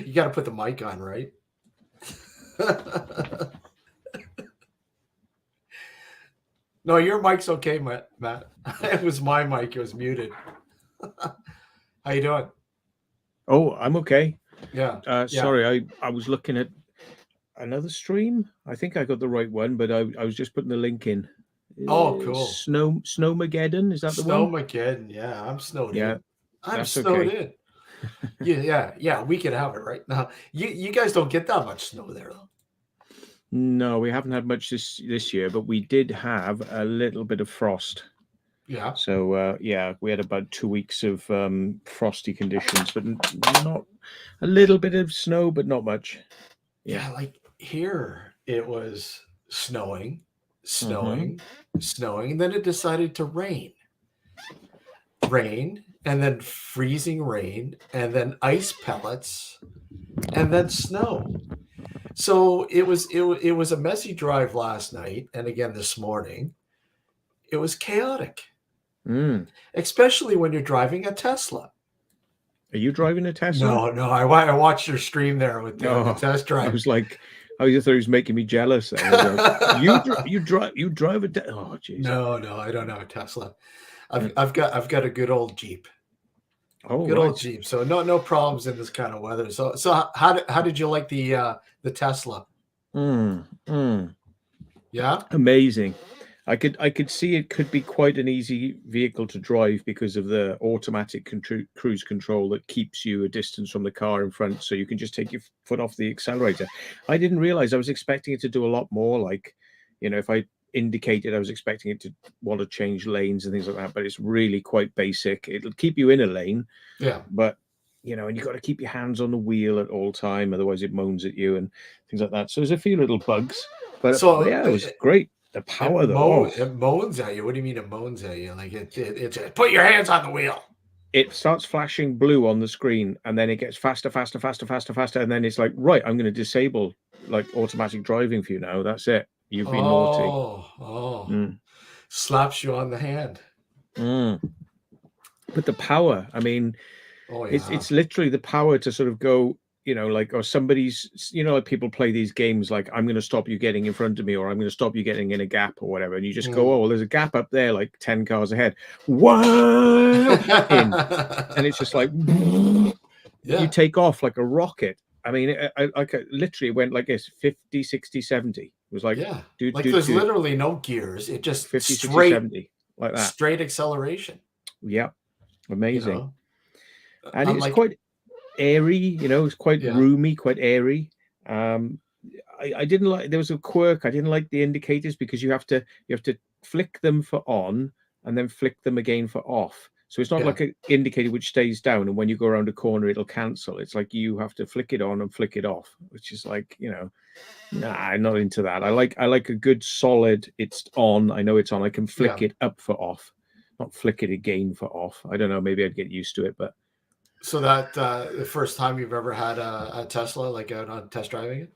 You got to put the mic on, right? No, your mic's okay, Matt. It was my mic. It was muted. How you doing? Oh, I'm okay. Yeah, yeah. Sorry, I was looking at another stream. I think I got the right one, but I was just putting the link in. Oh, cool. Snowmageddon, is that the one? Snowmageddon. Yeah, I'm snowed Yeah, in. I'm that's snowed okay. in. Yeah, yeah, yeah. We could have it right now. You guys don't get that much snow there, though. No, we haven't had much this year, but we did have a little bit of frost. Yeah, So yeah, we had about 2 weeks of frosty conditions, but not a little bit of snow, but not much. Yeah. yeah. Like here, it was snowing, Mm-hmm. snowing, snowing, and then it decided to rain, and then freezing rain, and then ice pellets, and then snow. So it was a messy drive last night, and again this morning. It was chaotic, Mm. especially when you're driving a Tesla. Are you driving a Tesla? No, no, I watched your stream there with the Oh, test I drive. was like, I just thought he was making me jealous. I was like, you drive a oh jeez. No, no, I don't have a Tesla. Mm. I've got a good old Jeep. Oh Good old right. Jeep. So no problems in this kind of weather. So how did you like the Tesla? Mm, mm. Yeah? Amazing. I could see it could be quite an easy vehicle to drive because of the automatic cruise control that keeps you a distance from the car in front, so you can just take your foot off the accelerator. I didn't realize I was expecting it to do a lot more. Like, if I indicated, I was expecting it to want to change lanes and things like that. But it's really quite basic. It'll keep you in a lane, Yeah. but and you've got to keep your hands on the wheel at all time, otherwise it moans at you and things like that. So there's a few little bugs, but So yeah, it was great. The power though, oh, it moans at you. What do you mean it moans at you? Like it's put your hands on the wheel. it starts flashing blue on the screen, and then it gets faster, faster, faster, faster, faster, and then it's like, right, I'm going to disable like automatic driving for you now. That's it. You've been naughty. Oh. Mm. Slaps you on the hand. Mm. But the power, I mean, Oh it's yeah. it's literally the power to sort of go, like, or somebody's, like people play these games like, I'm going to stop you getting in front of me, or I'm going to stop you getting in a gap or whatever, and you just go, Mm. oh well, there's a gap up there like 10 cars ahead, wow, in, and it's just like you Yeah. take off like a rocket. I mean, I literally went like this, 50, 60, 70. It was like Yeah. do Like do there's do literally no gears. It just 50, 60, straight 70, like that. straight acceleration. Yeah, You amazing. know, And it's unlike quite airy, it's quite yeah, roomy, quite airy. um I didn't like, there was a quirk, I didn't like the indicators, because you have to flick them for on and then flick them again for off. So it's not yeah. like an indicator which stays down, and when you go around a corner it'll cancel. It's like you have to flick it on and flick it off, which is like, nah, I'm not into that. I like a good solid, it's on, I know it's on, I can Yeah. flick it up for off, not flick it again for off. I don't know, maybe I'd get used to it, but So that the first time you've ever had a Tesla, like out on test driving it?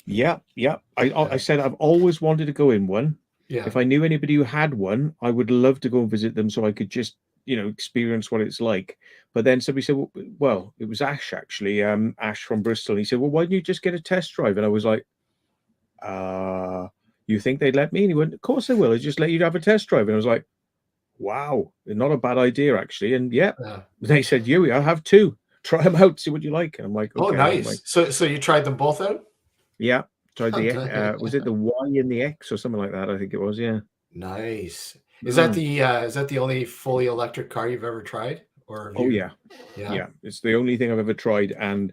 yeah, yeah. I Yeah. said I've always wanted to go in one. Yeah. If I knew anybody who had one, I would love to go and visit them so I could just, experience what it's like. But then somebody said, well, it was Ash actually, Ash from Bristol. He said, well, why don't you just get a test drive? And I was like, uh, you think they'd let me? And he went, of course they will. They just let you have a test drive. And I was like, wow, not a bad idea actually. And yeah, Yeah. they said, yeah, I'll have two. Try them out, see what you like. And I'm like, Oh, okay. I'm like, nice. So you tried them both out? yeah, tried the Nice. was it the Y and the X or something like that? I think it was. Yeah. Nice. Mm. Is that the only fully electric car you've ever tried, or have Oh you? yeah, Yeah. yeah. It's the only thing I've ever tried, and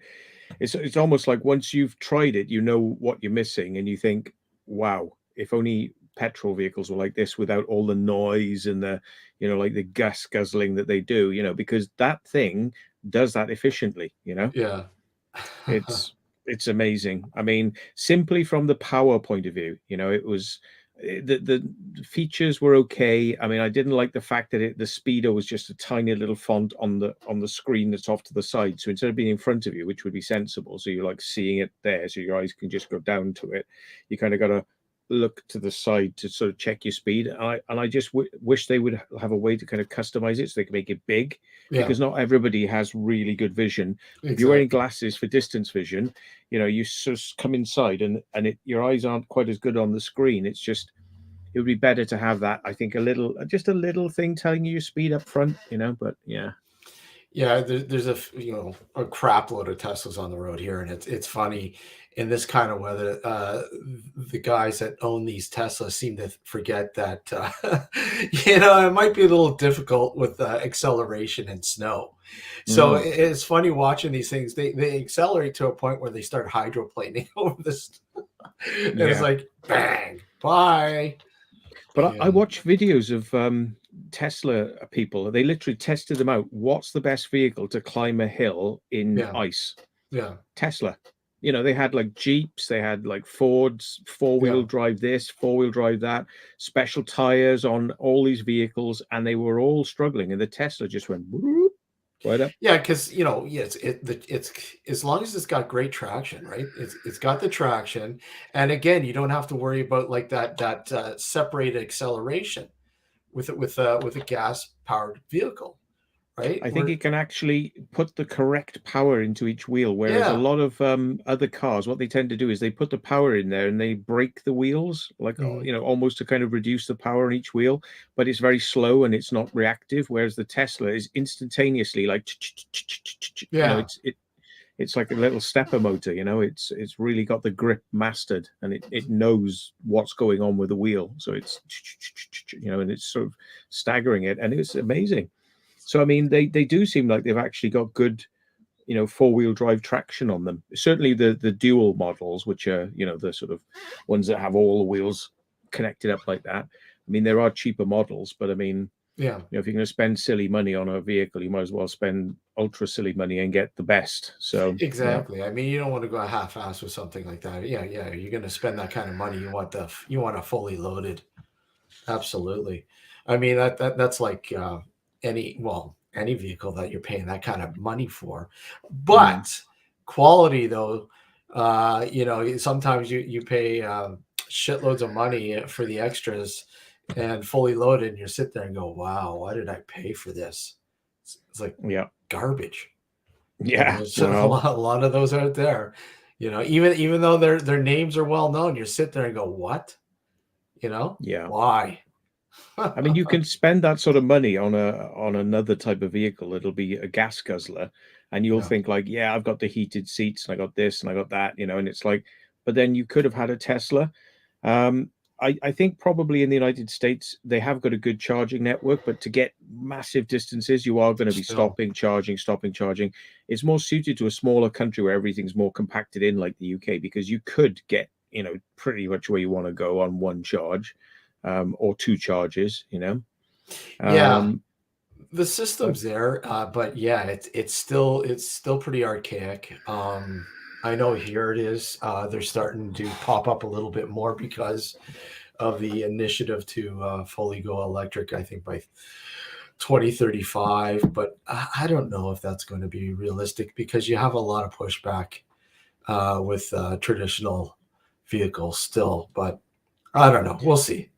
it's almost like once you've tried it, you know what you're missing, and you think, wow, if only petrol vehicles were like this without all the noise and the, like the gas guzzling that they do, because that thing does that efficiently. Yeah. It's amazing. I mean, simply from the power point of view, it was, the features were okay. I mean, I didn't like the fact that the speedo was just a tiny little font on the screen that's off to the side. So instead of being in front of you, which would be sensible, so you're like seeing it there, so your eyes can just go down to it, you kind of got to look to the side to sort of check your speed. And I just wish they would have a way to kind of customize it so they can make it big, Yeah, because not everybody has really good vision. If you're wearing exactly. glasses for distance vision, you just come inside and your eyes aren't quite as good on the screen. It would be better to have that. I think just a little thing telling you your speed up front. But yeah. Yeah, there's a crap load of Teslas on the road here, and it's funny in this kind of weather. The guys that own these Teslas seem to forget that it might be a little difficult with acceleration and snow. So Mm, it's funny watching these things. They accelerate to a point where they start hydroplaning over this, and it's yeah. like bang, bye. But I Yeah, watch videos of Tesla people. They literally tested them out. What's the best vehicle to climb a hill in yeah, ice? yeah, Tesla. They had like Jeeps, they had like Fords, four-wheel yeah. drive this, four-wheel drive that, special tires on all these vehicles, and they were all struggling. And the Tesla just went whoop, right up. Yeah, because yeah, it's as long as it's got great traction, right? It's got the traction, and again, you don't have to worry about like that separated acceleration with a gas powered vehicle, right? I think Where it can actually put the correct power into each wheel, whereas a yeah, lot of other cars, what they tend to do is they put the power in there and they break the wheels, like mhm, almost to kind of reduce the power on each wheel. But it's very slow and it's not reactive. Whereas the Tesla is instantaneously like, yeah, it's like a little stepper motor. It's really got the grip mastered, and it knows what's going on with the wheel. So it's and it's sort of staggering it, and it's amazing. So I mean, they do seem like they've actually got good, four-wheel drive traction on them. Certainly the dual models, which are the sort of ones that have all the wheels connected up like that. I mean, there are cheaper models, but I mean, yeah. if you're going to spend silly money on a vehicle, you might as well spend ultra silly money and get the best. So yeah, Exactly. I mean, you don't want to go half-ass with something like that. Yeah, yeah. You're going to spend that kind of money. You want a fully loaded. Absolutely. I mean that's like any vehicle that you're paying that kind of money for. mm, But quality though, sometimes you pay shitloads of money for the extras and fully loaded, and you sit there and go, "Wow, why did I pay for this?" It's like yeah, garbage. yeah. There's Well, a lot of those out there. Even though their names are well known, you sit there and go, "What?" yeah. Why? I mean, you can spend that sort of money on another type of vehicle. It'll be a gas guzzler, and you'll Yeah. think like, yeah, I've got the heated seats, and I got this, and I got that, and it's like, but then you could have had a Tesla. I think probably in the United States they have got a good charging network, but to get massive distances, you are going to be Still. stopping, charging, stopping, charging. It's more suited to a smaller country where everything's more compacted in, like the UK, because you could get pretty much where you want to go on one charge, or two charges. Yeah, Um, the but system's there, but yeah, it's still pretty archaic. I know here it is. They're starting to pop up a little bit more because of the initiative to fully go electric. I think by 2035, but I don't know if that's going to be realistic because you have a lot of pushback with traditional vehicles still. But I don't know. We'll see.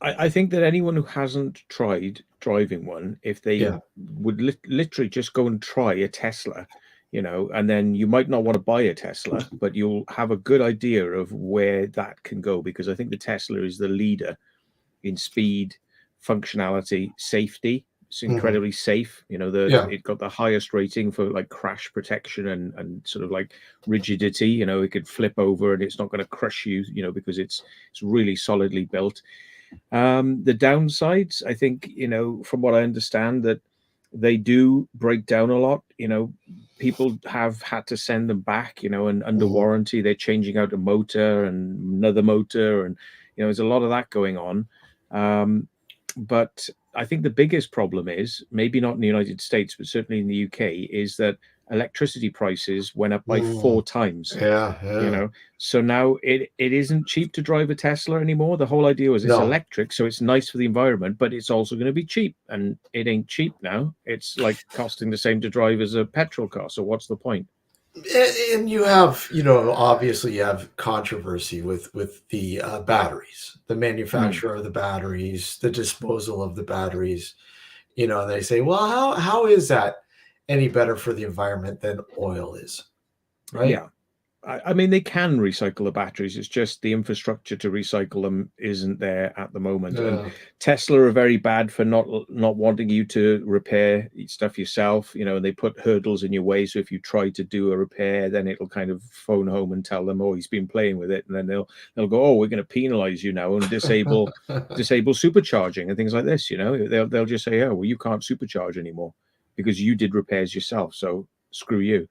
I think that anyone who hasn't tried driving one, if they Yeah. would literally just go and try a Tesla, and then you might not want to buy a Tesla, but you'll have a good idea of where that can go, because I think the Tesla is the leader in speed, functionality, safety. It's Hmm. incredibly safe. Yeah. It got the highest rating for like crash protection and sort of like rigidity. It could flip over and it's not going to crush you, because it's really solidly built. The downsides, I think, from what I understand, that they do break down a lot. People have had to send them back, and under Hmm. warranty, they're changing out a motor and another motor, and there's a lot of that going on. Um, but I think the biggest problem is, maybe not in the United States, but certainly in the UK, is that electricity prices went up by Mm. 4 times. Yeah. you Yeah. know so now it isn't cheap to drive a Tesla anymore. The whole idea was it's No. electric, so it's nice for the environment, but it's also going to be cheap, and it ain't cheap now. It's like costing the same to drive as a petrol car, so what's the point? And you have, you know, obviously you have controversy with the batteries, the Mm. manufacturer of the batteries, the disposal of the batteries. You know, and they say, well, how is that any better for the environment than oil is, right? Yeah. I mean, they can recycle the batteries. It's just the infrastructure to recycle them isn't there at the moment. And Yeah. Tesla are very bad for not wanting you to repair stuff yourself. You know, they put hurdles in your way. So if you try to do a repair, then it'll kind of phone home and tell them, oh, he's been playing with it, and then they'll go, oh, we're going to penalize you now and disable supercharging and things like this. You know, they'll just say, oh, well, you can't supercharge anymore because you did repairs yourself. So screw you.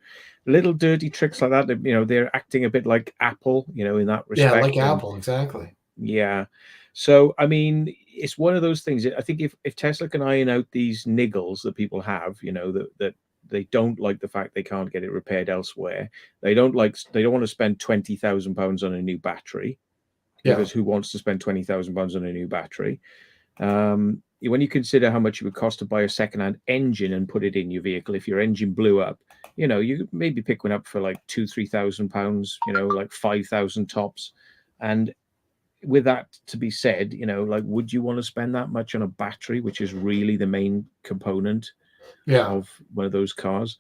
Little dirty tricks like that. You know, they're acting a bit like Apple, you know, in that Yeah, like respect. And Apple, exactly. yeah, so I mean, it's one of those things. I think if Tesla can iron out these niggles that people have, you know, that they don't like the fact they can't get it repaired elsewhere. They don't want to spend £20,000 on a new battery, Yeah. because who wants to spend £20,000 on a new battery? When you consider how much it would cost to buy a second-hand engine and put it in your vehicle, if your engine blew up, you know, you could maybe pick one up for like £2,000, 3,000, you know, like 5,000 tops. And with that to be said, you know, like, would you want to spend that much on a battery, which is really the main component Yeah. of one of those cars?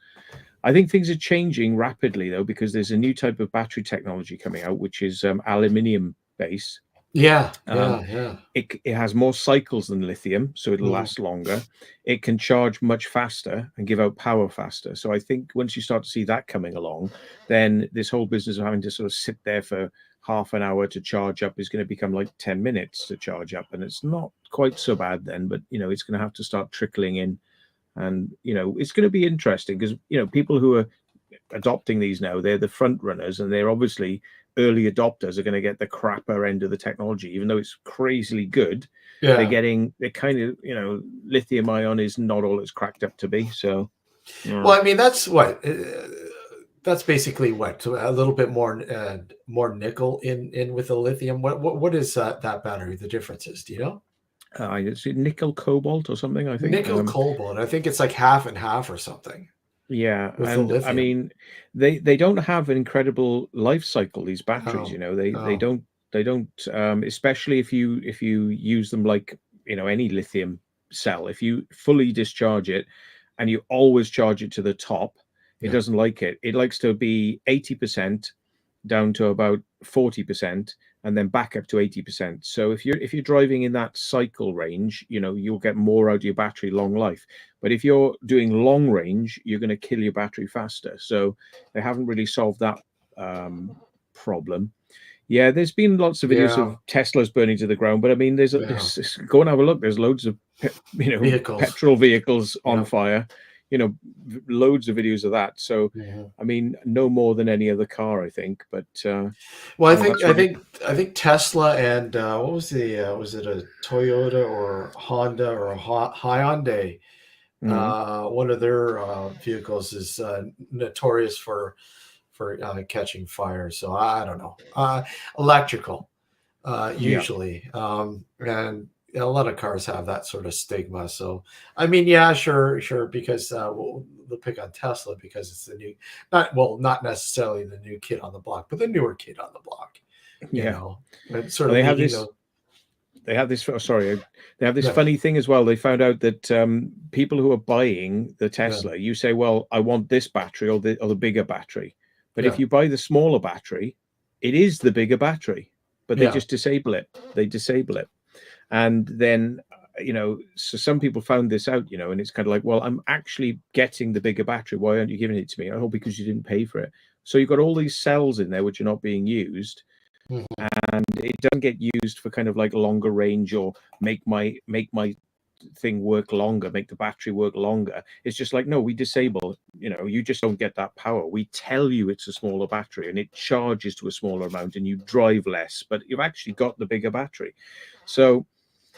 I think things are changing rapidly though, because there's a new type of battery technology coming out, which is aluminium based. Yeah. Um, Yeah. Yeah. it has more cycles than lithium, so it'll Mhm. last longer. It can charge much faster and give out power faster. So I think once you start to see that coming along, then this whole business of having to sort of sit there for half an hour to charge up is going to become like 10 minutes to charge up. And it's not quite so bad then, but you know, it's going to have to start trickling in. And you know, it's going to be interesting because you know, people who are adopting these now, they're the front runners, and they're obviously early adopters are going to get the crapper end of the technology, even though it's crazily good. Yeah. They're kind of, you know, lithium ion is not all it's cracked up to be. So yeah. Well, I mean, that's what that's basically what, so a little bit more nickel in with the lithium. What is that battery? The differences? Do you know? It's nickel cobalt or something, I think. Nickel cobalt. I think it's like half and half or something Yeah, with the and I lithium. mean, they don't have an incredible life cycle, these batteries, you No, know. no. They don't especially if you use them like, you know, any lithium cell. If you fully discharge it and you always charge it to the top, it Yeah, doesn't like it. It likes to be 80% down to about 40% and then back up to 80%. So if you're driving in that cycle range, you know, you'll get more out of your battery long life. But if you're doing long range, you're going to kill your battery faster. So they haven't really solved that um, problem. Yeah, there's been lots of videos yeah, of Teslas burning to the ground, but I mean, yeah. go and have a look. There's loads of you know, Vehicles. petrol vehicles on Yeah. fire. You know, loads of videos of that. So, Mhm. I mean, no more than any other car, I think. But Well, you know, that's what you. I think Tesla and what was it a Toyota or Honda or a Hyundai? Mm, One of their vehicles is notorious for catching fire. So I don't know. Electrical, yeah, usually, and a lot of cars have that sort of stigma. So I mean, yeah, sure, sure, because they'll pick on Tesla because it's the new, not necessarily the new kid on the block, but the newer kid on the block. You yeah. know, and sort And of they have leading this. the They have this. Oh, sorry, they have this yeah, funny thing as well. They found out that people who are buying the yeah, Tesla, you say, "Well, I want this battery or the bigger battery," but if yeah, you buy the smaller battery, it is the bigger battery, but they yeah, just disable it. They disable it, and then you know, so some people found this out, you know, and it's kind of like, well, I'm actually getting the bigger battery. Why aren't you giving it to me? Oh, because you didn't pay for it. So you've got all these cells in there which are not being used, mhm, and it doesn't get used for kind of like longer range or make my thing work longer, make the battery work longer. It's just like, no, we disable, you know, you just don't get that power. We tell you it's a smaller battery and it charges to a smaller amount and you drive less, but you've actually got the bigger battery. So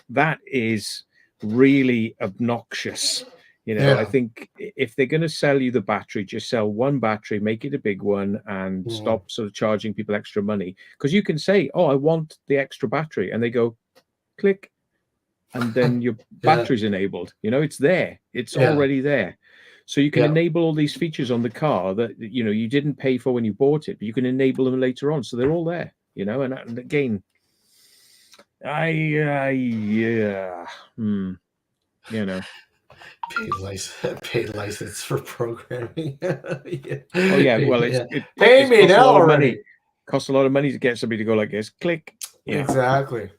that is really obnoxious. You know, I yeah, think if they're going to sell you the battery, just sell one battery, make it a big one, and mhm, stop sort of charging people extra money. Because you can say, "Oh, I want the extra battery," and they go, "Click," and then your yeah, battery's enabled. You know, it's there, it's yeah, already there. So you can Yeah. enable all these features on the car that you didn't pay for when you bought it, but you can enable them later on. So they're all there, and again, yeah, Paid license for programming. Oh yeah, well, Yeah. Pay it's me costs a now lot of money. already. Costs a lot of money to get somebody to go like this, click. Yeah, Exactly.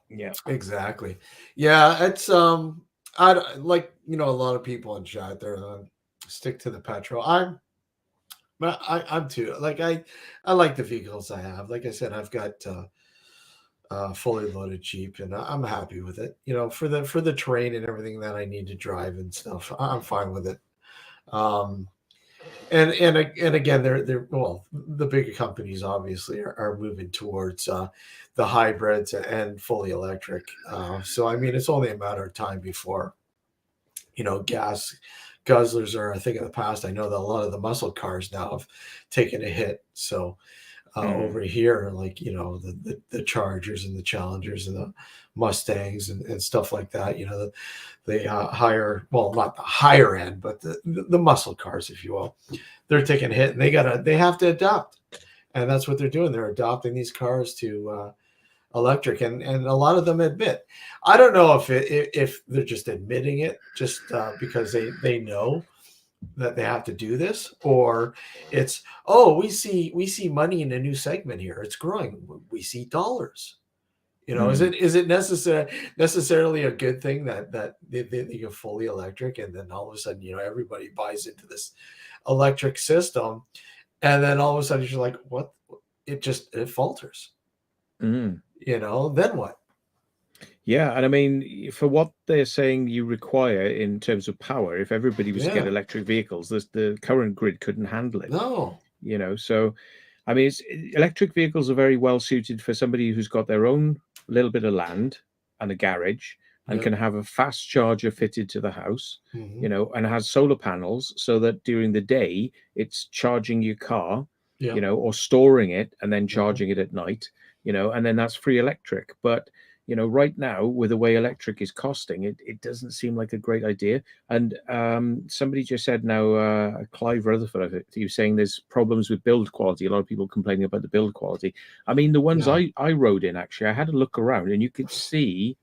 yeah. Exactly. Yeah, it's like a lot of people in chat there stick to the petrol. I'm too like I like the vehicles I have. Like I said, I've got fully loaded Jeep, and I'm happy with it. For the terrain and everything that I need to drive and stuff, I'm fine with it. Um, and again, they're well, the bigger companies obviously are moving towards the hybrids and fully electric. So I mean, it's only a matter of time before gas guzzlers are a thing of the past. I know that a lot of the muscle cars now have taken a hit. So Mm. over here, like the Chargers and the Challengers and the Mustangs and stuff like that. The higher, well, not the higher end, but the muscle cars, if you will, they're taking a hit, and they have to adapt, and that's what they're doing. They're adopting these cars to electric, and a lot of them admit. I don't know if they're just admitting it just because they know that they have to do this, or it's, oh, we see money in a new segment here, it's growing, we see dollars. Mm. Is it necessarily a good thing that they go fully electric, and then all of a sudden everybody buys into this electric system, and then all of a sudden you're like, what? It falters. Mm. Then what? Yeah, and I mean, for what they're saying you require in terms of power, if everybody was to get Yeah. electric vehicles, the current grid couldn't handle it. No. So I mean, electric vehicles are very well suited for somebody who's got their own little bit of land and a garage and Yep. can have a fast charger fitted to the house, Hmm. and has solar panels so that during the day it's charging your car, Yep. or storing it and then Hmm. charging it at night, and then that's free electric. But right now, with the way electric is costing, it doesn't seem like a great idea. And somebody just said now, Clive Rutherford, I think, he was saying there's problems with build quality. A lot of people complaining about the build quality. I mean, the ones Yeah. I rode in, actually, I had a look around and you could see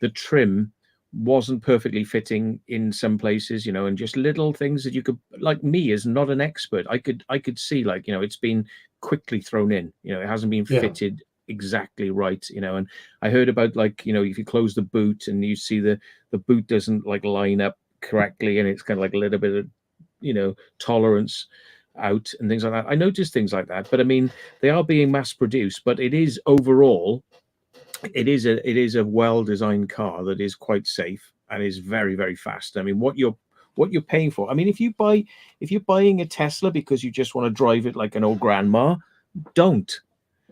the trim wasn't perfectly fitting in some places, and just little things that you could, like me as not an expert, I could see, like, it's been quickly thrown in, it hasn't been Yeah. fitted exactly right, and I heard about, like, if you close the boot and you see the boot doesn't like line up correctly, and it's kind of like a little bit of tolerance out and things like that. I noticed things like that, but I mean, they are being mass produced, but it is overall, it is a well designed car that is quite safe and is very, very fast. I mean, what you're paying for. I mean, if you're buying a Tesla because you just want to drive it like an old grandma, don't.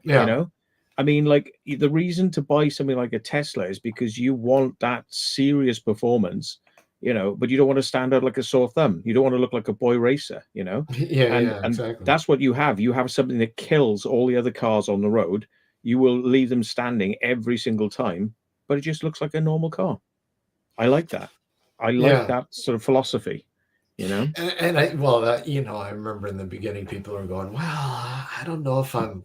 you Yeah. know I mean, like, the reason to buy something like a Tesla is because you want that serious performance, but you don't want to stand out like a sore thumb. You don't want to look like a boy racer, Yeah. and Yeah. and Exactly. that's what you have something that kills all the other cars on the road. You will leave them standing every single time, but it just looks like a normal car. I like that. I like Yeah. that sort of philosophy, you know? And I, well, that, I remember in the beginning, people were going, well, I don't know if I'm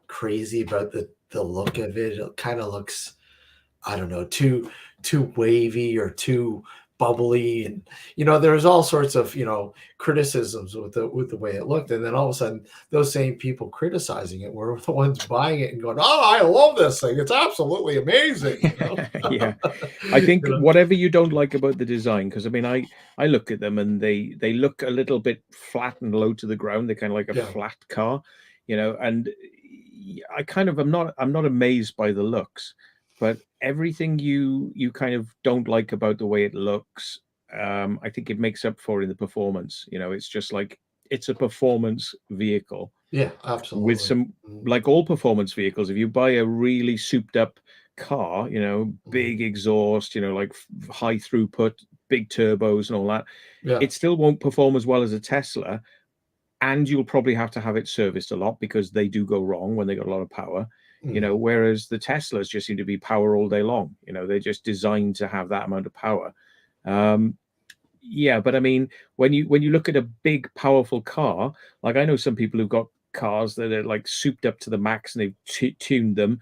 crazy about the look of it. It kind of looks, I don't know, too wavy or too bubbly, and there's all sorts of criticisms with the way it looked, and then all of a sudden those same people criticizing it were the ones buying it and going, oh, I love this thing, it's absolutely amazing. Yeah. I think You know? whatever you don't like about the design, because I mean, I look at them and they look a little bit flat and low to the ground. They're kind of like a Yeah. flat car, and I kind of, I'm not amazed by the looks, but everything you kind of don't like about the way it looks, I think it makes up for in the performance. It's just like, it's a performance vehicle Yeah, with absolutely. some, Mhm. like all performance vehicles. If you buy a really souped up car, Mhm. big exhaust, like high throughput, big turbos and all that, Yeah. it still won't perform as well as a Tesla. And you'll probably have to have it serviced a lot because they do go wrong when they got a lot of power. Mhm. Whereas the Teslas just seem to be power all day long. They're just designed to have that amount of power. Um, Yeah, but I mean, when you look at a big, powerful car, like I know some people who've got cars that are like souped up to the max and they've tuned them.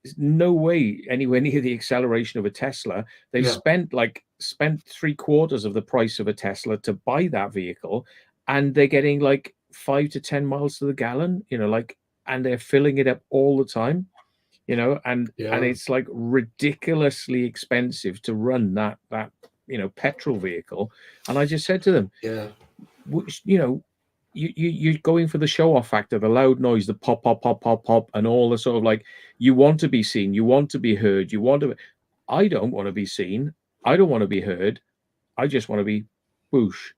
There's no way anywhere near the acceleration of a Tesla. They've Yeah, spent three-quarters of the price of a Tesla to buy that vehicle, and they're getting like 5 to 10 miles to the gallon, like, and they're filling it up all the time, and yeah, it's like ridiculously expensive to run that petrol vehicle. And I just said to them, yeah, which you're going for the show off factor, the loud noise, the pop pop pop pop pop, and all the sort of like, you want to be seen, you want to be heard, you want to. I don't want to be seen. I don't want to be heard. I just want to be whoosh.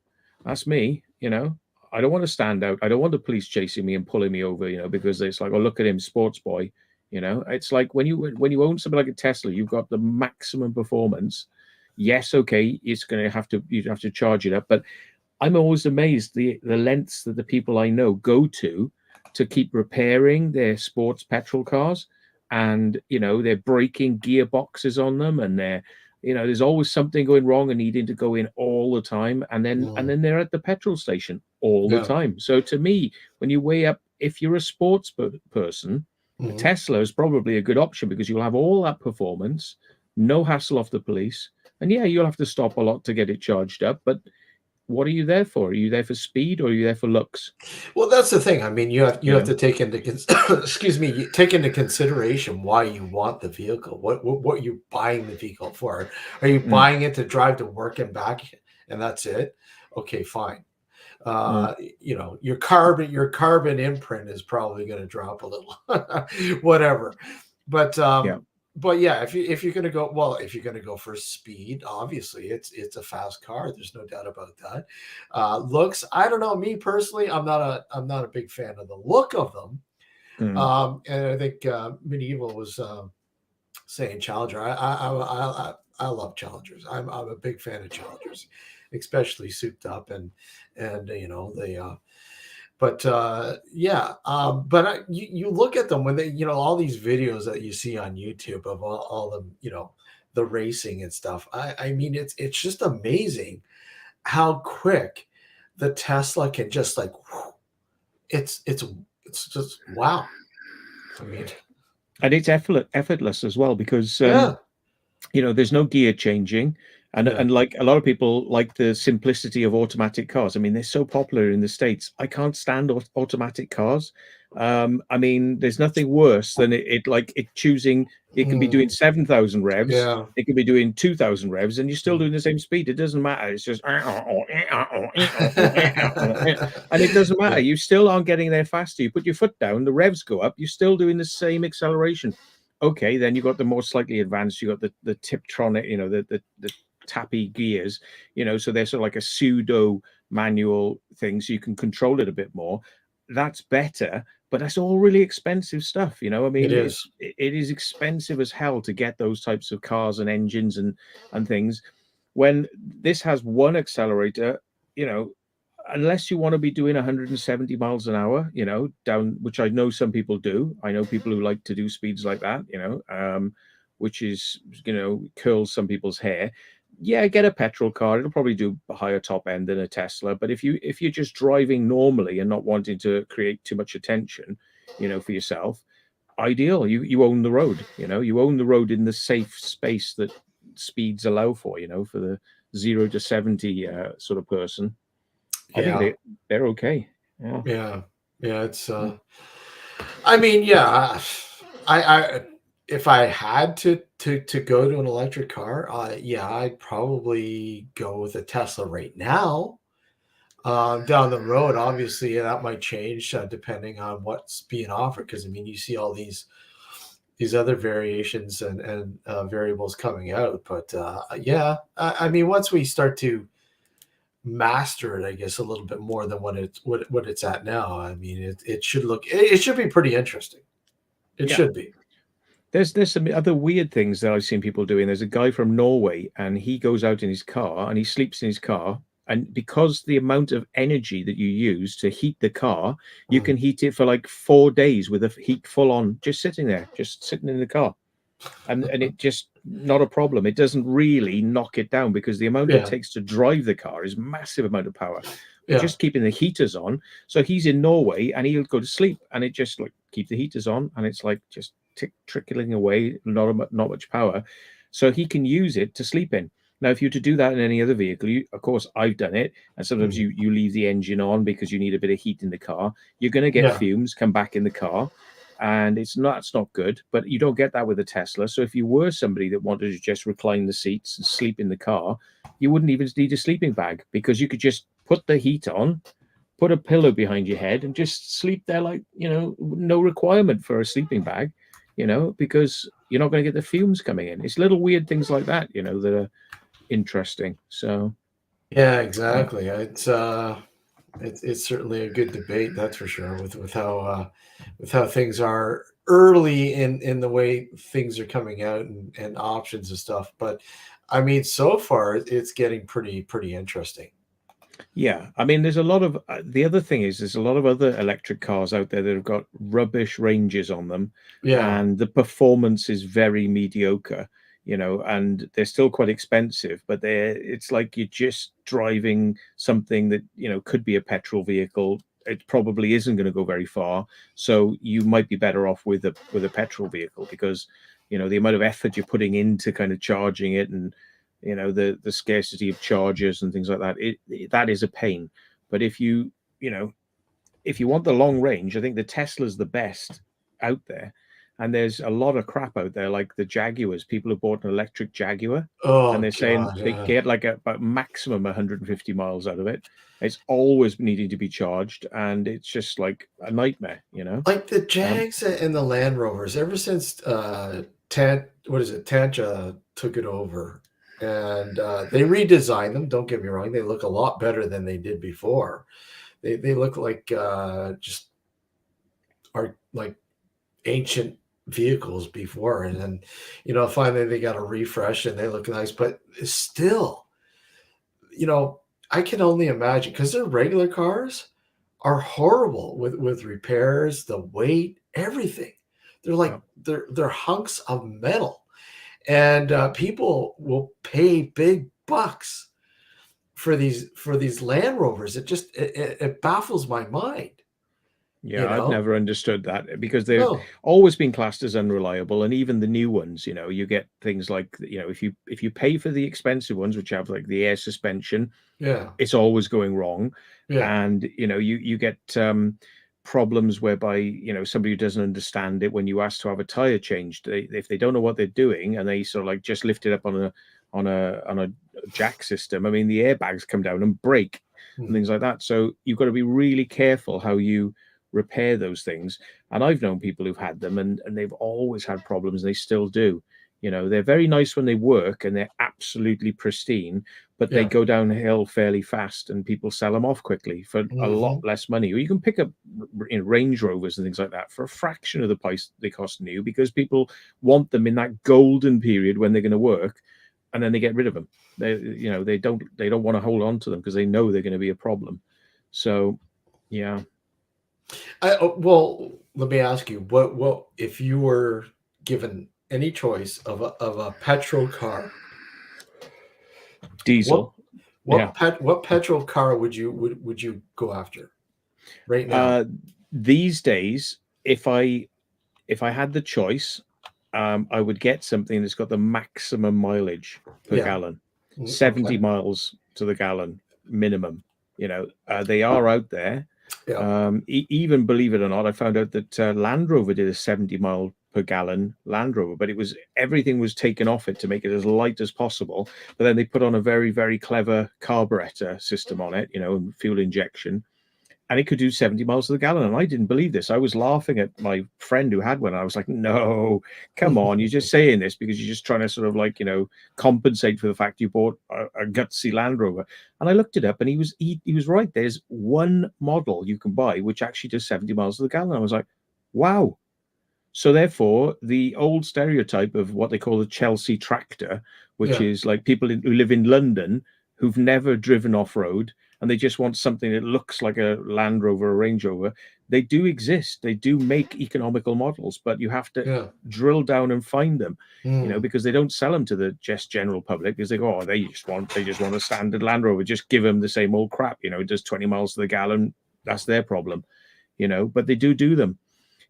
That's me. I don't want to stand out. I don't want the police chasing me and pulling me over, because it's like, oh, look at him, sports boy. It's like when you own something like a Tesla, you've got the maximum performance. Yes, okay, you'd have to charge it up, but I'm always amazed the lengths that the people I know go to keep repairing their sports petrol cars, and they're breaking gearboxes on them, and there's always something going wrong and needing to go in all the time, and then mm, they're at the petrol station all the yeah, time. So to me, when you weigh up, if you're a sports person, a mhm. Tesla is probably a good option because you'll have all that performance, no hassle off the police, and yeah, you'll have to stop a lot to get it charged up, but what are you there for? Are you there for speed, or are you there for looks? Well, that's the thing. I mean, you You have know? to take into excuse me, you take into consideration why you want the vehicle. What you're buying the vehicle for? Are you Mm, buying it to drive to work and back, and that's it? Okay, fine. mm, Your carbon imprint is probably going to drop a little, whatever. But yeah. yeah, if you're going to go for speed, obviously it's a fast car. There's no doubt about that. Looks, I don't know. Me personally, I'm not a big fan of the look of them. Mm, And I think Medieval was saying Challenger. I love Challengers. I'm a big fan of Challengers, especially souped up and they but yeah, but you look at them when they, all these videos that you see on YouTube of all the, the racing and stuff. I mean, it's just amazing how quick the Tesla can just like, whew, it's it's it's just wow. I mean, and it's effortless as well because yeah, there's no gear changing, and yeah, like a lot of people like the simplicity of automatic cars. I mean, they're so popular in the States. I can't stand automatic cars. I mean, there's nothing worse than it choosing. It can be mm, doing 7,000 revs. yeah, It can be doing 2,000 revs, and you're still doing the same speed. It doesn't matter. It's just, and it doesn't matter. yeah, You still aren't getting there faster. You put your foot down, the revs go up. You're still doing the same acceleration. Okay, then you got the more slightly advanced. You got the Tiptronic, the tappy gears, so they're sort of like a pseudo manual thing, so you can control it a bit more. That's better, but that's all really expensive stuff. I it mean, is. it is expensive as hell to get those types of cars and engines and things. When this has one accelerator, you know, unless you want to be doing 170 miles an hour, down, which I know some people do. I know people who like to do speeds like that, which is, curls some people's hair. Yeah, get a petrol car. It'll probably do a higher top end than a Tesla. But if you're just driving normally and not wanting to create too much attention, for yourself, ideal. You own the road. You own the road in the safe space that speeds allow for. For the 0 to 70 sort of person. I think Yeah, they're okay. Yeah. yeah, yeah. It's Mm. I mean, yeah, I if I had to go to an electric car, yeah, I'd probably go with a Tesla right now. Down the road, obviously, that might change depending on what's being offered. Because I mean, you see all these other variations and variables coming out. But yeah, I mean, once we start to master it, I guess, a little bit more than what it's at now. I mean, it should be pretty interesting. It Yeah. should be. There's some other weird things that I've seen people doing. There's a guy from Norway, and he goes out in his car and he sleeps in his car. And because the amount of energy that you use to heat the car, you Mm. can heat it for like 4 days with a heat full on, just sitting there, just sitting in the car. and it just not a problem. It doesn't really knock it down because the amount it Yeah. takes to drive the car is massive amount of power. But Yeah. just keeping the heaters on. So he's in Norway and he'll go to sleep and it just like keep the heaters on and it's like just trickling away, not much power. So he can use it to sleep in. Now, if you were to do that in any other vehicle, of course, I've done it, and sometimes Mhm. you leave the engine on because you need a bit of heat in the car. You're going to get Yeah. fumes come back in the car, and it's not good. But you don't get that with a Tesla. So if you were somebody that wanted to just recline the seats and sleep in the car, you wouldn't even need a sleeping bag because you could just put the heat on, put a pillow behind your head, and just sleep there like no requirement for a sleeping bag, because you're not going to get the fumes coming in. It's little weird things like that, that are interesting. So Yeah, yeah. exactly. It's certainly a good debate, that's for sure, with how things are early in the way things are coming out and options and stuff. But I mean, so far it's getting pretty interesting. Yeah, I mean, there's a lot of the other thing is there's a lot of other electric cars out there that have got rubbish ranges on them, Yeah. and the performance is very mediocre, and they're still quite expensive, but it's like you're just driving something that, could be a petrol vehicle. It probably isn't going to go very far, so you might be better off with a petrol vehicle because, the amount of effort you're putting into kind of charging it and the scarcity of chargers and things like that, that is a pain. But you know if you want the long range, I think the Tesla's the best out there, and there's a lot of crap out there like the Jaguars. People have bought an electric Jaguar and Oh they're saying God. they get like about maximum 150 miles out of it. It's always needing to be charged and it's just like a nightmare. Like the um, Jags and the Land Rovers, ever since what is it, Tanja took it over, and they redesigned them. Don't get me wrong; they look a lot better than they did before. They look like just are like ancient vehicles before, and then finally they got a refresh and they look nice, but still, you know, I can only imagine because their regular cars are horrible with repairs, the weight, everything. They're yeah. like they're hunks of metal, and people will pay big bucks for these Land Rovers. It baffles my mind. Yeah, You I've know? never understood that because they've No. always been classed as unreliable, and even the new ones, you get things like, if you pay for the expensive ones, which have like the air suspension, Yeah. it's always going wrong, Yeah. and you get problems whereby somebody who doesn't understand it when you ask to have a tire changed, if they don't know what they're doing and they sort of like just lift it up on a jack system. I mean, the airbags come down and break and Mhm. things like that. So you've got to be really careful how you repair those things. And I've known people who've had them and they've always had problems. And they still do. They're very nice when they work and they're absolutely pristine, but they Yeah. go downhill fairly fast and people sell them off quickly for a lot Mhm. less money. Or you can pick up Range Rovers and things like that for a fraction of the price they cost new because people want them in that golden period when they're going to work, and then they get rid of them. They don't want to hold on to them because they know they're going to be a problem. So yeah. Well, let me ask you, what if you were given any choice of a petrol car, what Diesel. Yeah. what petrol car would you go after right now? uh these days, if I had the choice, I would get something that's got the maximum mileage per Yeah. gallon, Mm, 70 okay. miles to the gallon minimum. They are out there. Yeah. Even believe it or not, I found out that Land Rover did a 70 mile per gallon Land Rover, but everything was taken off it to make it as light as possible. But then they put on a very, very clever carburetor system on it, and fuel injection, and it could do 70 miles to the gallon. And I didn't believe this. I was laughing at my friend who had one. I was like, no, come on. You're just saying this because you're just trying to sort of like, compensate for the fact you bought a gutsy Land Rover. And I looked it up and he was right. There's one model you can buy which actually does 70 miles to the gallon. I was like, wow. So therefore, the old stereotype of what they call the Chelsea tractor, which Yeah. is like people who live in London who've never driven off road and they just want something that looks like a Land Rover or Range Rover. They do exist. They do make economical models, but you have to Yeah. drill down and find them, Mm. because they don't sell them to the just general public because they go, oh, they just want a standard Land Rover. Just give them the same old crap. It does 20 miles to the gallon. That's their problem, but they do them.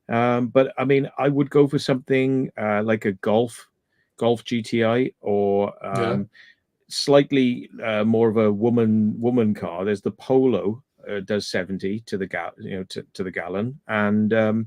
But I mean, I would go for something like a Golf GTI, or Yeah. slightly more of a woman car. There's the Polo, does 70 to the to the gallon, and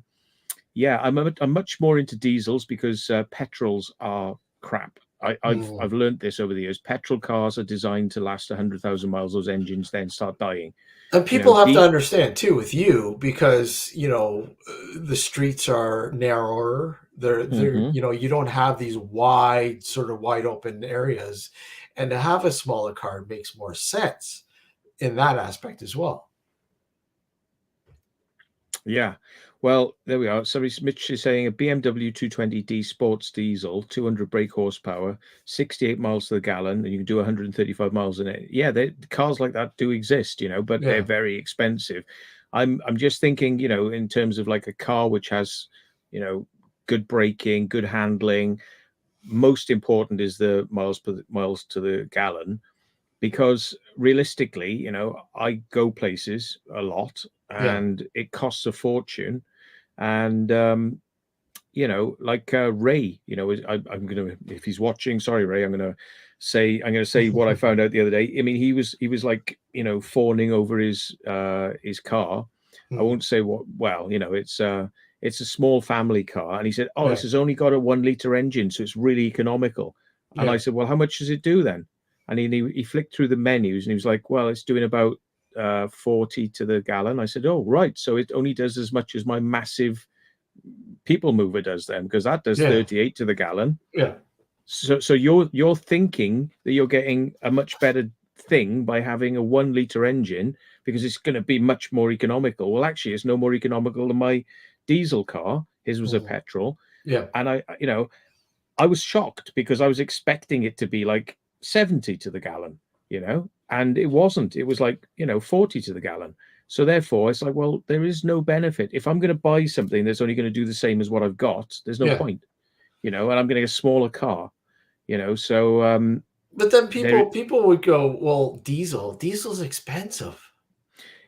yeah, I'm much more into diesels because petrols are crap. I've Mm. learned this over the years. Petrol cars are designed to last 100,000 miles. Those engines then start dying. And You know, people have to D. understand too with you, because the streets are narrower. They're Mhm. you don't have these wide open areas, and to have a smaller car makes more sense in that aspect as well. Yeah. Well, there we are. Mitch is saying a BMW 220D sports diesel, 200 brake horsepower, 68 miles to the gallon, and you can do 135 miles in it. Yeah, cars like that do exist, but they're Yeah. very expensive. I'm just thinking, in terms of like a car which has, you know, good braking, good handling. Most important is the miles to the gallon, because realistically, I go places a lot Yeah. and it costs a fortune. And like Ray, I'm gonna, if he's watching, sorry Ray, I'm gonna say what I found out the other day. I mean, he was like, fawning over his car. I Mhm. won't say what. Well, it's a small family car, and he said, oh, this Yeah. has only got a 1 liter engine, so it's really economical. And I Yeah. said, well, how much does it do then? And he flicked through the menus and he was like, well, it's doing about 40 to the gallon. I said, oh, right. So it only does as much as my massive people mover does then, because that does Yeah. 38 to the gallon. Yeah. So you're thinking that you're getting a much better thing by having a 1 liter engine because it's going to be much more economical. Well, actually, it's no more economical than my diesel car. His was a Mhm. petrol. Yeah. And I was shocked because I was expecting it to be like 70 to the gallon, and it wasn't. It was like, 40 to the gallon. So therefore, it's like, well, there is no benefit. If I'm going to buy something that's only going to do the same as what I've got, there's no Yeah. point, and I'm going to get a smaller car, So But then there, people would go, well, diesel's expensive.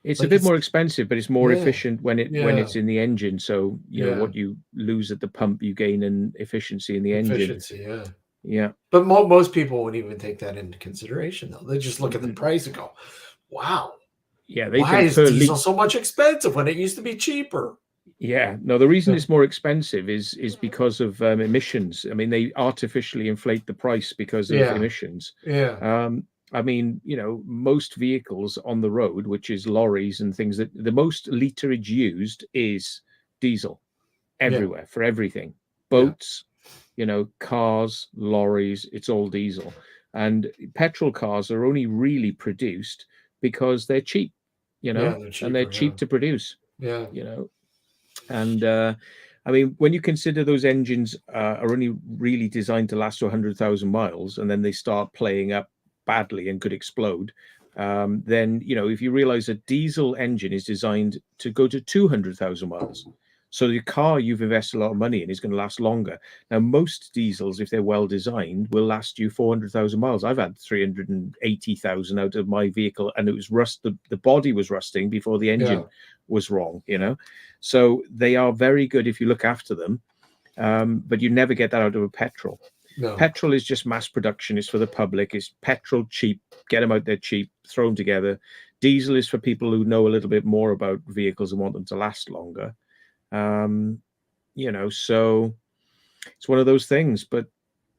it's a Like bit it's more expensive, but it's more Yeah. efficient when Yeah. it's in the engine. So Yeah. what you lose at the pump, you gain in efficiency in the engine. Efficiency, yeah. Yeah. But most people wouldn't even take that into consideration, though. They just look at the price and go, "Wow, Yeah, they why think is per diesel liter. so much expensive when it used to be cheaper?" Yeah, no, the reason Yeah. it's more expensive is because of emissions. I mean, they artificially inflate the price because of Yeah. emissions. Yeah. I mean, most vehicles on the road, which is lorries and things, that the most literage used is diesel Yeah. everywhere for everything. Yeah. Boats, cars, lorries, it's all diesel. And petrol cars are only really produced because they're cheap, Yeah, they're and they're cheaper, yeah. cheap to produce, Yeah. you know. And I mean, when you consider those engines are only really designed to last to 100,000 miles, and then they start playing up badly and could explode, then if you realize a diesel engine is designed to go to 200,000 miles. So the car you've invested a lot of money in is going to last longer. Now, most diesels, if they're well designed, will last you 400,000 miles. I've had 380,000 out of my vehicle, and it was rust. The body was rusting before the Yeah. engine was wrong. So they are very good if you look after them, but you never get that out of a petrol. No. Petrol is just mass production. It's for the public. It's petrol cheap. Get them out there cheap. Throw them together. Diesel is for people who know a little bit more about vehicles and want them to last longer. So it's one of those things. But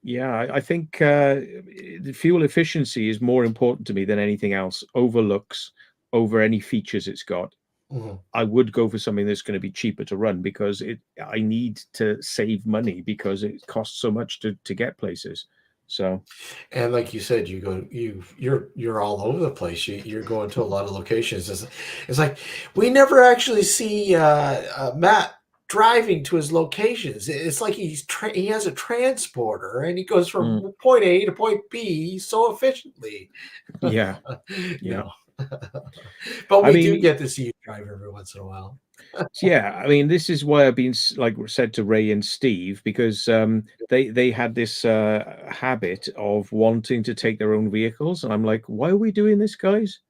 yeah, I think the fuel efficiency is more important to me than anything else. Over looks, over any features it's got. Mhm. I would go for something that's going to be cheaper to run because I need to save money because it costs so much to get places. So And like you said, you're all over the place. You're going to a lot of locations. It's like we never actually see Matt driving to his locations. It's like he has a transporter and he goes Mm. from point A to point B so efficiently. Yeah. Yeah. No. But I we do mean, get to see you drive every once in a while. yeah, I mean, this is why I've been like said to Ray and Steve, because they had this habit of wanting to take their own vehicles, and I'm like, why are we doing this, guys?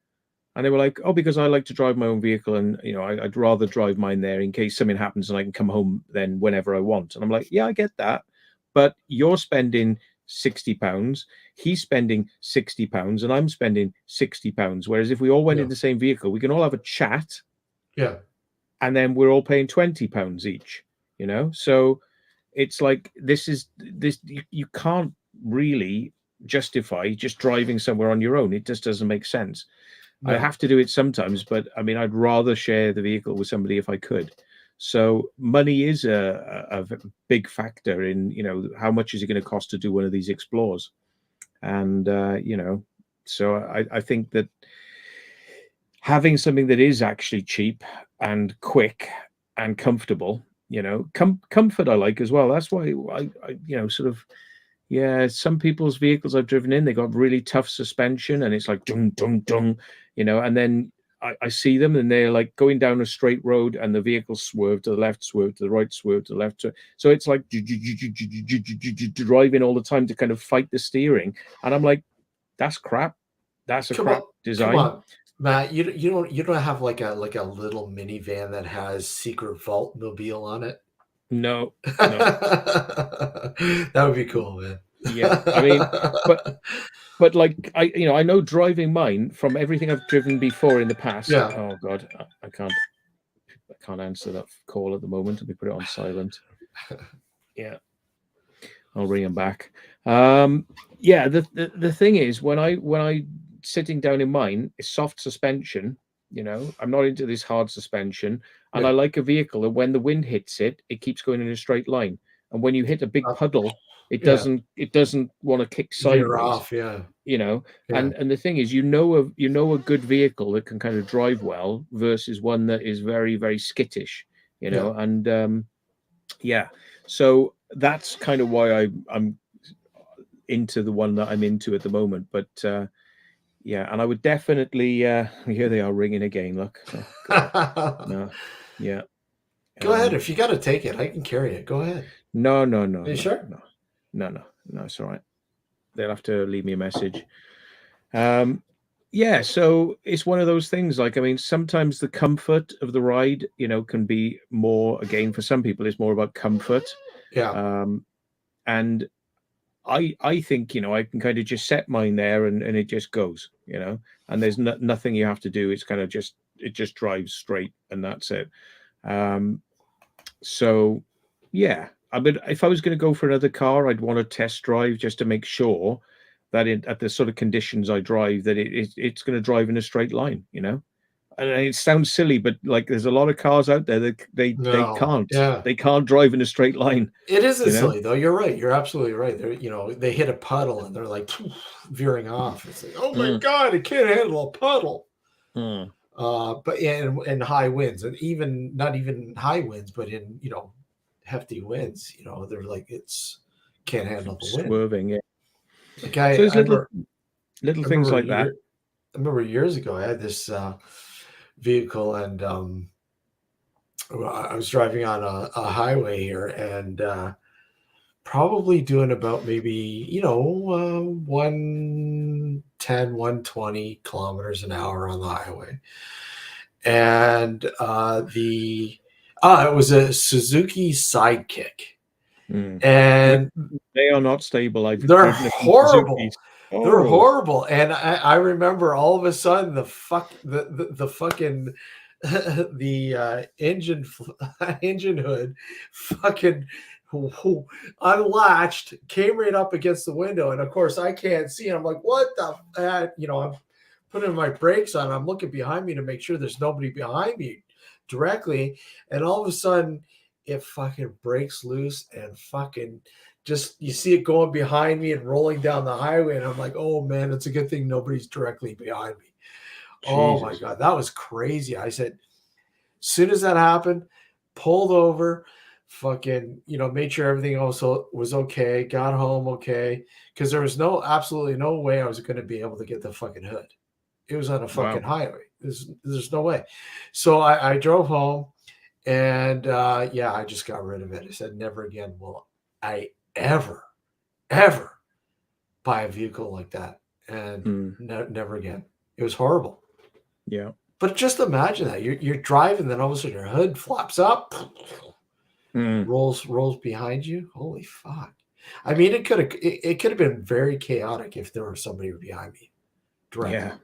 And they were like, oh, because I like to drive my own vehicle, and I'd rather drive mine there in case something happens, and I can come home then whenever I want. And I'm like, yeah, I get that, but you're spending £60, he's spending £60, and I'm spending £60. Whereas if we all went Yeah. in the same vehicle, we can all have a chat, Yeah. and then we're all paying £20 each. So it's like this you can't really justify just driving somewhere on your own. It just doesn't make sense. I No. have to do it sometimes, but I mean, I'd rather share the vehicle with somebody if I could. So money is a big factor in, how much is it going to cost to do one of these explores. And so I think that having something that is actually cheap and quick and comfortable, comfort I like as well. That's why I sort of, yeah, some people's vehicles I've driven in, they got really tough suspension and it's like dung dung dung, and then I see them and they're like going down a straight road and the vehicle swerve to the left, swerve to the right, swerve to the left. So it's like driving all the time to kind of fight the steering. And I'm like, that's crap. That's a Come on. crap Come design. on. Matt, you don't have like a little minivan that has secret vault mobile on it? No, no. That would be cool, man. Yeah. I mean, but like I know driving mine from everything I've driven before in the past. Yeah. Oh God, I can't answer that call at the moment. Let me put it on silent. Yeah, I'll ring him back. Yeah, the thing is when I sitting down in mine, it's soft suspension. I'm not into this hard suspension, and I Yeah. like a vehicle that when the wind hits it, it keeps going in a straight line. And when you hit a big Uh, puddle, it yeah. doesn't want to kick Veer sideways. off. Yeah. you know Yeah. and the thing is, a good vehicle that can kind of drive well versus one that is very, very skittish. Yeah. And yeah, so that's kind of why I'm into the one that I'm into at the moment. But yeah, and I would definitely here they are ringing again, look. Oh, God. No. Yeah. Go ahead. If you got to take it, I can carry it. Go ahead. No, Are you sure? no, it's all right. They'll have to leave me a message. Yeah, so it's one of those things. Like, I mean, sometimes the comfort of the ride, can be more. Again, for some people, it's more about comfort. Yeah. And I think, I can kind of just set mine there and it just goes, and there's nothing you have to do. It's kind of it just drives straight and that's it. So yeah, I mean, if I was going to go for another car, I'd want to test drive just to make sure that at the sort of conditions I drive, that it's going to drive in a straight line, And it sounds silly, but like there's a lot of cars out there that they No. can't Yeah. they can't drive in a straight line, It isn't you know. silly though. You're right. You're absolutely right. They hit a puddle and they're like veering off. It's like, oh my Mm, God, it can't handle a puddle. mm. But yeah, in high winds, and even not even high winds, but in hefty winds, they're like it's can't handle the wind. Swerving, yeah. Like So there's I little remember, little I things remember like that. year, I remember years ago I had this vehicle and I was driving on a highway here and probably doing about maybe 110, 120 kilometers an hour on the highway. And it was a Suzuki Sidekick. Mm. Yeah, And they are not stable. I've they're driven a few Suzukis. horrible. They're Oh, horrible. And I remember all of a sudden the fucking the engine hood fucking unlatched, came right up against the window, and of course I can't see. And I'm like, what the I'm putting my brakes on. I'm looking behind me to make sure there's nobody behind me directly, and all of a sudden it fucking breaks loose and fucking just you see it going behind me and rolling down the highway, and I'm like, oh man, it's a good thing nobody's directly behind me. Oh my Jesus. God, that was crazy. I said, as soon as that happened, pulled over, fucking, made sure everything also was okay, got home okay, because there was absolutely no way I was going to be able to get the fucking hood. It was on a fucking Wow. highway. There's no way. So I drove home, and yeah, I just got rid of it. I said, never again will I ever buy a vehicle like that, and never again. It was horrible. Yeah. But just imagine that you're driving, then all of a sudden your hood flaps up, rolls behind you. Holy fuck! I mean, it could have been very chaotic if there was somebody behind me directly. Yeah.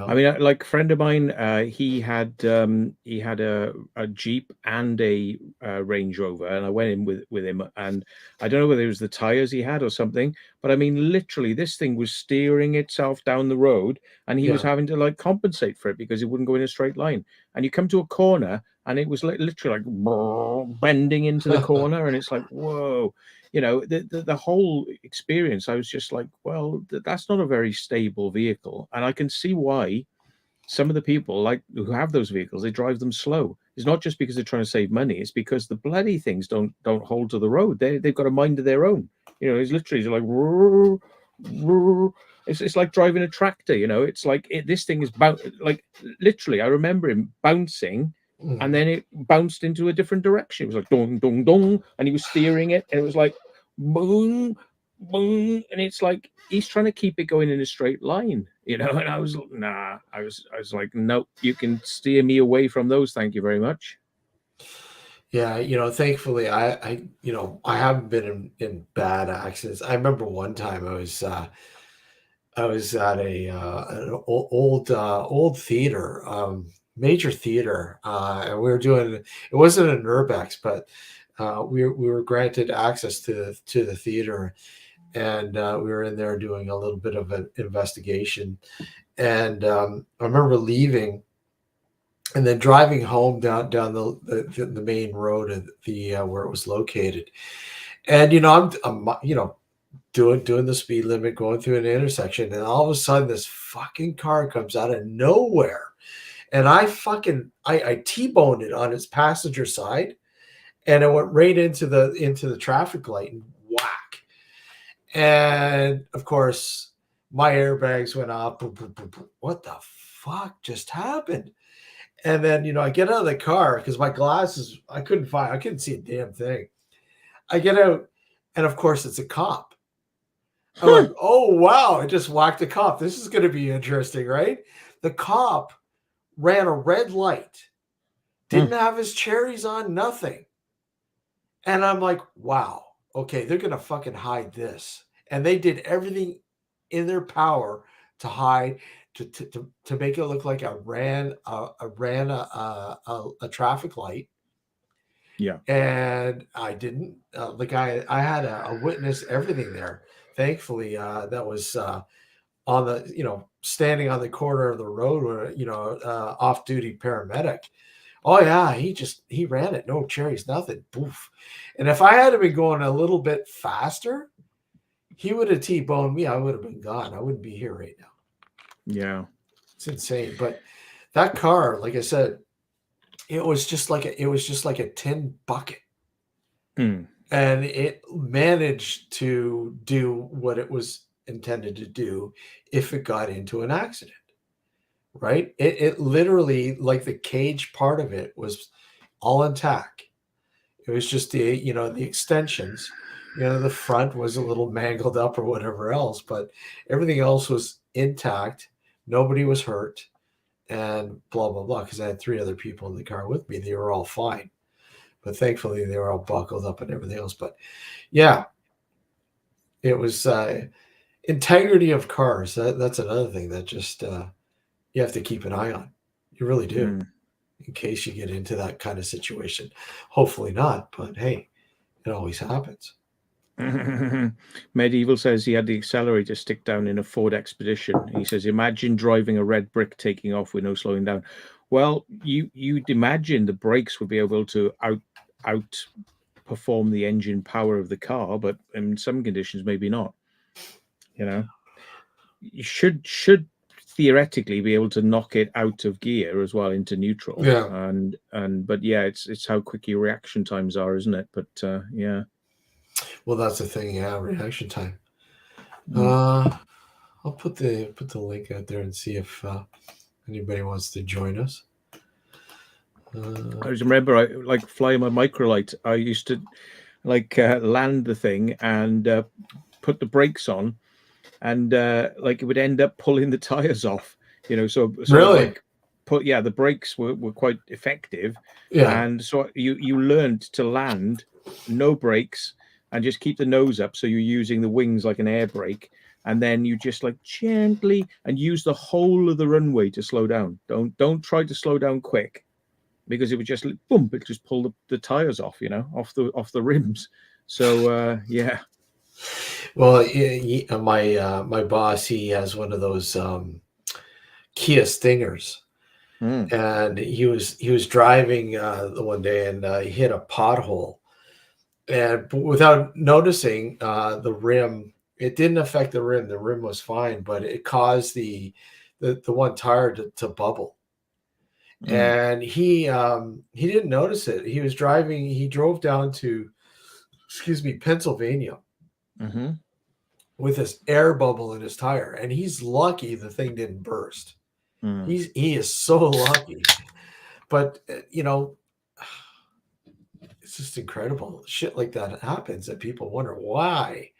I I mean, like a friend of mine, he had a Jeep and a Range Rover, and I went in with him, and I don't know whether it was the tires he had or something, but I mean, literally, this thing was steering itself down the road, and he was Yeah. having to like compensate for it because it wouldn't go in a straight line. And you come to a corner, and it was like literally like bending into the corner, and it's like, whoa. The whole experience, I was just like, well, that's not a very stable vehicle, and I can see why some of the people like who have those vehicles, they drive them slow. It's not just because they're trying to save money, it's because the bloody things don't hold to the road. They've got a mind of their own. It's literally like it's like driving a tractor. It's like this thing is like literally I remember him bouncing, and then it bounced into a different direction. It was like dong dong dong, and he was steering it, and it was like boom boom, and it's like he's trying to keep it going in a straight line. And I was like, no, you can steer me away from those, thank you very much. Yeah, thankfully I haven't been in bad accidents. I remember one time I was at an old theater, major theater, and we were doing. It wasn't an urbex, but we were granted access to the theater, and we were in there doing a little bit of an investigation. And I remember leaving and then driving home down the main road of the where it was located. And I'm doing the speed limit, going through an intersection, and all of a sudden this fucking car comes out of nowhere, and I T-boned it on its passenger side, and it went right into the traffic light and whack. And of course, my airbags went off. Boom, boom, boom, boom. What the fuck just happened? And then I get out of the car because my glasses I couldn't see a damn thing. I get out, and of course it's a cop. I'm like, oh wow, I just whacked a cop. This is going to be interesting, right? The cop ran a red light, didn't have his cherries on, nothing. And I'm like, wow, okay, they're going to fucking hide this. And they did everything in their power to hide, to make it look like I ran a traffic light. Yeah. And I didn't. I had a witness everything there. Thankfully, that was on the standing on the corner of the road where off duty paramedic. Oh yeah, he ran it, no cherries, nothing, poof. And if I had been going a little bit faster, he would have T-boned me. I would have been gone. I wouldn't be here right now. Yeah. It's insane. But that car, like I said, it was just like a tin bucket. And it managed to do what it was intended to do if it got into an accident. Right? It literally, like, the cage part of it was all intact. It was just the extensions. The front was a little mangled up or whatever else, but everything else was intact. Nobody was hurt, and blah blah blah. Because I had 3 other people in the car with me. They were all fine, but thankfully they were all buckled up and everything else. But yeah, it was integrity of cars. That's another thing that just you have to keep an eye on. You really do, in case you get into that kind of situation. Hopefully not, but hey, it always happens. Medieval says he had the accelerator stick down in a Ford Expedition. He says, imagine driving a red brick taking off with no slowing down. Well, you'd imagine the brakes would be able to outperform the engine power of the car, but in some conditions, maybe not. You should theoretically be able to knock it out of gear as well into neutral. Yeah. And but yeah, it's how quick your reaction times are, isn't it? But yeah. Well, that's the thing. Yeah, reaction time. Mm. I'll put the link out there and see if anybody wants to join us. I just remember I like flying my microlight. I used to like land the thing and put the brakes on, and like it would end up pulling the tires off. So sort of Really? like the brakes were quite effective, Yeah. and so you learned to land no brakes and just keep the nose up, so you're using the wings like an air brake, and then you just like gently and use the whole of the runway to slow down. Don't try to slow down quick, because it would just boom, it just pull the tires off, off the rims. So yeah. Well, my boss, he has one of those Kia Stingers, Mm. and he was driving the one day, and he hit a pothole, and without noticing the rim, it didn't affect the rim. The rim was fine, but it caused the one tire to bubble. Mm. And he didn't notice it. He was driving. He drove down to, excuse me, Pennsylvania Mm-hmm. with this air bubble in his tire, and he's lucky the thing didn't burst. Mm. He is so lucky. But it's just incredible. Shit like that happens, and people wonder why.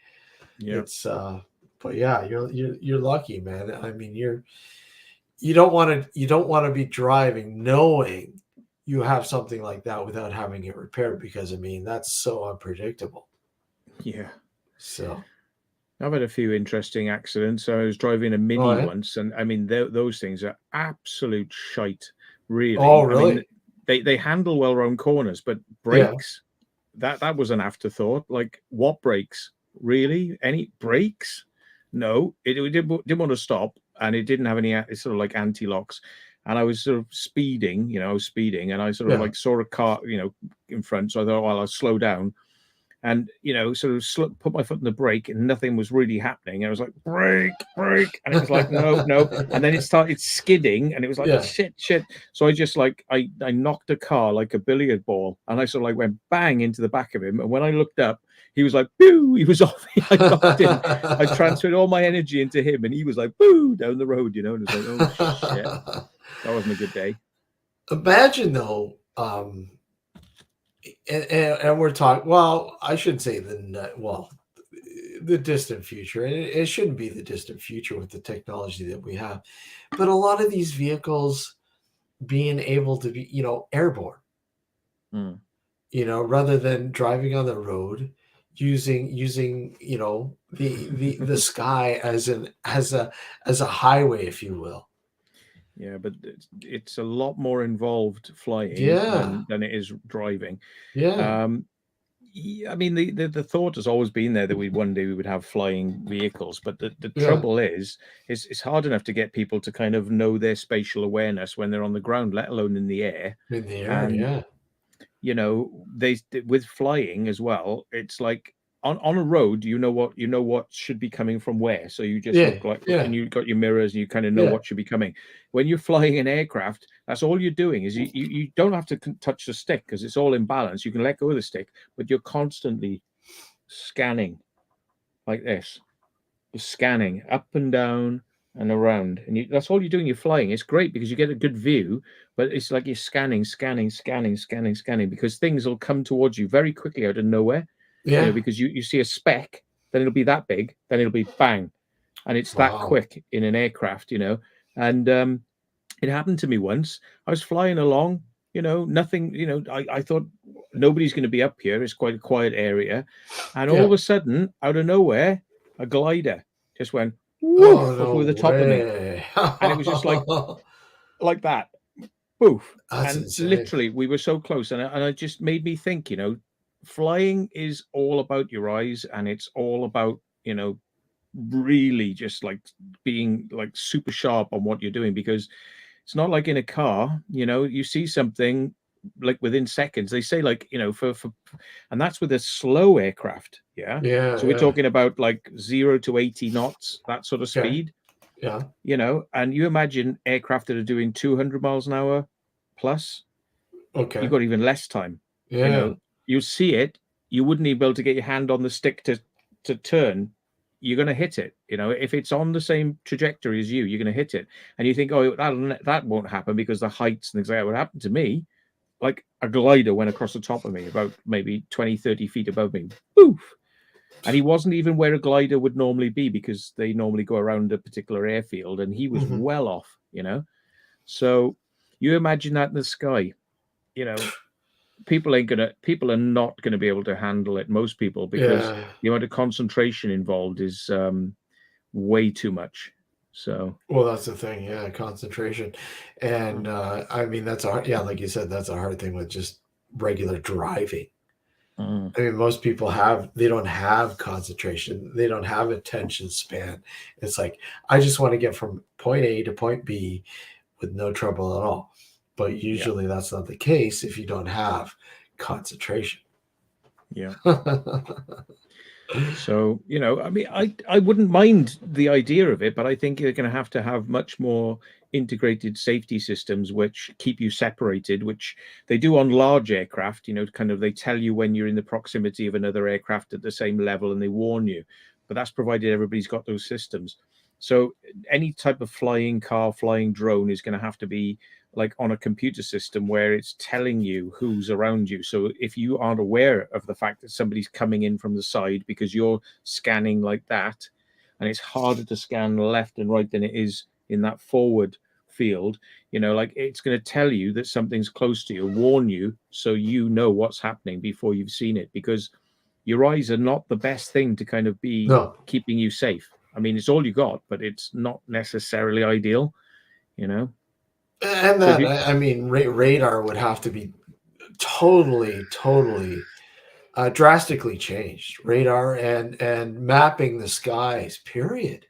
Yeah. It's but yeah, you're lucky, man. I mean, you don't want to be driving knowing you have something like that without having it repaired, because I mean that's so unpredictable. Yeah. So I've had a few interesting accidents. I was driving a oh Mini yeah. once, and I mean those things are absolute shite, Oh really. I mean really? they handle well around corners, but Yeah. brakes, that was an afterthought. Like, what brakes? Really? Any brakes? No, it didn't want to stop, and it didn't have any sort of like anti-locks. And I was sort of speeding, I was speeding, and I sort of Yeah. like saw a car, in front. So I thought, well, I'll slow down, and sort of put my foot in the brake, and nothing was really happening. I was like, brake, and it was like, no, and then it started skidding, and it was like, Yeah. shit. So I just like I knocked a car like a billiard ball, and I sort of like went bang into the back of him. And when I looked up, he was like, boo, he was off. I knocked him. I transferred all my energy into him, and he was like, boo, down the road, and it was like, oh shit, that wasn't a good day. Imagine though, and we're talking. Well, I should say the distant future, and it shouldn't be the distant future with the technology that we have, but a lot of these vehicles being able to be, airborne, Mm. rather than driving on the road, using the sky as a highway, if you will. Yeah, but it's a lot more involved flying Yeah, than it is driving. yeah, Um, yeah, I mean, the thought has always been there that one day we would have flying vehicles, but the yeah. trouble is, it's hard enough to get people to kind of know their spatial awareness when they're on the ground, let alone in the air. In the air, And yeah, they with flying as well, it's like on a road, what should be coming from where, so you just yeah, look like, yeah, and you've got your mirrors, and you kind of know yeah. what should be coming. When you're flying an aircraft, that's all you're doing, is you don't have to touch the stick, because it's all in balance. You can let go of the stick, but you're constantly scanning like this. You're scanning up and down and around, and that's all you're doing. You're flying. It's great because you get a good view, but it's like you're scanning, because things will come towards you very quickly out of nowhere. Yeah. Because you see a speck, then it'll be that big, then it'll be bang, and it's that Wow. quick in an aircraft. And it happened to me once. I was flying along, nothing. I thought nobody's going to be up here. It's quite a quiet area, and all Yeah. of a sudden, out of nowhere, a glider just went Oh woof over the no top of me, way. and it was just like that, poof. That's And insane. literally, we were so close, and it just made me think. Flying is all about your eyes, and it's all about really just like being like super sharp on what you're doing, because it's not like in a car. You see something like within seconds. They say, like, for and that's with a slow aircraft. Yeah. Yeah, So we're yeah. talking about like 0 to 80 knots, that sort of Okay. speed. Yeah. You know, and you imagine aircraft that are doing 200 miles an hour plus, Okay. you've got even less time. You Yeah. know, you see it, you wouldn't even be able to get your hand on the stick to turn. You're going to hit it. You know, if it's on the same trajectory as you, you're going to hit it. And you think, oh, that won't happen because the heights and things like that would happen to me. Like a glider went across the top of me, about maybe 20, 30 feet above me. Poof! And he wasn't even where a glider would normally be because they normally go around a particular airfield, and he was well off, you know. So you imagine that in the sky, you know, people are not gonna be able to handle it, most people, because Yeah. the amount of concentration involved is way too much. So Well, that's the thing. Yeah, concentration, and I mean that's a yeah, like you said, that's a hard thing with just regular driving. I mean, most people they don't have concentration. They don't have attention span. It's like, I just want to get from point A to point B with no trouble at all. But yeah, usually that's not the case if you don't have concentration. yeah. So, you know, I mean, I wouldn't mind the idea of it, but I think you're going to have much more integrated safety systems which keep you separated, which they do on large aircraft. You know, kind of they tell you when you're in the proximity of another aircraft at the same level and they warn you. But that's provided everybody's got those systems. So any type of flying car, flying drone is going to have to be like on a computer system where it's telling you who's around you. So if you aren't aware of the fact that somebody's coming in from the side because you're scanning like that, and it's harder to scan left and right than it is in that forward field, you know, like it's going to tell you that something's close to you, warn you, so you know what's happening before you've seen it, because your eyes are not the best thing to kind of be No, keeping you safe. I mean, it's all you got, but it's not necessarily ideal, you know. and So if then you, I mean, radar would have to be totally drastically changed. Radar and mapping the skies. Period.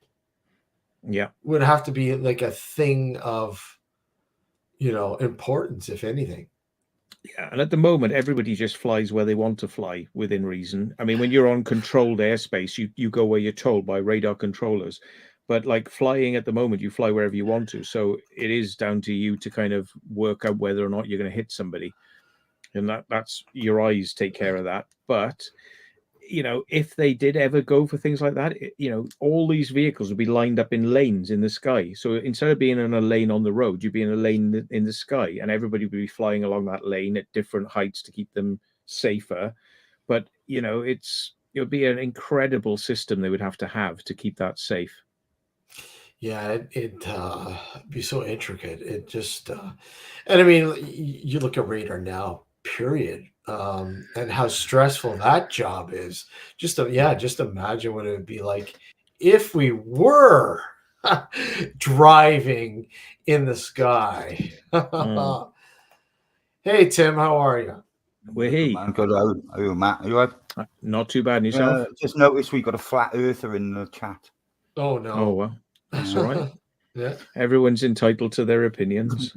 yeah. Would have to be like a thing of importance, if anything. Yeah, and at the moment, everybody just flies where they want to fly within reason. I mean, when you're on controlled airspace, you go where you're told by radar controllers. But like flying at the moment, you fly wherever you want to. So it is down to you to kind of work out whether or not you're going to hit somebody, and that's your eyes take care of that. But you know, if they did ever go for things like that, you know, all these vehicles would be lined up in lanes in the sky. So instead of being in a lane on the road, you'd be in a lane in the sky, and everybody would be flying along that lane at different heights to keep them safer. But you know, it would be an incredible system they would have to keep that safe. Yeah, it be so intricate. It just and I mean, you look at radar now, period, and how stressful that job is. Just imagine what it would be like if we were driving in the sky. Mm. Hey Tim, how are you? Well, Good hey, man, good. How are you, Matt? Are you right? not too bad in yourself. Just noticed we got a flat earther in the chat. Oh Oh no. well, that's all right. Yeah. Everyone's entitled to their opinions.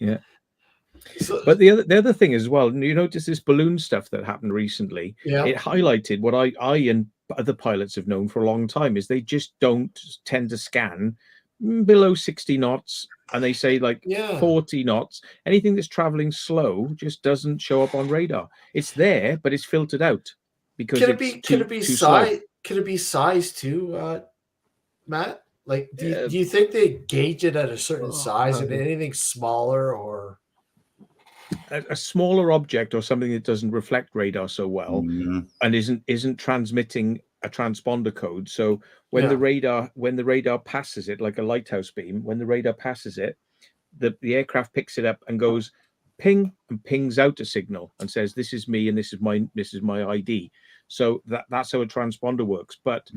Yeah. So, But the other thing as well, you notice this balloon stuff that happened recently. yeah. It highlighted what I and other pilots have known for a long time is they just don't tend to scan below 60 knots, and they say like Yeah. 40 knots. Anything that's traveling slow just doesn't show up on radar. It's there, but it's filtered out because it's Could too it be too slow. size? Could it be size too, Matt? Like, Uh, do you think they gauge it at a certain size, and um, anything smaller or? a smaller object or something that doesn't reflect radar so well and isn't transmitting a transponder code. So when Yeah. the radar passes it, like a lighthouse beam, when the radar passes it, the aircraft picks it up and goes ping and pings out a signal and says, "This is me and this is my ID." So that's how a transponder works. But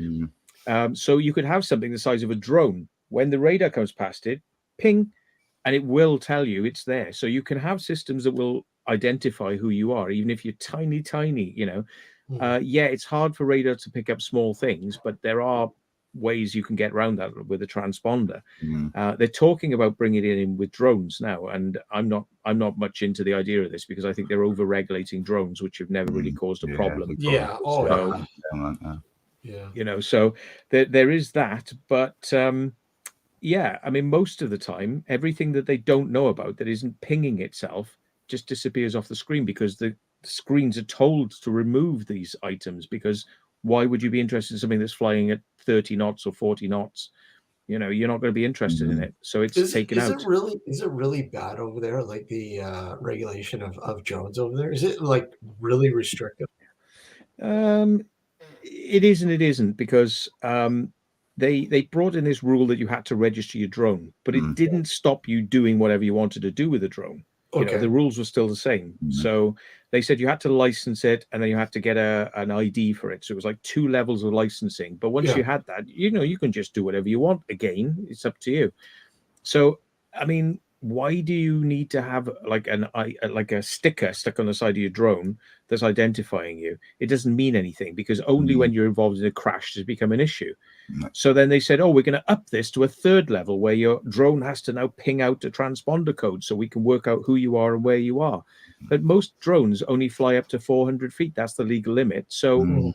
so you could have something the size of a drone. When the radar comes past it, ping, and it will tell you it's there. So you can have systems that will identify who you are, even if you're tiny, you know. Yeah, it's hard for radar to pick up small things, but there are ways you can get around that with a transponder. They're talking about bringing it in with drones now, and I'm not much into the idea of this because I think they're over regulating drones, which have never really caused a problem. Yeah. Oh So yeah. Yeah. So there is that, but yeah, I mean, most of the time, everything that they don't know about that isn't pinging itself just disappears off the screen because the screens are told to remove these items. Because why would you be interested in something that's flying at 30 knots or 40 knots? You're not going to be interested in it, so it's taken Is out. it really bad over there? Like the regulation of drones over there? Is it like really restrictive? Um, it is and it isn't, because they brought in this rule that you had to register your drone, but it didn't stop you doing whatever you wanted to do with the drone. Okay. The rules were still the same. So they said you had to license it, and then you had to get an ID for it. So it was like 2 levels of licensing. But once you had that, you can just do whatever you want. Again, it's up to you. So, I mean, why do you need to have like a sticker stuck on the side of your drone that's identifying you? It doesn't mean anything, because only when you're involved in a crash does it become an issue. So then they said, oh, we're going to up this to a 3rd level where your drone has to now ping out a transponder code so we can work out who you are and where you are. But most drones only fly up to 400 feet. That's the legal limit. So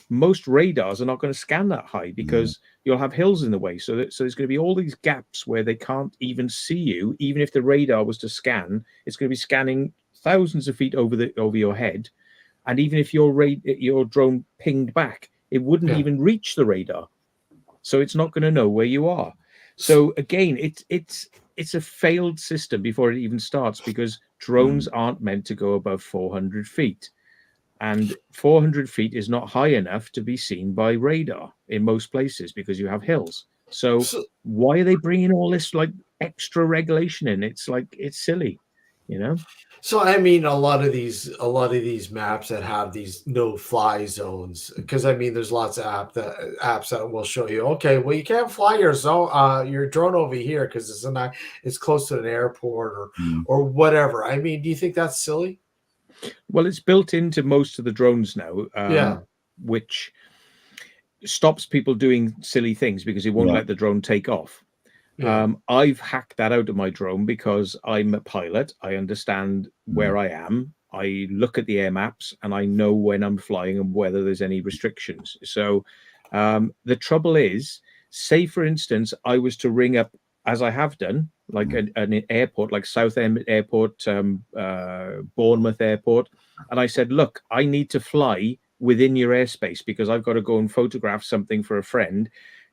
most radars are not going to scan that high, because you'll have hills in the way. So there's going to be all these gaps where they can't even see you. Even if the radar was to scan, it's going to be scanning thousands of feet over your head. And even if your drone pinged back, it wouldn't even reach the radar. So it's not going to know where you are. So again, it's a failed system before it even starts, because drones aren't meant to go above 400 feet. And 400 feet is not high enough to be seen by radar in most places, because you have hills. So why are they bringing all this like extra regulation in? It's like, it's silly, So I mean, a lot of these maps that have these no-fly zones, because I mean, there's lots of apps that will show you, okay, well, you can't fly your drone over here because it's close to an airport or whatever. I mean, do you think that's silly? Well, it's built into most of the drones now, which stops people doing silly things, because it won't let the drone take off. I've hacked that out of my drone because I'm a pilot. I understand where I am. I look at the air maps and I know when I'm flying and whether there's any restrictions. So the trouble is, say, for instance, I was to ring up, as I have done, like an airport, like Southend Airport, Bournemouth Airport. And I said, look, I need to fly within your airspace because I've got to go and photograph something for a friend.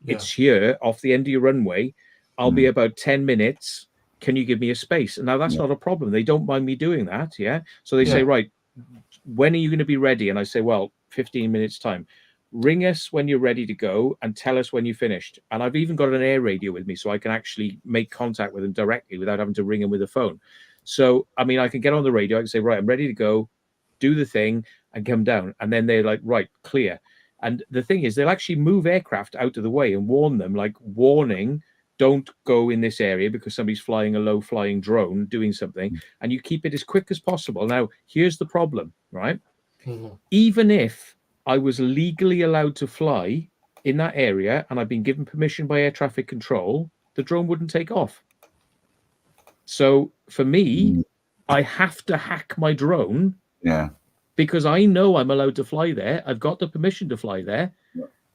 It's here off the end of your runway. I'll be about 10 minutes. Can you give me a space? And now that's not a problem. They don't mind me doing that. Yeah. So they say, right, when are you going to be ready? And I say, well, 15 minutes time. Ring us when you're ready to go and tell us when you finished. And I've even got an air radio with me, so I can actually make contact with them directly without having to ring them with a phone. So, I mean, I can get on the radio. I can say, right, I'm ready to go, do the thing and come down. And then they're like, right, clear. And the thing is, they'll actually move aircraft out of the way and warn them, like, warning, don't go in this area because somebody's flying a low flying drone doing something, and you keep it as quick as possible. Now, here's the problem, right? Even if I was legally allowed to fly in that area and I've been given permission by air traffic control, the drone wouldn't take off. So for me, I have to hack my drone. Because I know I'm allowed to fly there. I've got the permission to fly there.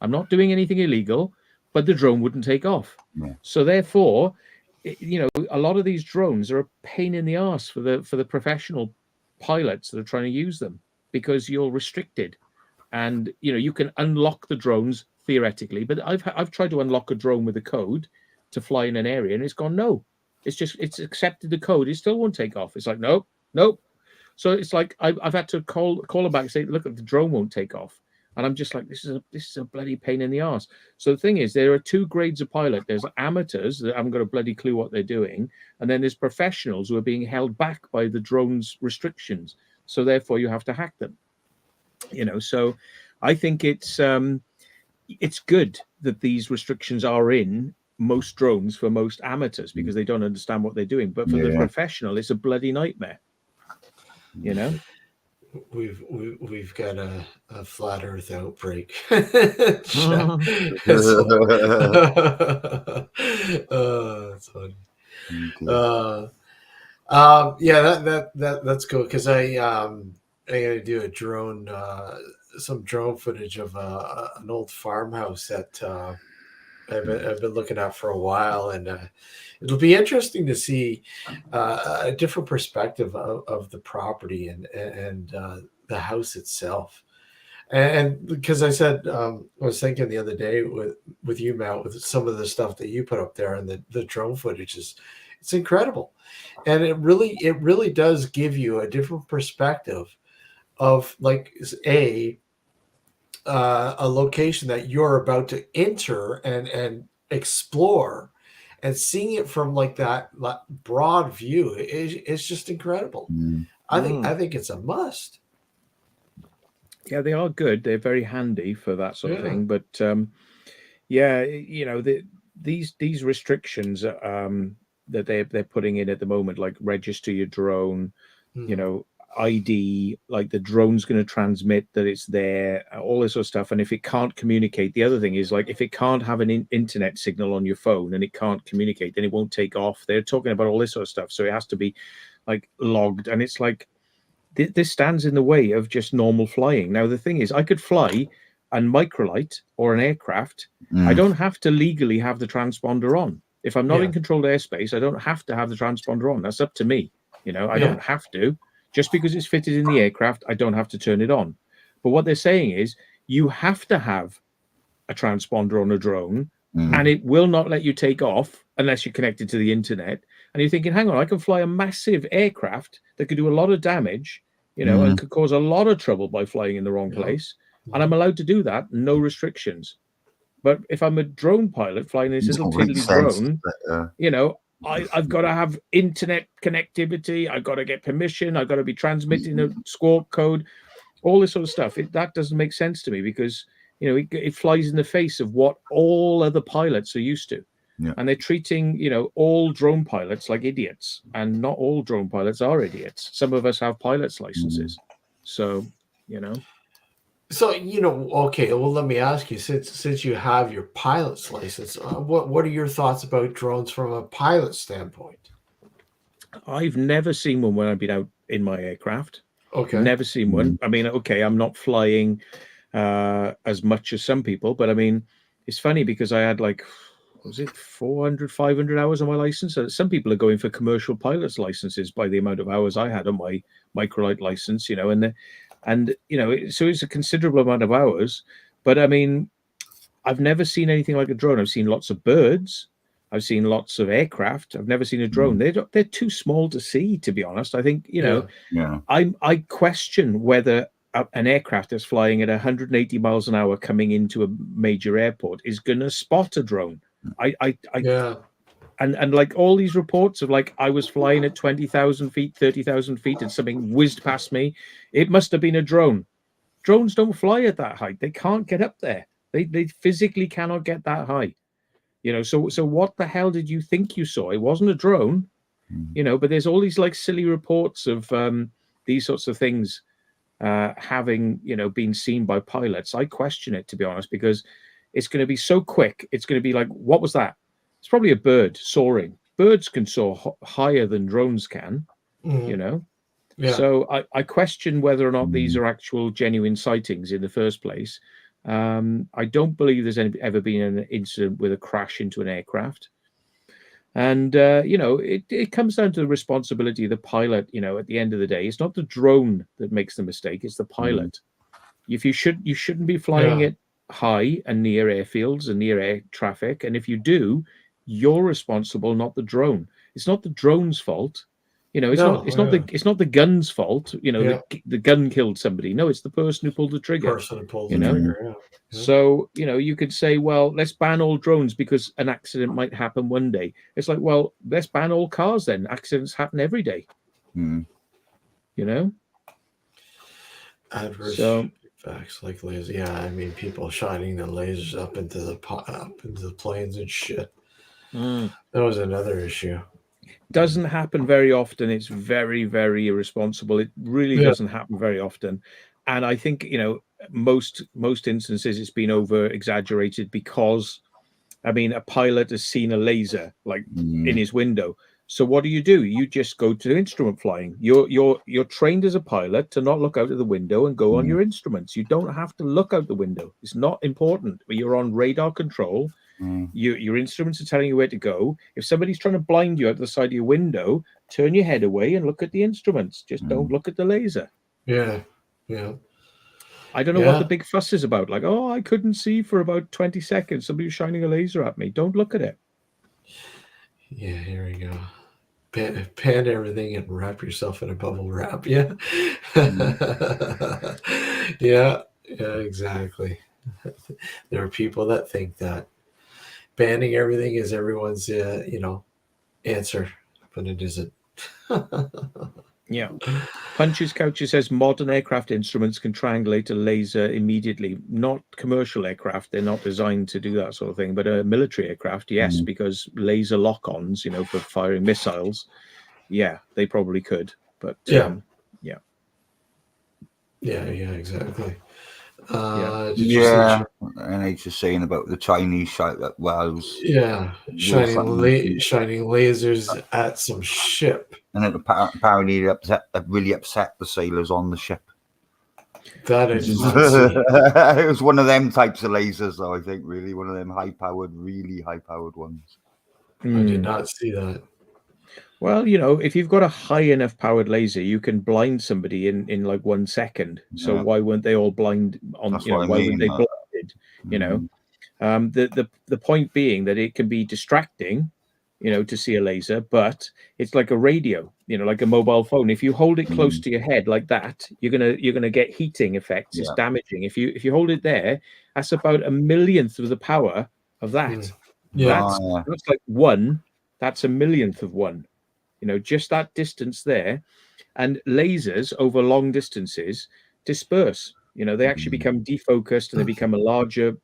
I'm not doing anything illegal, but the drone wouldn't take off. So therefore, a lot of these drones are a pain in the ass for the professional pilots that are trying to use them, because you're restricted. And you can unlock the drones theoretically, but I've tried to unlock a drone with a code to fly in an area, and it's gone no. It's accepted the code. It still won't take off. It's like nope. So it's like I've had to call them back and say, look, the drone won't take off. And I'm just like, this is a bloody pain in the arse. So the thing is, there are 2 grades of pilot. There's amateurs that haven't got a bloody clue what they're doing. And then there's professionals who are being held back by the drone's restrictions. So therefore you have to hack them. So I think it's good that these restrictions are in most drones for most amateurs, because they don't understand what they're doing. But for the professional, it's a bloody nightmare. We've got a flat Earth outbreak. That's funny. Yeah, that's cool, because I got to do a drone some drone footage of an old farmhouse that I've been looking at for a while, and it'll be interesting to see a different perspective of the property and the house itself. And because I said, I was thinking the other day with you, Matt, with some of the stuff that you put up there, and the drone footage it's incredible, and it really does give you a different perspective of like a location that you're about to enter and explore, and seeing it from like that broad view is just incredible. Mm. I think it's a must. Yeah, they are good. They're very handy for that sort of Yeah. thing. But yeah, you know, these restrictions that they're putting in at the moment, like register your drone, you know, ID, like the drone's going to transmit that it's there, all this sort of stuff. And if it can't communicate, the other thing is like if it can't have an internet signal on your phone and it can't communicate, then it won't take off. They're talking about all this sort of stuff. So it has to be like logged, and it's like this stands in the way of just normal flying. Now the thing is, I could fly and microlight or an aircraft. I don't have to legally have the transponder on. If I'm not in controlled airspace, I don't have to have the transponder on. That's up to me. You know, I don't have to. Just because it's fitted in the aircraft, I don't have to turn it on. But what they're saying is you have to have a transponder on a drone, and it will not let you take off unless you're connected to the internet. And you're thinking, hang on, I can fly a massive aircraft that could do a lot of damage, you know, and could cause a lot of trouble by flying in the wrong place. And I'm allowed to do that, no restrictions. But if I'm a drone pilot flying this little tiddly drone, you know, I've got to have internet connectivity. I've got to get permission. I've got to be transmitting a squawk code, all this sort of stuff. That doesn't make sense to me because, you know, it flies in the face of what all other pilots are used to. Yeah. And they're treating, you know, all drone pilots like idiots. And not all drone pilots are idiots. Some of us have pilot's licenses. So, you know. So, you know, okay, well, let me ask you, since you have your pilot's license, what are your thoughts about drones from a pilot standpoint? I've never seen one when I've been out in my aircraft. Okay. Never seen one. I mean, okay, I'm not flying as much as some people, but I mean, it's funny because I had like, was it 400, 500 hours on my license? Some people are going for commercial pilot's licenses by the amount of hours I had on my microlight license, you know, and you know, so it's a considerable amount of hours. But I mean, I've never seen anything like a drone. I've seen lots of birds. I've seen lots of aircraft. I've never seen a drone. They're too small to see, to be honest. I think, you know, I question whether an aircraft that's flying at 180 miles an hour coming into a major airport is going to spot a drone. And like all these reports of like I was flying at 20,000 feet, 30,000 feet, and something whizzed past me. It must have been a drone. Drones don't fly at that height. They can't get up there. They physically cannot get that high. You know, so what the hell did you think you saw? It wasn't a drone, you know, but there's all these like silly reports of these sorts of things having, you know, been seen by pilots. I question it, to be honest, because it's going to be so quick. It's going to be like, what was that? It's probably a bird soaring. Birds can soar higher than drones can, you know. So I question whether or not these are actual genuine sightings in the first place. I don't believe there's ever been an incident with a crash into an aircraft. And, you know, it comes down to the responsibility of the pilot. You know, at the end of the day, it's not the drone that makes the mistake. It's the pilot. If you shouldn't be flying it high and near airfields and near air traffic. And if you do, you're responsible, not the drone. It's not the drone's fault. You know, it's not the gun's fault. You know, the gun killed somebody. No, it's the person who pulled the trigger. So, you know, you could say, well, let's ban all drones because an accident might happen one day. It's like, well, let's ban all cars then. Accidents happen every day. You know? Adverse effects like lasers. Yeah, I mean, people shining the lasers up into the planes and shit. That was another issue. Doesn't happen very often. It's very, very irresponsible. It really doesn't happen very often. And I think, you know, most instances it's been over exaggerated because, I mean, a pilot has seen a laser like in his window. So what do? You just go to instrument flying. You're trained as a pilot to not look out of the window and go on your instruments. You don't have to look out the window. It's not important. But you're on radar control. Your instruments are telling you where to go. If somebody's trying to blind you out the side of your window, turn your head away and look at the instruments. Just don't look at the laser. Yeah. I don't know what the big fuss is about. Like, oh, I couldn't see for about 20 seconds. Somebody was shining a laser at me. Don't look at it. Yeah, here we go. Pan everything and wrap yourself in a bubble wrap. Yeah. Yeah, exactly. There are people that think that banning everything is everyone's, answer, but it isn't. Yeah. Punches Couches says modern aircraft instruments can triangulate a laser immediately. Not commercial aircraft. They're not designed to do that sort of thing. But a military aircraft, yes, because laser lock-ons, for firing missiles, yeah, they probably could. But yeah, exactly. And he's just saying about the Chinese shite that shining lasers at some ship, and it apparently it really upset the sailors on the ship. That I did not see. It was one of them types of lasers, though. I think really one of them really high-powered ones. I did not see that. Well, if you've got a high enough powered laser, you can blind somebody in like 1 second. So why weren't they all blind on? Why weren't they blinded? The point being that it can be distracting, to see a laser, but it's like a radio, like a mobile phone. If you hold it close to your head like that, you're gonna get heating effects. It's damaging. If you hold it there, that's about 1/1,000,000th of the power of that. That's like one. That's 1/1,000,000th of one. Just that distance there, and lasers over long distances disperse. They actually become defocused and they become a larger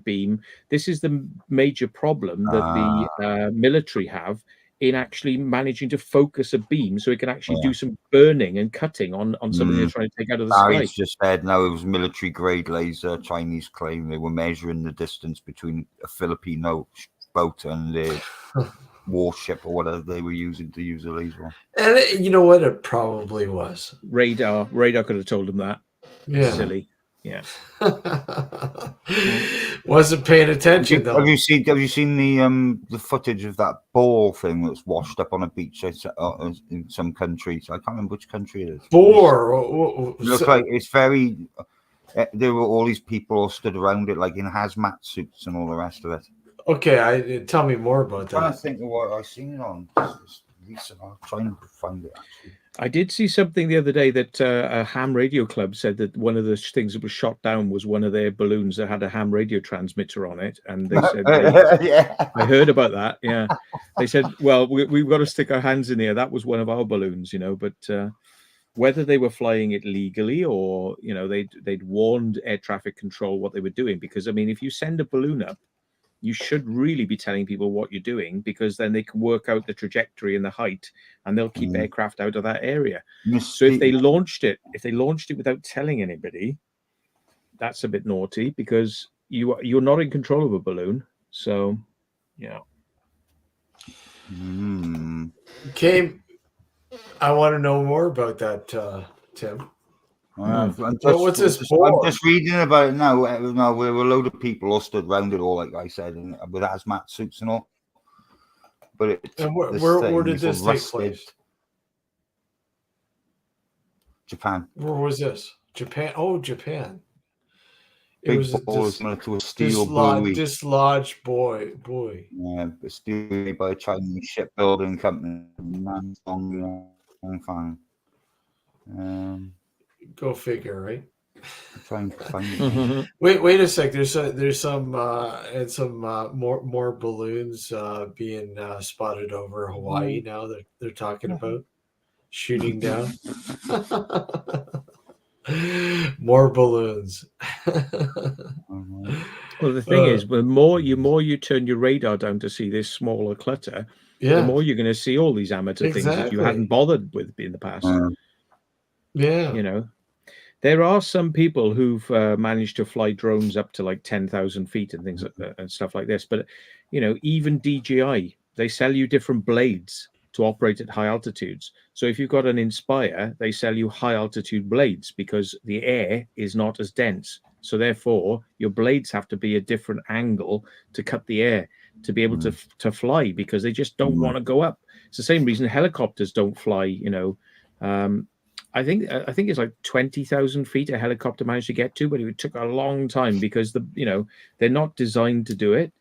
beam. This is the major problem that the military have in actually managing to focus a beam so it can actually do some burning and cutting on something they're trying to take out of the sky. He's just said no, it was military grade laser. Chinese claim they were measuring the distance between a Filipino boat and the warship or whatever they were using to use a laser on. And you know what? It probably was radar. Could have told them that. Yeah, silly. Yeah. Wasn't paying attention though. Have you seen the footage of that ball thing that's washed up on a beach in some countries? I can't remember which country it is. Boar. It looks like it's very. There were all these people all stood around it, like in hazmat suits and all the rest of it. Okay, tell me more about that. I think of what I've seen it on. Recent. I'll try and find it. Actually, I did see something the other day that a ham radio club said that one of the things that was shot down was one of their balloons that had a ham radio transmitter on it, and they said, I heard about that. Yeah, they said, well, we've got to stick our hands in here. That was one of our balloons, but. Whether they were flying it legally or they'd warned air traffic control what they were doing, because if you send a balloon up, you should really be telling people what you're doing, because then they can work out the trajectory and the height, and they'll keep aircraft out of that area. So if they launched it without telling anybody, that's a bit naughty, because you're not in control of a balloon. So, yeah. Okay, I want to know more about that, Tim. What's this for? I'm just reading about it now. No, there were a load of people all stood around it, all like I said, and with hazmat suits and all. But where did this take place? Japan. Where was this? Japan. Oh, Japan. Big ball was similar to a steel buoy. Dislodged buoy. Yeah, but still by a Chinese shipbuilding company. Go figure, right? Try and find it. Wait a sec. There's some more balloons being spotted over Hawaii now that they're talking about shooting down. More balloons. Well, the thing is, the more you turn your radar down to see this smaller clutter, the more you're going to see all these amateur things that you hadn't bothered with in the past. Yeah. There are some people who've managed to fly drones up to like 10,000 feet and things like that, and stuff like this. But even DJI, they sell you different blades to operate at high altitudes. So if you've got an Inspire, they sell you high altitude blades because the air is not as dense. So therefore, your blades have to be a different angle to cut the air to be able to fly, because they just don't want to go up. It's the same reason helicopters don't fly. I think it's like 20,000 feet a helicopter managed to get to, but it took a long time because they're not designed to do it.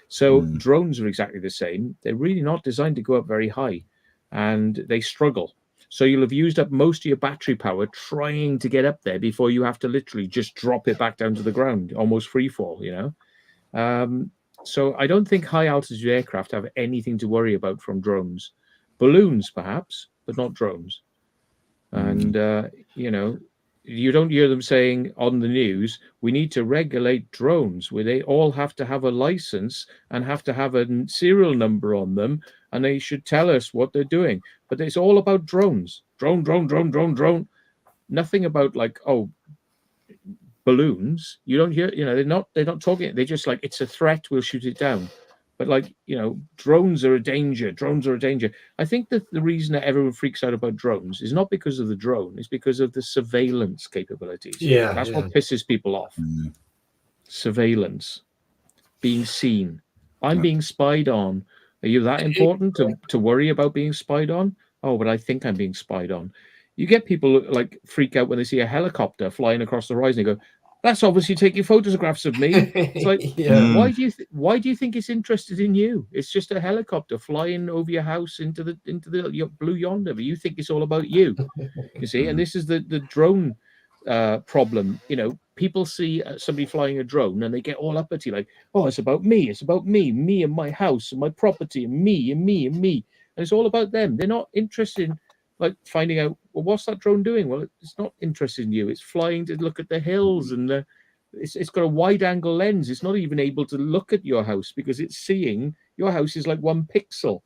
So drones are exactly the same. They're really not designed to go up very high, and they struggle. So you'll have used up most of your battery power trying to get up there before you have to literally just drop it back down to the ground, almost free fall, So I don't think high altitude aircraft have anything to worry about from drones. Balloons, perhaps, but not drones. And, you don't hear them saying on the news, we need to regulate drones, where they all have to have a license and have to have a serial number on them, and they should tell us what they're doing. But it's all about drones. Drone. Nothing about balloons. You don't hear, they're not talking. They're just like, it's a threat, we'll shoot it down. But drones are a danger. I think that the reason that everyone freaks out about drones is not because of the drone, it's because of the surveillance capabilities. That's what pisses people off. Surveillance, being seen. I'm being spied on. Are you that important to worry about being spied on? Oh, but I think I'm being spied on. You get people freak out when they see a helicopter flying across the horizon. They go, that's obviously taking photographs of me. It's like, why do you think it's interested in you? It's just a helicopter flying over your house into the blue yonder, but you think it's all about you. You see, and this is the drone problem. People see somebody flying a drone and they get all uppity, like, oh, it's about me, me and my house and my property, and me, and it's all about them. They're not interested in finding out, well, what's that drone doing? Well, it's not interested in you. It's flying to look at the hills, and it's got a wide angle lens. It's not even able to look at your house because it's seeing your house is like 1 pixel,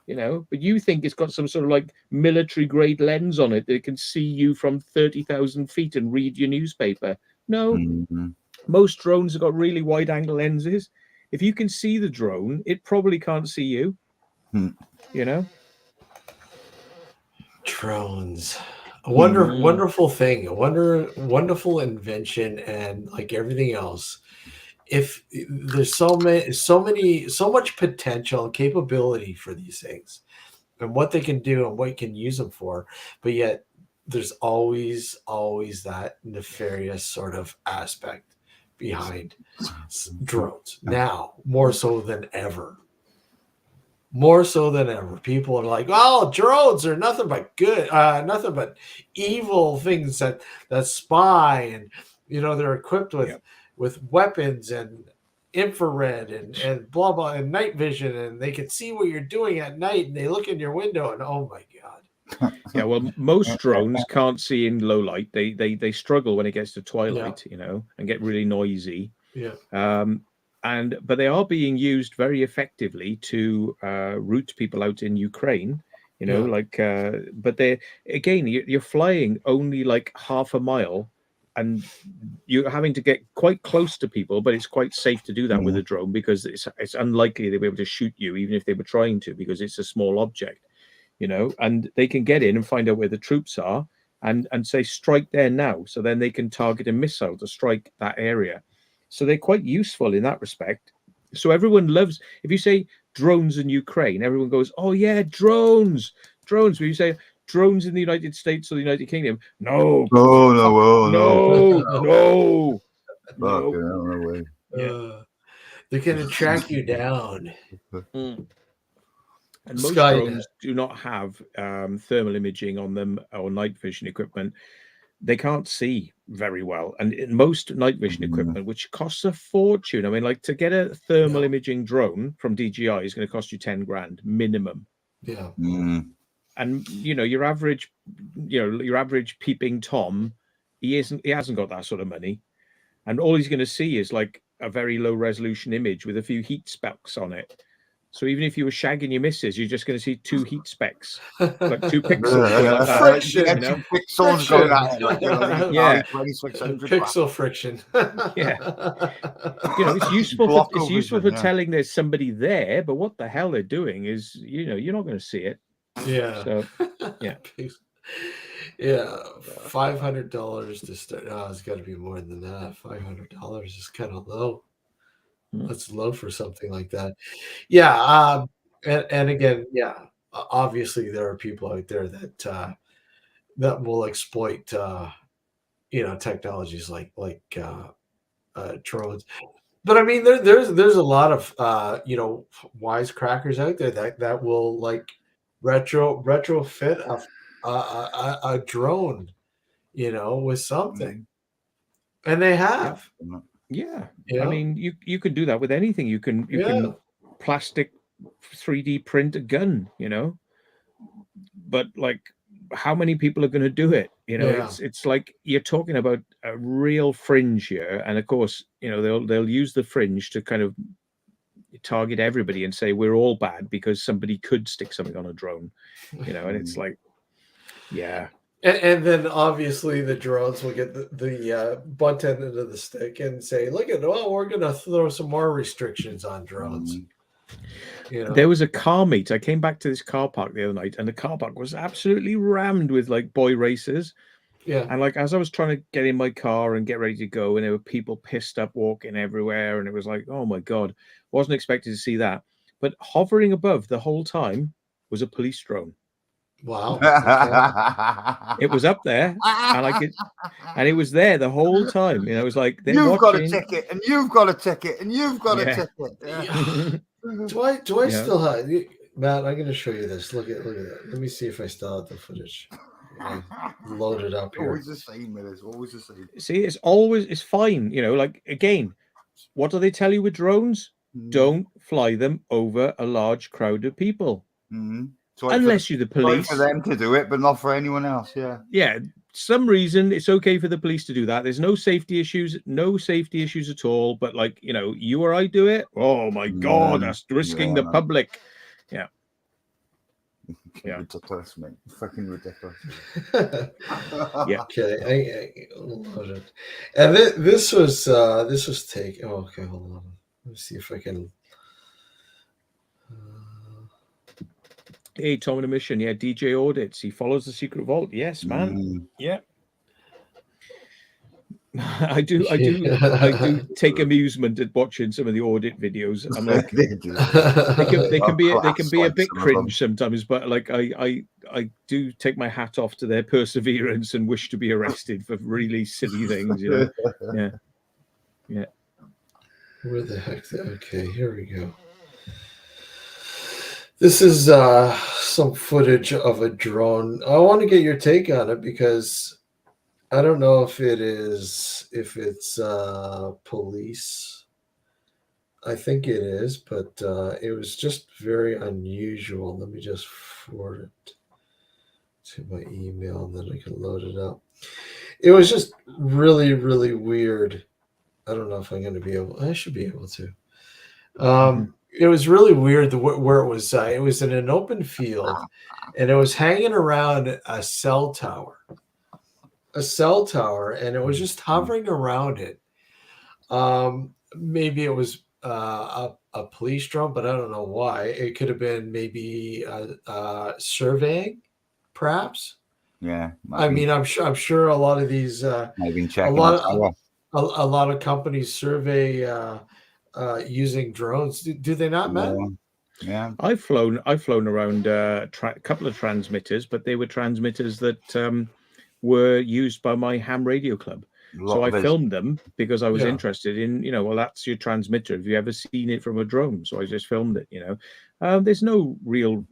but you think it's got some sort of military grade lens on it that can see you from 30,000 feet and read your newspaper. No, most drones have got really wide angle lenses. If you can see the drone, it probably can't see you, Drones, a wonderful thing, wonderful invention, and like everything else, if there's so much potential and capability for these things and what they can do and what you can use them for, but yet there's always that nefarious sort of aspect behind drones now, more so than ever. People are like, oh, drones are nothing but good, nothing but evil things that spy, and they're equipped with weapons and infrared and blah blah and night vision, and they can see what you're doing at night, and they look in your window, and oh my god. Yeah, well, most drones can't see in low light. They struggle when it gets to twilight, and get really noisy. But they are being used very effectively to route people out in Ukraine, but you're flying only half a mile, and you're having to get quite close to people, but it's quite safe to do that with a drone because it's unlikely they'll be able to shoot you, even if they were trying to, because it's a small object, and they can get in and find out where the troops are and say, strike there now. So then they can target a missile to strike that area. So they're quite useful in that respect. So everyone loves, if you say drones in Ukraine, everyone goes, oh yeah, drones. When you say drones in the United States or the United Kingdom, no. They can track you down. And most drones do not have thermal imaging on them or night vision equipment. They can't see very well, and in most night vision equipment, which costs a fortune. I mean, to get a thermal imaging drone from DJI is going to cost you 10 grand minimum. And your average peeping Tom, he hasn't got that sort of money, and all he's going to see is a very low resolution image with a few heat specks on it. So even if you were shagging your missus, you're just going to see 2 heat specks, 2 pixels. Friction, pixels going at pixel friction. It's useful. It's useful for telling there's somebody there, but what the hell they're doing is, you're not going to see it. Yeah. So yeah. Yeah, $500 to start. Oh, it's got to be more than that. $500 is kind of low. That's low for something like that. Yeah, and again, yeah, obviously there are people out there that will exploit technologies like drones. But I mean, there's a lot of wisecrackers out there that will like retrofit a drone, with something, and they have, Yeah. you I know, mean, you can do that with anything. You yeah, can plastic 3D print a gun, but like how many people are going to do it? yeah, It's like you're talking about a real fringe here, and of course, they'll use the fringe to kind of target everybody and say we're all bad because somebody could stick something on a drone, and it's like, yeah. and then obviously the drones will get the butt end of the stick and say, look at, oh, we're gonna throw some more restrictions on drones. There was a car meet. I came back to this car park the other night, and the car park was absolutely rammed with like boy racers. Yeah. And like as I was trying to get in my car and get ready to go, and there were people pissed up walking everywhere, and it was like, oh my God, wasn't expecting to see that. But hovering above the whole time was a police drone. Wow. Okay. It was up there, and it was there the whole time. It was like you've got a ticket, and you've got a ticket, and you've got a ticket. Yeah. Do I still have, Matt? I'm going to show you this. Look at that. Let me see if I still have the footage. Load it up here. Always the same, it is always the same. See, it's fine. Like again, what do they tell you with drones? Don't fly them over a large crowd of people. Unless you're the police. For them to do it, but not for anyone else. Yeah. Yeah. Some reason it's okay for the police to do that. There's no safety issues at all. But like, you or I do it. Oh my God, that's risking the public. Yeah. Yeah. Ridiculous, mate. Fucking ridiculous. Yeah. Okay. I love it. And this was taken. Oh, okay, hold on. Let me see if I can. Hey, Tom in a mission. Yeah, DJ audits. He follows the secret vault. Yes, man. Yeah. I do take amusement at watching some of the audit videos. I'm like, they can be a bit cringe sometimes, but like I do take my hat off to their perseverance and wish to be arrested for really silly things. Yeah. Where the heck? Okay, here we go. This is some footage of a drone. I want to get your take on it because I don't know if it's police. I think it is, but it was just very unusual. Let me just forward it to my email and then I can load it up. It was just really, really weird. I don't know if I'm going to be able. I should be able to. It was really weird where it was. It was in an open field, and it was hanging around a cell tower. And it was just hovering around it. Maybe it was a police drone, but I don't know why. It could have been maybe surveying, perhaps. Yeah. I mean, I'm sure a lot of these. A lot of companies survey. Using drones, do they not, Matt? Yeah, I've flown around a couple of transmitters, but they were transmitters that were used by my ham radio club. So I filmed them because I was interested in, well, that's your transmitter. Have you ever seen it from a drone? So I just filmed it. There's no real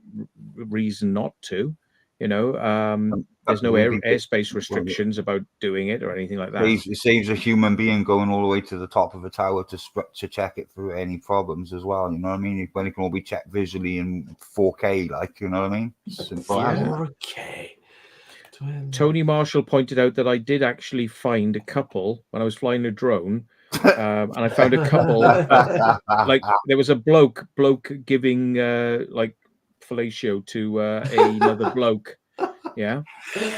reason not to. There's no airspace restrictions about doing it or anything like that. It saves a human being going all the way to the top of a tower to check it for any problems as well. You know what I mean? When it can all be checked visually in 4K, like, you know what I mean? Simple. 4K. Tony Marshall pointed out that I did actually find a couple when I was flying a drone. And I found a couple like there was a bloke giving like fellatio to another bloke, Yeah.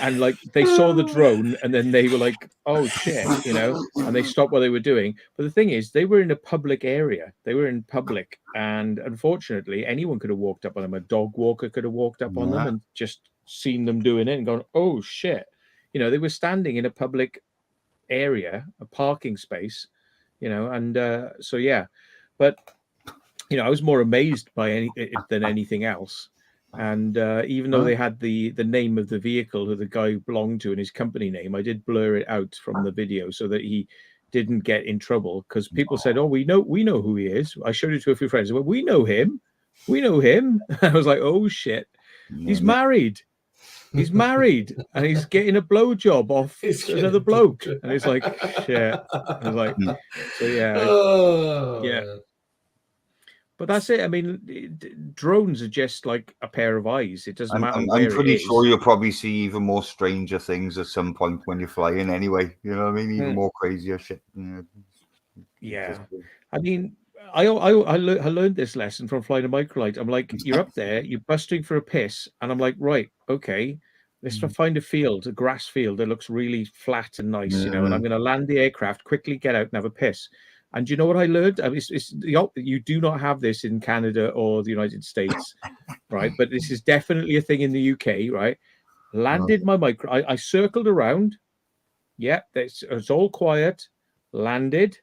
And like they saw the drone and then they were like, oh shit, you know, and they stopped what they were doing. But the thing is, they were in a public area. They were in public. And unfortunately, anyone could have walked up on them. A dog walker could have walked up on them and just seen them doing it and gone, oh shit. You know, they were standing in a public area, a parking space, you know, and so yeah. But you know, I was more amazed by than anything else. And even though they had the name of the vehicle who the guy belonged to and his company name, I did blur it out from the video so that he didn't get in trouble, because people said, "Oh, we know who he is." I showed it to a few friends. Well, we know him. I was like, "Oh shit, he's married. He's married, and he's getting a blowjob off another bloke." And it's like, shit. I was like, so yeah, yeah. But that's it. I mean, drones are just like a pair of eyes. It doesn't matter. I'm pretty sure you'll probably see even more stranger things at some point when you're flying anyway. You know what I mean? Even more crazier shit. You know, yeah. I mean, I learned this lesson from flying a microlight. I'm like, you're up there, you're busting for a piss. And I'm like, right, okay, let's find a field, a grass field that looks really flat and nice, you know, and I'm going to land the aircraft, quickly get out and have a piss. And you know what I learned? I mean, you do not have this in Canada or the United States, right? But this is definitely a thing in the UK, right? Landed my micro. I circled around. Yeah, it's all quiet. Landed,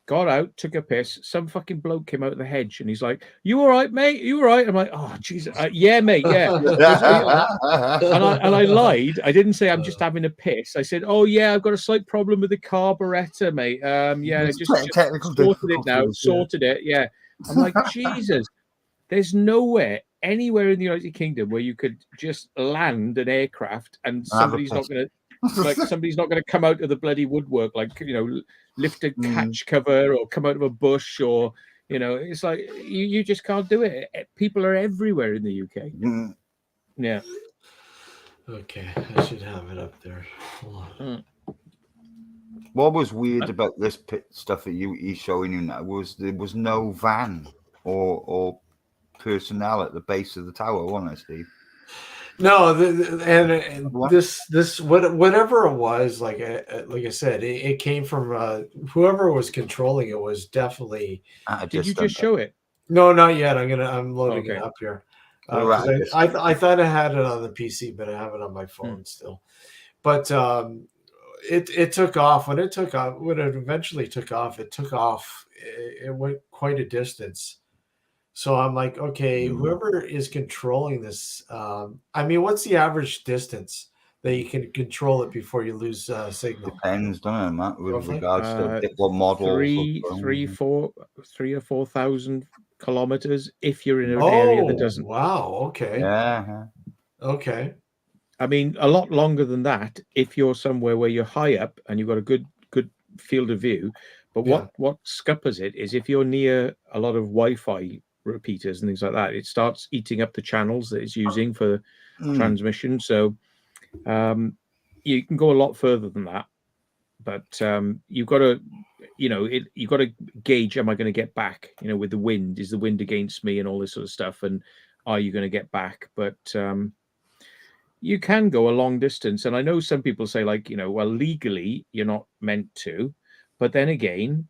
got out, took a piss. Some fucking bloke came out of the hedge and he's like, "You all right, mate? You all right?" I'm like, "Oh, Jesus. Yeah, mate, yeah." and I lied. I didn't say I'm just having a piss. I said, "Oh, yeah, I've got a slight problem with the carburetor, mate. Yeah, just sorted it now. Sorted it. Yeah." I'm like, Jesus, there's nowhere, anywhere in the United Kingdom where you could just land an aircraft and somebody's not going to somebody's not going to come out of the bloody woodwork, like, you know, lift a catch cover or come out of a bush, or, you know, it's like you just can't do it. People are everywhere in the UK. Yeah. Okay, I should have it up there. Hold on. What was weird about this stuff that he's showing you now was there was no van or personnel at the base of the tower, wasn't it, Steve? No, and this whatever it was, like I said, it came from whoever was controlling it was definitely. Did you just show it? No, not yet. I'm loading it up here. I thought I had it on the PC, but I have it on my phone still. But it took off. When it eventually took off, it went quite a distance. So I'm like, okay, whoever is controlling this, I mean, what's the average distance that you can control it before you lose signal? Depends, doesn't it, Matt, with regards to what models. 3,000 or 4,000 kilometers if you're in an area that doesn't. Wow. Okay. Yeah. Okay. I mean, a lot longer than that if you're somewhere where you're high up and you've got a good field of view. But what scuppers it is if you're near a lot of Wi-Fi repeaters and things like that, it starts eating up the channels that it's using for transmission. So you can go a lot further than that, but you've got to, you know, you've got to gauge, am I going to get back, you know, with the wind, is the wind against me and all this sort of stuff, and are you going to get back? But you can go a long distance, and I know some people say, like, you know, well, legally you're not meant to, but then again,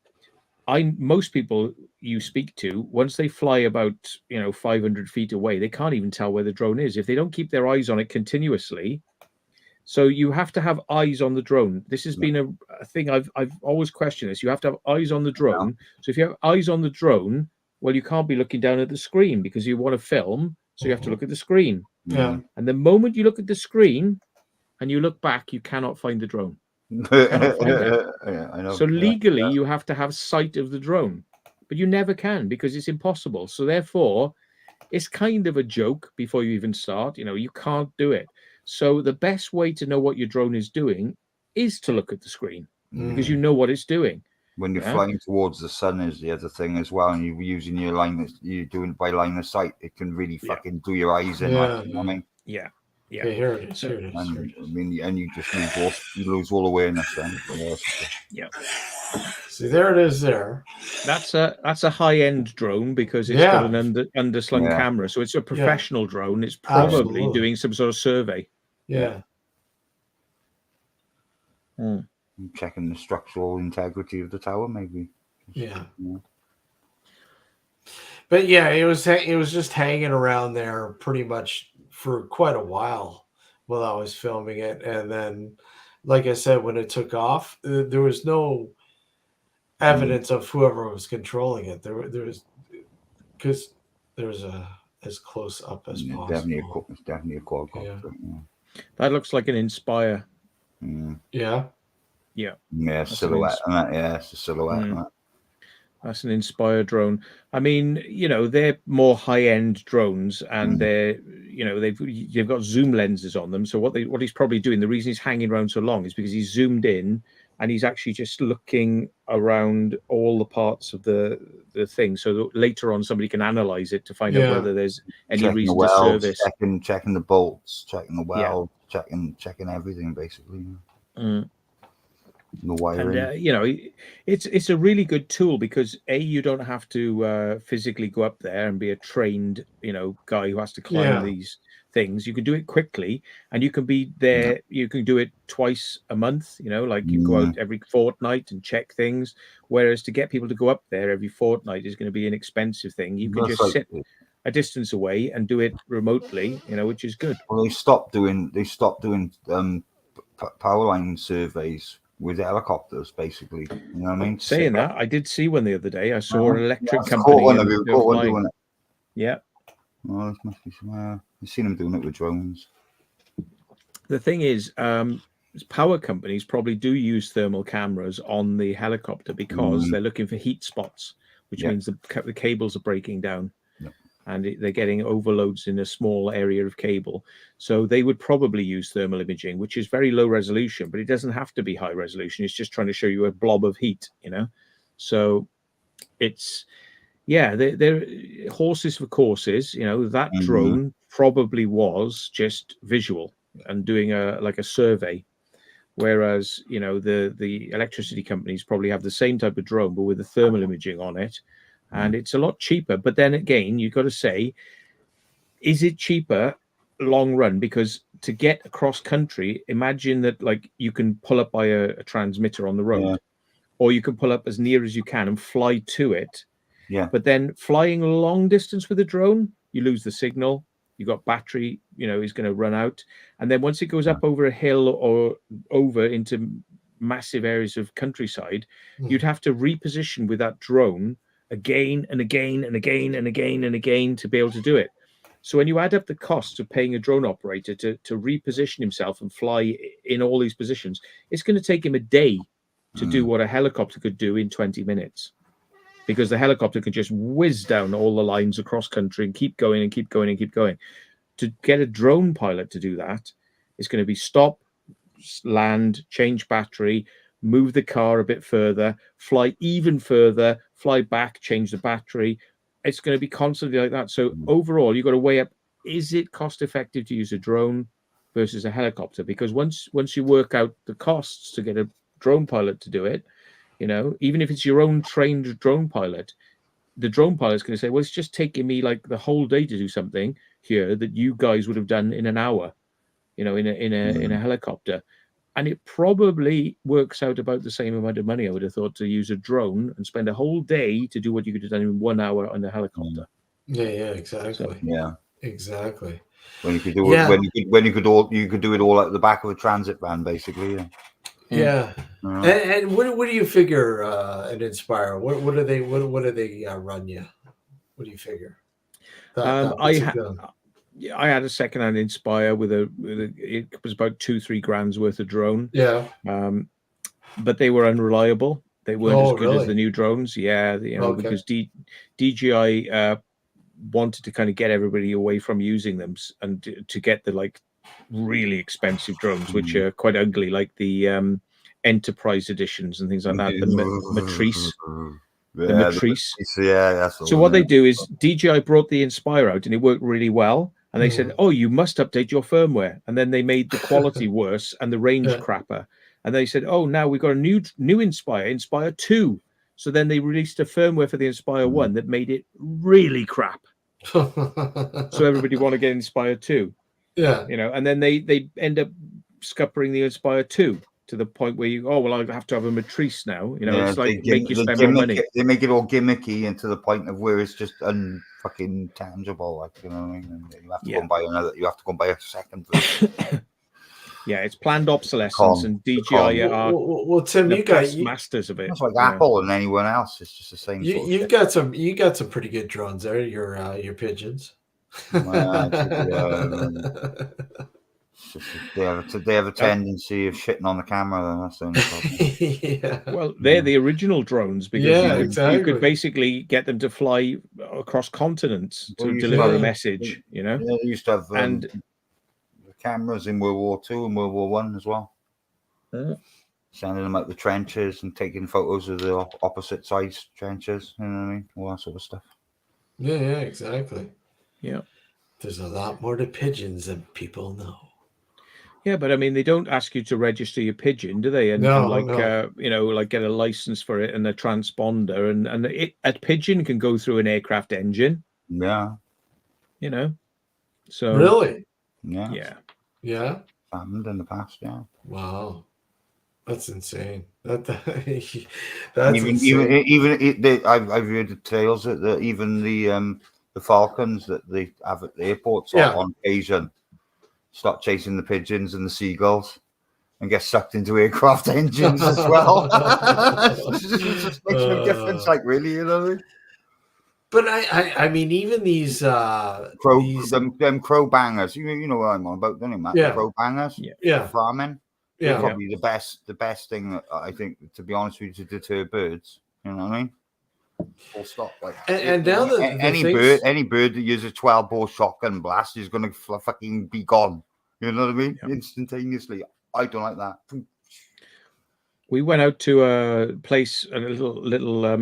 most people you speak to, once they fly about, you know, 500 feet away, they can't even tell where the drone is if they don't keep their eyes on it continuously. So you have to have eyes on the drone. This has been a thing I've always questioned this. You have to have eyes on the drone. So if you have eyes on the drone, well, you can't be looking down at the screen because you want to film. So you have to look at the screen. Yeah. And the moment you look at the screen and you look back, you cannot find the drone. Cannot find it. I know. So legally, you have to have sight of the drone, but you never can because it's impossible. So therefore, it's kind of a joke before you even start. You know, you can't do it. So the best way to know what your drone is doing is to look at the screen because you know what it's doing. When you're flying towards the sun is the other thing as well, and you're using your you're doing it by line of sight. It can really fucking do your eyes in. Like, you know what I mean? Yeah. Okay, here it is. And, I mean, and you just lose all awareness then. Yeah. See, there it is. There. That's a high-end drone because it's got an underslung camera, so it's a professional drone. It's probably doing some sort of survey. Yeah. Mm. Checking the structural integrity of the tower, maybe. Yeah. Yeah. But yeah, it was just hanging around there pretty much for quite a while while I was filming it, and then, like I said, when it took off, there was no evidence of whoever was controlling it. There was because there's a as close up as Yeah, possible. it's definitely a quadcopter. That looks like an Inspire. Yeah, Yeah. Yeah. yeah, That's silhouette. Yeah, it's a silhouette. Mm. That's an Inspire drone. I mean, they're more high-end drones, and they've got zoom lenses on them. So what he's probably doing, the reason he's hanging around so long is because he's zoomed in and he's actually just looking around all the parts of the thing, so that later on somebody can analyze it to find out whether there's any Checking reason the welds, to service. checking the bolts, checking the Yeah. welds, checking everything basically. Mm. The wiring. And it's a really good tool because you don't have to physically go up there and be a trained guy who has to climb these things. You can do it quickly, and you can be there. You can do it twice a month. Like you go out every fortnight and check things. Whereas to get people to go up there every fortnight is going to be an expensive thing. You can just sit a distance away and do it remotely. Which is good. Well, they stopped doing power line surveys with helicopters, basically. You know what I mean? Saying that, I did see one the other day. I saw an electric company. Caught one doing it. Yeah. Oh, this must be somewhere. I've seen them doing it with drones. The thing is, power companies probably do use thermal cameras on the helicopter because they're looking for heat spots, which means the cables are breaking down. And they're getting overloads in a small area of cable. So they would probably use thermal imaging, which is very low resolution, but it doesn't have to be high resolution. It's just trying to show you a blob of heat, So it's, they're horses for courses. That drone probably was just visual and doing a survey. Whereas, the electricity companies probably have the same type of drone, but with the thermal imaging on it. And it's a lot cheaper. But then again, you've got to say, is it cheaper long run? Because to get across country, imagine that like you can pull up by a transmitter on the road, or you can pull up as near as you can and fly to it. Yeah. But then flying long distance with a drone, you lose the signal. You've got battery, is going to run out. And then once it goes up over a hill or over into massive areas of countryside, you'd have to reposition with that drone again and again and again and again and again to be able to do it. So when you add up the costs of paying a drone operator to reposition himself and fly in all these positions, it's going to take him a day to do what a helicopter could do in 20 minutes. Because the helicopter can just whiz down all the lines across country and keep going and keep going and keep going. To get a drone pilot to do that, it's going to be stop, land, change battery, move the car a bit further, fly even further, fly back, change the battery. It's going to be constantly like that. So overall, you've got to weigh up, is it cost effective to use a drone versus a helicopter? Because once you work out the costs to get a drone pilot to do it, even if it's your own trained drone pilot, the drone pilot's going to say, well, it's just taking me like the whole day to do something here that you guys would have done in an hour, in a helicopter. And it probably works out about the same amount of money, I would have thought, to use a drone and spend a whole day to do what you could have done in 1 hour on a helicopter. Yeah, exactly. So, exactly. When you could do it, when you could do it all at the back of a transit van, basically. Yeah. And what do you figure an Inspire? What do they run you? What do you figure? I had a second-hand Inspire with it was about 2-3 grand's worth of drone. Yeah. But they were unreliable. They weren't as good as the really? new drones. Yeah, because DJI wanted to kind of get everybody away from using them and to get the like really expensive drones, which are quite ugly, like the Enterprise editions and things like that. The Matrice. The Matrice. So what they do is DJI brought the Inspire out and it worked really well. And they said, oh, you must update your firmware. And then they made the quality worse and the range crapper. And they said, oh, now we've got a new Inspire 2. So then they released a firmware for the Inspire 1 that made it really crap. So everybody want to get Inspire 2. Yeah. you know, and then they end up scuppering the Inspire 2 to the point where you, oh, well, I have to have a matrice now. You know, Yeah, it's like they make you spend more gimmick money. they make it all gimmicky and to the point of where it's just unfucking tangible. Like, you know what I mean? And you have to go and buy another. You have to go and buy a second version. Yeah, it's planned obsolescence, and DJI are Well, Tim, the you got best masters of it. It's like you know. Apple and anyone else. It's just the same. you got some pretty good drones there. Your pigeons. They have a tendency of shitting on the camera. Then that's the only problem. Yeah. Well, they're the original drones because Yeah, you exactly. could basically get them to fly across continents to deliver a message. You know, Yeah, they used to have and cameras in World War II and World War One as well. Sending them out the trenches and taking photos of the opposite sides trenches. You know what I mean? All that sort of stuff. Yeah, exactly. Yeah. There's a lot more to pigeons than people know. Yeah, but I mean, they don't ask you to register your pigeon, do they? And, No, like no. you know, like get a license for it and a transponder, and a pigeon can go through an aircraft engine. Yeah. You know. So Really? Yeah. Yeah. Happened in the past. Yeah. Wow. That's insane. That's insane. I've heard the tales that even the falcons that they have at the airports on occasion start chasing the pigeons and the seagulls and get sucked into aircraft engines as well. It just makes no difference, like, really, you know. But I mean, even these them crow bangers, you know what I'm on about, don't you, Matt? Yeah. Crow bangers, farming. Yeah, probably the best thing that I think, to be honest with you, to deter birds. You know what I mean? Full stop. Like, and now any bird that uses a 12-bore shotgun blast is going to fucking be gone. You know what I mean? Instantaneously. I don't like that. We went out to a place, a little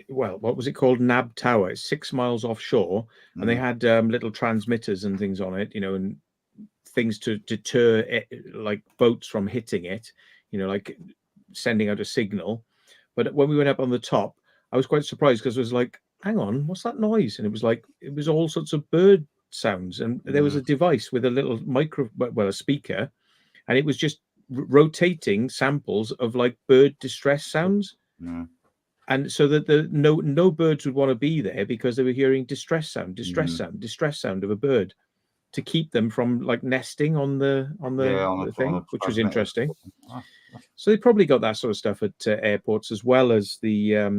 well, what was it called? Nab Tower. It's 6 miles offshore, and they had little transmitters and things on it, you know, and things to deter like boats from hitting it, you know, like sending out a signal. But when we went up on the top, I was quite surprised because it was like, hang on, what's that noise? And it was like, it was all sorts of bird sounds, and there was a device with a little a speaker, and it was just rotating samples of like bird distress sounds. And so that no birds would want to be there because they were hearing distress sound of a bird, to keep them from like nesting on the thing, which was interesting. So they probably got that sort of stuff at airports, as well as the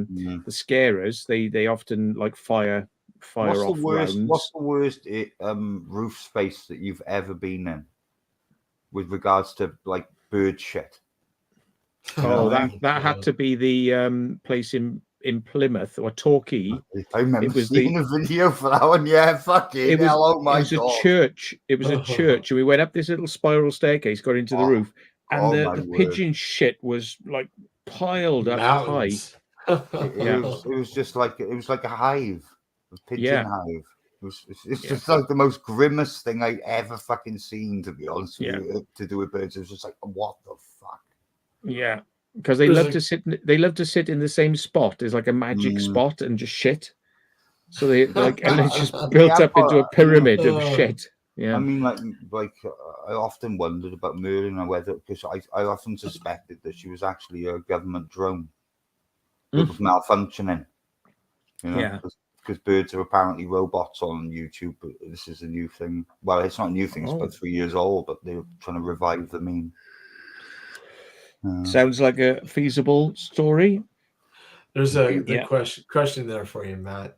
scarers. They often like fire off rounds. What's the worst roof space that you've ever been in with regards to like bird shit? Oh, that had to be the place in Plymouth or Torquay. I remember seeing a video for that one. Yeah, fucking hell, oh my God. It was a church. It was a church, and we went up this little spiral staircase, got into the roof, and the pigeon shit was like piled up high. It was just like a hive, a pigeon hive. It's just like the most grimmest thing I ever fucking seen, to be honest with you, to do with birds. It was just like, what the fuck? Yeah, because they love to sit. They love to sit in the same spot. There's like a magic spot and just shit. So they like, and it's just built up into a pyramid of shit. Yeah, I mean, like I often wondered about Merlin and whether, because I often suspected that she was actually a government drone that was malfunctioning. You know, because birds are apparently robots on YouTube. But this is a new thing. Well, it's not a new thing. It's about 3 years old, but they're trying to revive the meme. Sounds like a feasible story. There's a question there for you, Matt.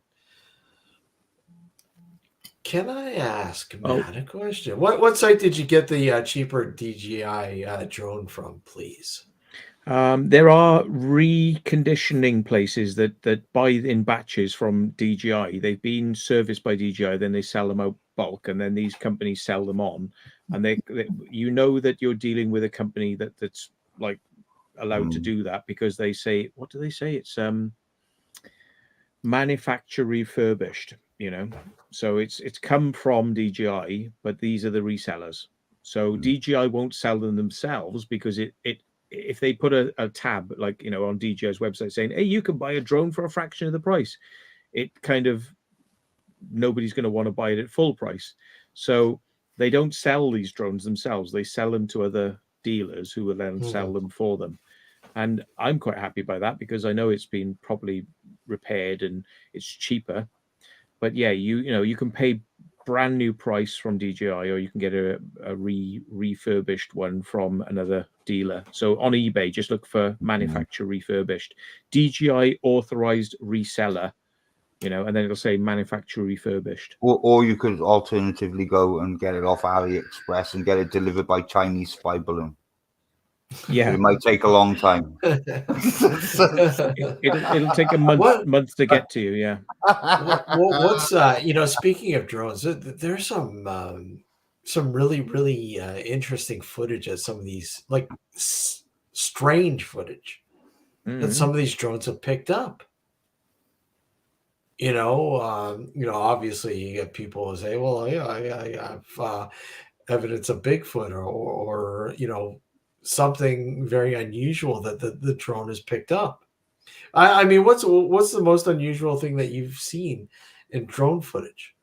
Can I ask Matt a question? What site did you get the cheaper DJI drone from, please? There are reconditioning places that buy in batches from DJI. They've been serviced by DJI, then they sell them out bulk, and then these companies sell them on. And they you know that you're dealing with a company that's like allowed to do that, because they say, what do they say? It's manufacturer refurbished, you know. So it's come from DJI, but these are the resellers. So DJI won't sell them themselves, because if they put a tab, like, you know, on DJI's website saying, hey, you can buy a drone for a fraction of the price, it kind of, nobody's going to want to buy it at full price. So they don't sell these drones themselves. They sell them to other dealers who will then sell them for them. And I'm quite happy by that because I know it's been properly repaired and it's cheaper. But yeah, you can pay brand new price from DJI, or you can get a refurbished one from another dealer. So on eBay, just look for manufacturer refurbished, DJI authorized reseller, and then it'll say manufacturer refurbished. Or you could alternatively go and get it off AliExpress and get it delivered by Chinese spy balloon. Yeah, it might take a long time. It'll take a month to get to you. Yeah. What's speaking of drones, there's some really really interesting footage of some of these like strange footage that some of these drones have picked up. Obviously you get people who say, well, yeah, I have evidence of Bigfoot or something very unusual that the drone has picked up. I mean, what's the most unusual thing that you've seen in drone footage?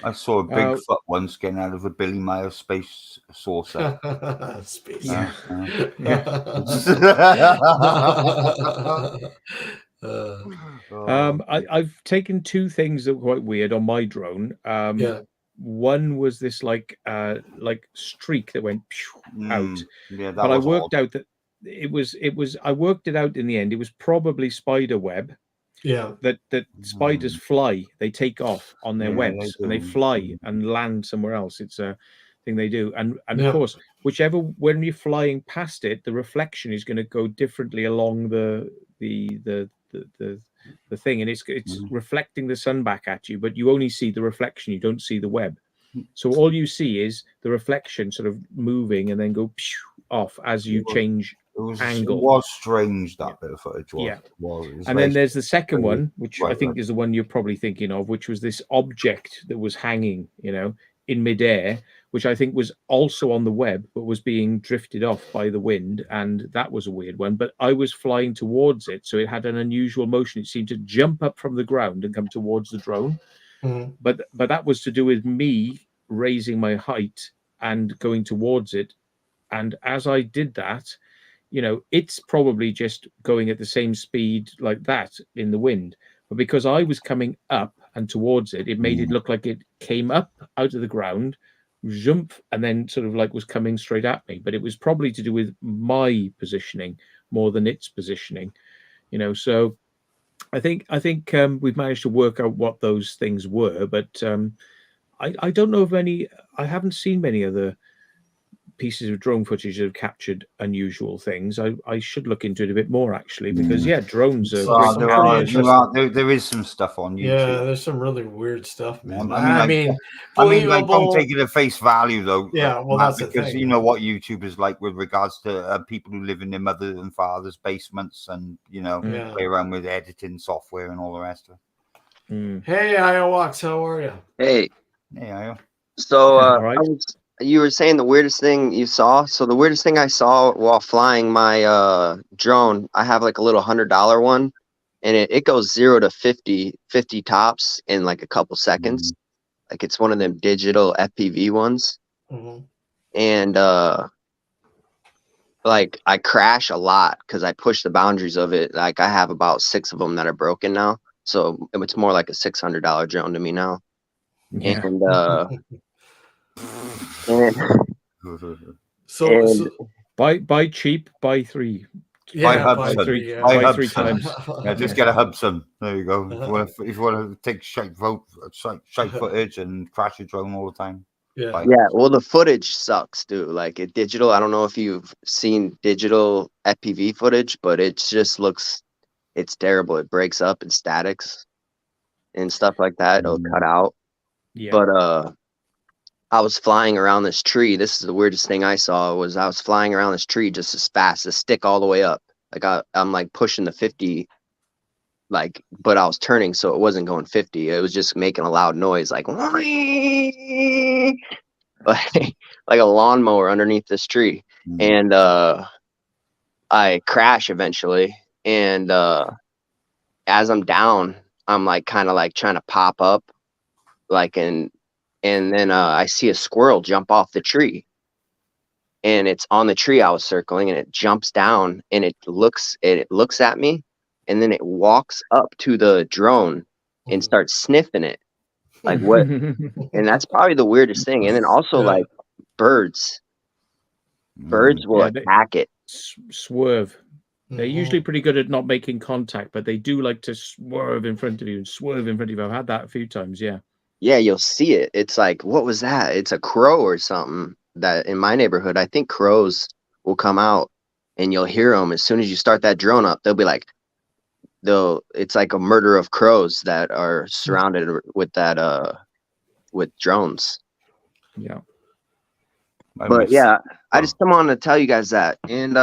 I saw a Bigfoot once getting out of a Billy Meyer space saucer. Space. Yeah. I've taken two things that were quite weird on my drone. One was this like streak that went out. Yeah, but I worked out that it was I worked it out in the end. It was probably spider web. Yeah. That spiders fly, they take off on their webs and they fly and land somewhere else. It's a thing they do. And of course, when you're flying past it, the reflection is going to go differently along the thing, and it's reflecting the sun back at you, but you only see the reflection, you don't see the web. So all you see is the reflection sort of moving and then go off as you change angle. It was strange, that bit of footage was. Yeah. It was and then there's the second one, which I think is the one you're probably thinking of, which was this object that was hanging, in midair, which I think was also on the web, but was being drifted off by the wind. And that was a weird one. But I was flying towards it, so it had an unusual motion. It seemed to jump up from the ground and come towards the drone. But that was to do with me raising my height and going towards it. And as I did that, it's probably just going at the same speed like that in the wind. But because I was coming up and towards it, it made it look like it came up out of the ground, jump, and then sort of like was coming straight at me. But it was probably to do with my positioning more than its positioning, So I think we've managed to work out what those things were, but I don't know of any. I haven't seen many other pieces of drone footage that have captured unusual things. I should look into it a bit more, actually, because drones are there is some stuff on YouTube. Yeah, there's some really weird stuff, man. I mean, don't take it at face value, though. Yeah, well, that's because the thing. You know what YouTube is like with regards to people who live in their mother and father's basements and play around with editing software and all the rest of it. Hey, Iowax, how are you? Hey, Io. So you were saying the weirdest thing you saw. So the weirdest thing I saw while flying my drone, I have like a little $100 one, and it goes 0 to 50 tops in like a couple seconds. Like it's one of them digital FPV ones. And like I crash a lot because I push the boundaries of it. Like I have about 6 of them that are broken now, so it's more like a $600 drone to me now. And so buy cheap, buy 3. Yeah, buy three times. Yeah, just get a Hubsan. There you go. If you want to take shite footage and crash your drone all the time. Yeah. Well, the footage sucks, dude. Like digital. I don't know if you've seen digital FPV footage, but it just looks. It's terrible. It breaks up in statics and stuff like that. It'll cut out. Yeah. But I was flying around this tree. This is the weirdest thing I saw. Was I was flying around this tree just as fast, the stick all the way up. Like I'm like pushing the 50, like, but I was turning, so it wasn't going 50. It was just making a loud noise, like like a lawnmower underneath this tree. And I crash eventually. And as I'm down, I'm like kind of like trying to pop up, like, and and then I see a squirrel jump off the tree, and it's on the tree I was circling, and it jumps down, and it looks at me, and then it walks up to the drone and starts sniffing it, like what? And that's probably the weirdest thing. And then also like birds will attack it. Swerve. They're usually pretty good at not making contact, but they do like to swerve in front of you and swerve in front of you. I've had that a few times. Yeah. Yeah, you'll see it. It's like, what was that? It's a crow or something. That in my neighborhood, I think crows will come out, and you'll hear them as soon as you start that drone up. They'll be like, it's like a murder of crows that are surrounded with that with drones. Yeah. But yeah, I just come on to tell you guys that. And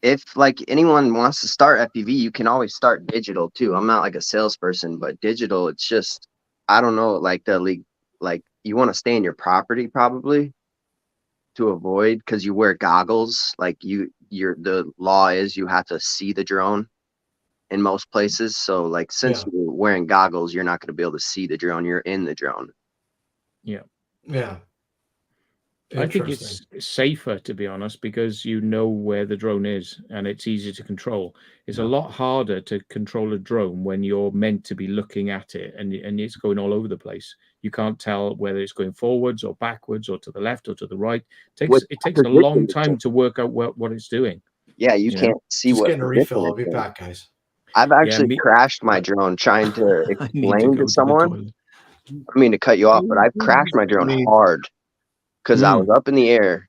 if like anyone wants to start FPV, you can always start digital too. I'm not like a salesperson, but digital, it's just, I don't know, like like you want to stay in your property probably to avoid, because you wear goggles. Like the law is you have to see the drone in most places. So like since you're wearing goggles, you're not going to be able to see the drone. You're in the drone. Yeah. Yeah. I think it's safer, to be honest, because you know where the drone is and it's easy to control. It's a lot harder to control a drone when you're meant to be looking at it and it's going all over the place. You can't tell whether it's going forwards or backwards or to the left or to the right. It takes a long time to work out what it's doing. Yeah, you can't see Just what. Getting a refill. I'll be back, guys. I've actually crashed my drone trying to explain to someone. I mean to cut you off, but I've crashed my drone hard because I was up in the air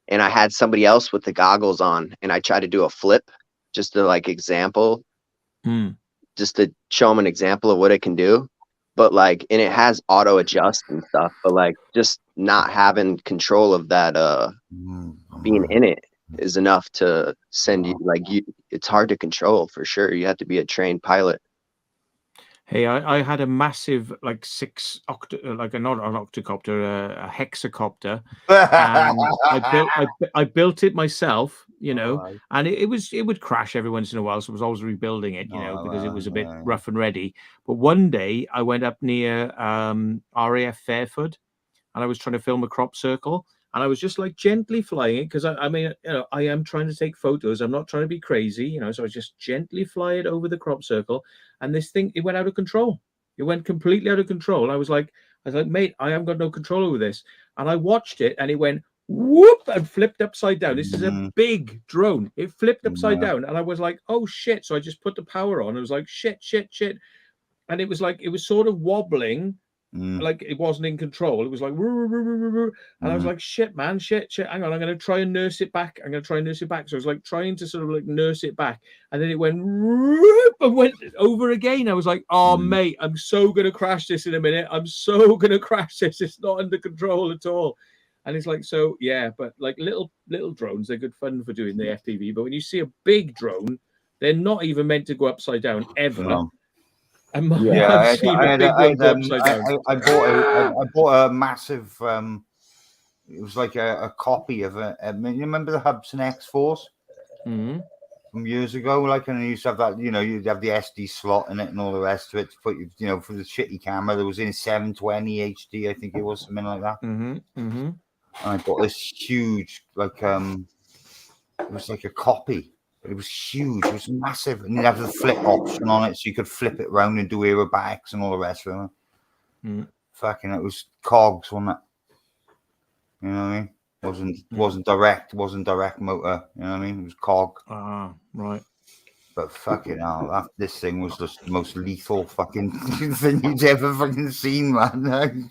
and I had somebody else with the goggles on, and I tried to do a flip just to like example, just to show them an example of what it can do. But like, and it has auto adjust and stuff, but like just not having control of that, being in it is enough to send you it's hard to control for sure. You have to be a trained pilot. Hey, I had a massive like not an octocopter, a hexacopter, and I built it myself, you know, and it would crash every once in a while, so I was always rebuilding it, you know, because it was a bit rough and ready. But one day I went up near RAF Fairford, and I was trying to film a crop circle. And I was just like gently flying it because I mean, you know, I am trying to take photos. I'm not trying to be crazy, you know. So I just gently fly it over the crop circle, and this thing, it went out of control. It went completely out of control. I was like, mate, I haven't got no control over this. And I watched it, and it went whoop and flipped upside down. This is a big drone. It flipped upside down, and I was like, oh shit! So I just put the power on. I was like, shit, and it was like it was sort of wobbling. Like it wasn't in control. It was like, and I was like, shit, man, shit. Hang on, I'm going to try and nurse it back. So I was like trying to sort of like nurse it back. And then it went and went over again. I was like, oh, mate, I'm so going to crash this in a minute. I'm so going to crash this. It's not under control at all. And it's like, so, yeah, but like little drones, they're good fun for doing the FPV. But when you see a big drone, they're not even meant to go upside down ever. No. I bought a massive. It was like a copy of it. I mean, you remember the Hubsan X4s from years ago? Like, and you used to have that. You know, you'd have the SD slot in it and all the rest of it to put, you know, for the shitty camera. There was in 720 HD, I think it was, something like that. And I bought this huge, like, it was like a copy. It was huge. It was massive, and you had the flip option on it, so you could flip it around and do aerobatics and all the rest of it. Fucking, it was cogs, wasn't it? You know what I mean? Wasn't direct motor. You know what I mean? It was cog. Right. But fucking hell, this thing was just the most lethal fucking thing you'd ever fucking seen, man.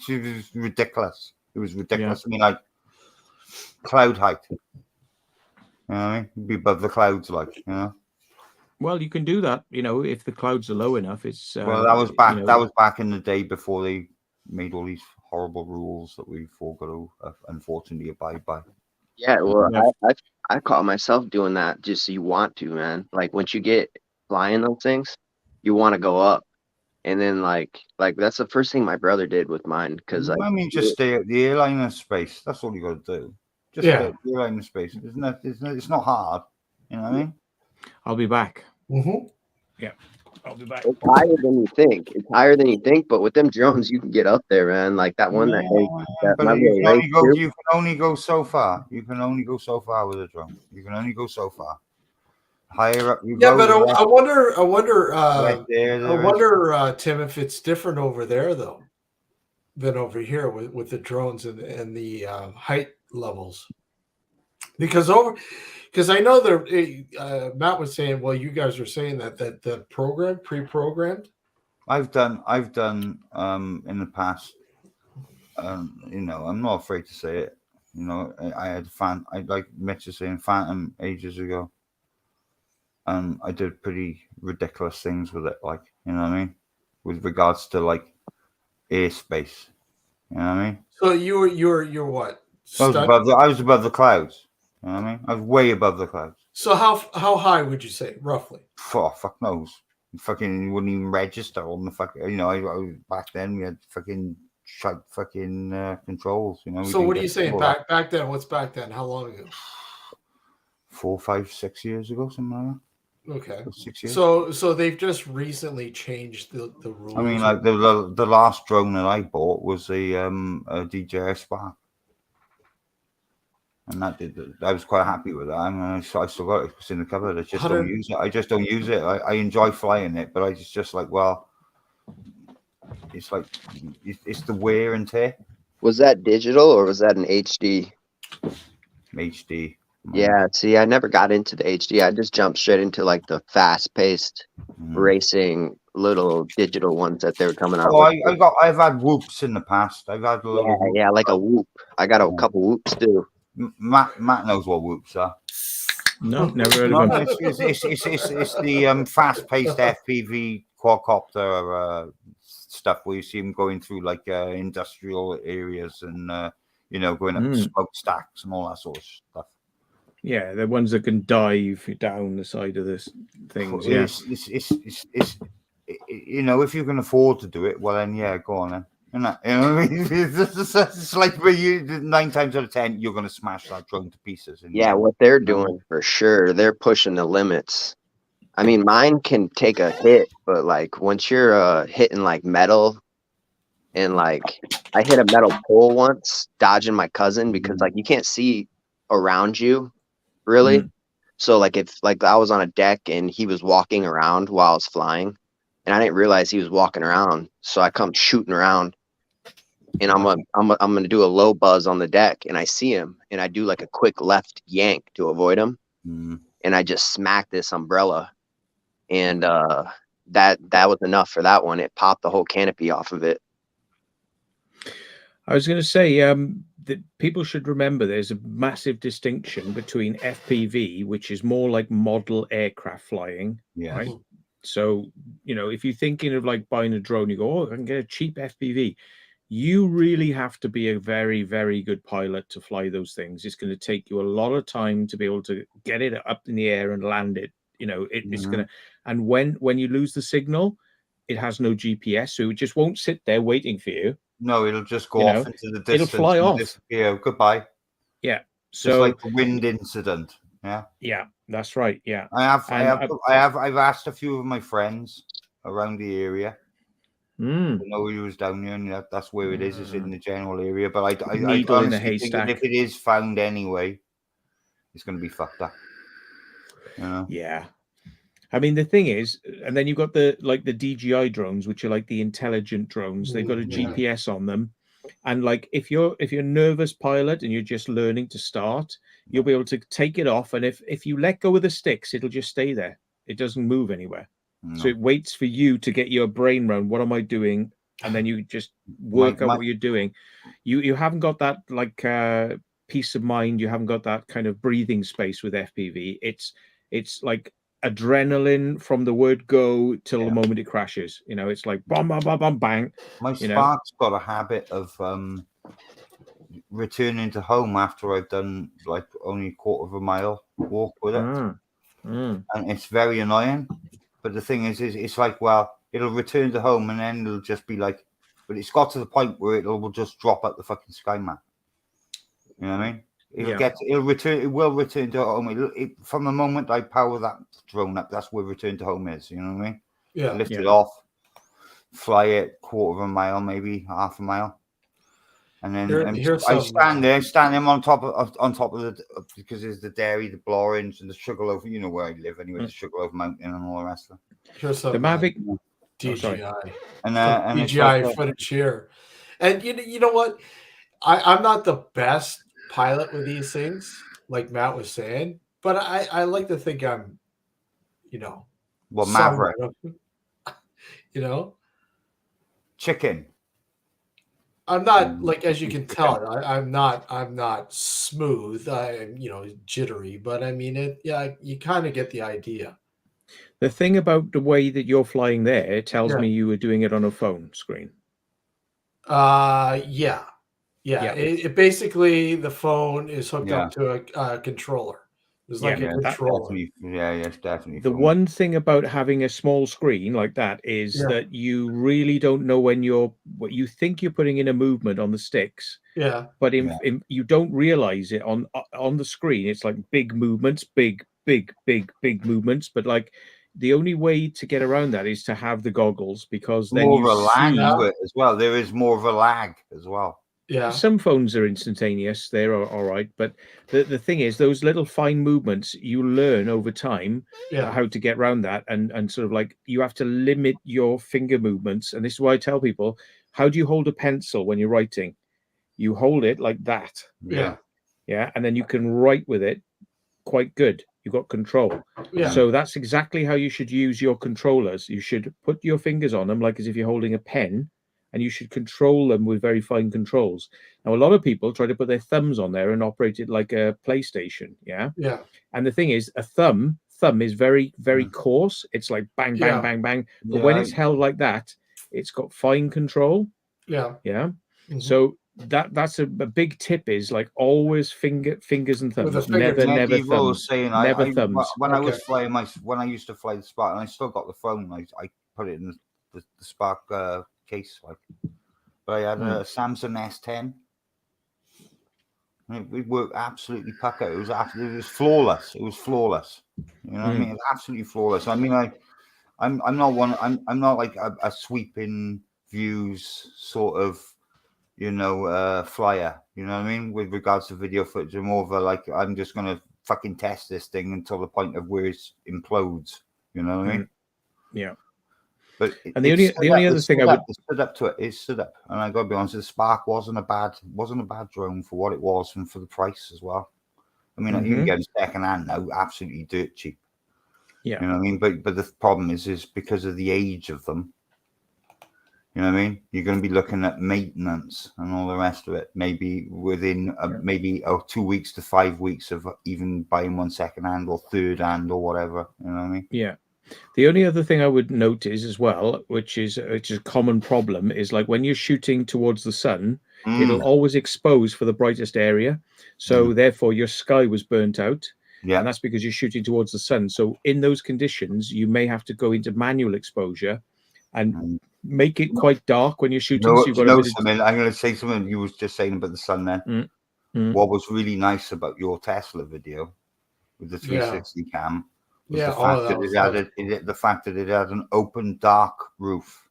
It was ridiculous. It was ridiculous. I mean, like cloud height. You know what I mean? Be above the clouds, like, you know. Well, you can do that, you know, if the clouds are low enough. It's well, that was back. You know, that was back in the day before they made all these horrible rules that we've all got to unfortunately abide by. Yeah, well, I caught myself doing that. Just so you want to, man. Like once you get flying those things, you want to go up, and then like that's the first thing my brother did with mine. Because I mean, just stay at the airliner space. That's all you got to do. Just stay at the airliner space. It's not hard. You know what I mean? I'll be back. Yeah. I'll be back. It's higher than you think. It's higher than you think, but with them drones, you can get up there, man. Like that one that But my you little can race only go. too. You can only go so far. You can only go so far with a drone. You can only go so far. Higher up you Yeah, go. but the I wonder, less there is. Tim, if it's different over there though than over here with the drones and the height levels. Because I know that Matt was saying, well, you guys were saying that the program pre-programmed. I've done in the past. You know, I'm not afraid to say it. You know, I had I like Mitch was saying Phantom ages ago, and I did pretty ridiculous things with it. Like, you know what I mean, with regards to like airspace. You know what I mean? So you're what? I was above the clouds. You know what I mean? I was way above the clouds. So how high would you say roughly? Oh, fuck knows. You wouldn't even register on the fucking. You know, I back then we had fucking controls. You know. So what are you saying back then? What's back then? How long ago? 4, 5, 6 years ago, something like that. Okay. 6 years. So they've just recently changed the rules. I mean, like the last drone that I bought was a DJI Spark, and I was quite happy with that. I mean, I still got it. It's in the cupboard. I just don't use it. I just don't use it. I enjoy flying it, but I just like, well, it's like it's the wear and tear. Was that digital or was that an HD? HD. Yeah, see, I never got into the HD. I just jumped straight into like the fast-paced racing little digital ones that they were coming out with. I've had whoops in the past. I've had a little yeah, like a whoop. I got a couple whoops too. Matt knows what whoops are. No, never heard of them. It's the fast-paced FPV quadcopter stuff where you see them going through like industrial areas and you know, going up smokestacks and all that sort of stuff. Yeah, the ones that can dive down the side of this things. Yeah, it's you know, if you can afford to do it, well then yeah, go on then. You know what I mean? It's like where 9 times out of 10 you're gonna smash that drone to pieces. Yeah, what they're doing for sure, they're pushing the limits. I mean, mine can take a hit, but like once you're hitting like metal, and like I hit a metal pole once, dodging my cousin because like you can't see around you. Really? So like if like I was on a deck and he was walking around while I was flying and I didn't realize he was walking around. So I come shooting around and I'm gonna do a low buzz on the deck and I see him and I do like a quick left yank to avoid him. And I just smacked this umbrella and that was enough for that one. It popped the whole canopy off of it. I was going to say that people should remember there's a massive distinction between FPV, which is more like model aircraft flying, right? So, you know, if you're thinking of like buying a drone, you go, oh, I can get a cheap FPV. You really have to be a very, very good pilot to fly those things. It's going to take you a lot of time to be able to get it up in the air and land it. You know, it's going to, and when you lose the signal, it has no GPS, so it just won't sit there waiting for you. No, it'll just go off into the distance. It'll fly off. Disappear. Goodbye. Yeah. So it's like the wind incident. Yeah. Yeah, that's right. Yeah. I've asked a few of my friends around the area. I know he was down here, and that's where it is. It's in the general area. But I honestly think that if it is found anyway, it's going to be fucked up. You know? Yeah. I mean, the thing is, and then you've got the DJI drones, which are like the intelligent drones. They've got a GPS on them, and like if you're a nervous pilot and you're just learning to start, you'll be able to take it off, and if you let go of the sticks, it'll just stay there. It doesn't move anywhere. So it waits for you to get your brain around what am I doing, and then you just work out what you're doing. You haven't got that like peace of mind. You haven't got that kind of breathing space with FPV. It's like adrenaline from the word go till the moment it crashes. You know, it's like bam, bam, bam, bam, bang. My Spark's got a habit of returning to home after I've done like only a quarter of a mile walk with it, and it's very annoying. But the thing is it's like, well, it'll return to home and then it'll just be like, but it's got to the point where it will just drop at the fucking sky mat. You know what I mean? It will return to home. From the moment I power that drone up, that's where return to home is. You know what I mean? Yeah. lift it off, fly it quarter of a mile, maybe half a mile, and then I stand there on top of the because there's the dairy, the Blorins, and the Sugarloaf. You know where I live anyway, the Sugarloaf Mountain and all the rest of it. Here's some The Mavic DJI. And DJI footage here. And you know what? I'm not the best pilot with these things, like Matt was saying, but I like to think I'm, Maverick. Chicken. I'm not like, as you can tell, I'm not smooth. I'm jittery, but I mean you kind of get the idea. The thing about the way that you're flying there tells me you were doing it on a phone screen. Yeah. It basically, the phone is hooked up to a controller. It's like a controller. It's definitely. The one thing about having a small screen like that is that you really don't know when what you think you're putting in a movement on the sticks. Yeah. But you don't realize it on the screen. It's like big movements, big movements. But like the only way to get around that is to have the goggles, because then more of a lag to it as well. There is more of a lag as well. Yeah. Some phones are instantaneous. They're all right. But the thing is, those little fine movements, you learn over time how to get around that. And sort of like, you have to limit your finger movements. And this is why I tell people, how do you hold a pencil when you're writing? You hold it like that. Yeah. Yeah. And then you can write with it quite good. You've got control. Yeah. So that's exactly how you should use your controllers. You should put your fingers on them like as if you're holding a pen, and you should control them with very fine controls. Now, a lot of people try to put their thumbs on there and operate it like a PlayStation. Yeah. Yeah. And the thing is, a thumb is very, very coarse. It's like bang, bang, bang, bang. But when it's held like that, it's got fine control. Yeah. Yeah. Mm-hmm. So that's a big tip, is like always fingers and thumbs. Never thumbs. Never thumbs. When I was flying when I used to fly the Spark, and I still got the phone, I put it in the Spark case, but I had a Samsung S10. It worked absolutely pucker. It was flawless. It was flawless. You know what I mean? It was absolutely flawless. I mean, I'm not like a sweeping views sort of flyer. You know what I mean? With regards to video footage, I'm more of a like, I'm just gonna fucking test this thing until the point of where it implodes. You know what I mean? Yeah. But the only other thing I would stood up to it. It stood up, and I got to be honest, the Spark wasn't a bad drone for what it was and for the price as well. I mean, you can get them second hand now, absolutely dirt cheap. Yeah, you know what I mean. But the problem is because of the age of them. You know what I mean? You're going to be looking at maintenance and all the rest of it. Maybe within 2 weeks to 5 weeks of even buying one second hand or third hand or whatever. You know what I mean? Yeah. The only other thing I would notice as well, which is a common problem, is like when you're shooting towards the sun, it'll always expose for the brightest area. So therefore your sky was burnt out. Yeah. And that's because you're shooting towards the sun. So in those conditions, you may have to go into manual exposure and make it quite dark when you're shooting. I'm going to say something you was just saying about the sun then. What was really nice about your Tesla video with the 360 cam was the fact that it had an open dark roof.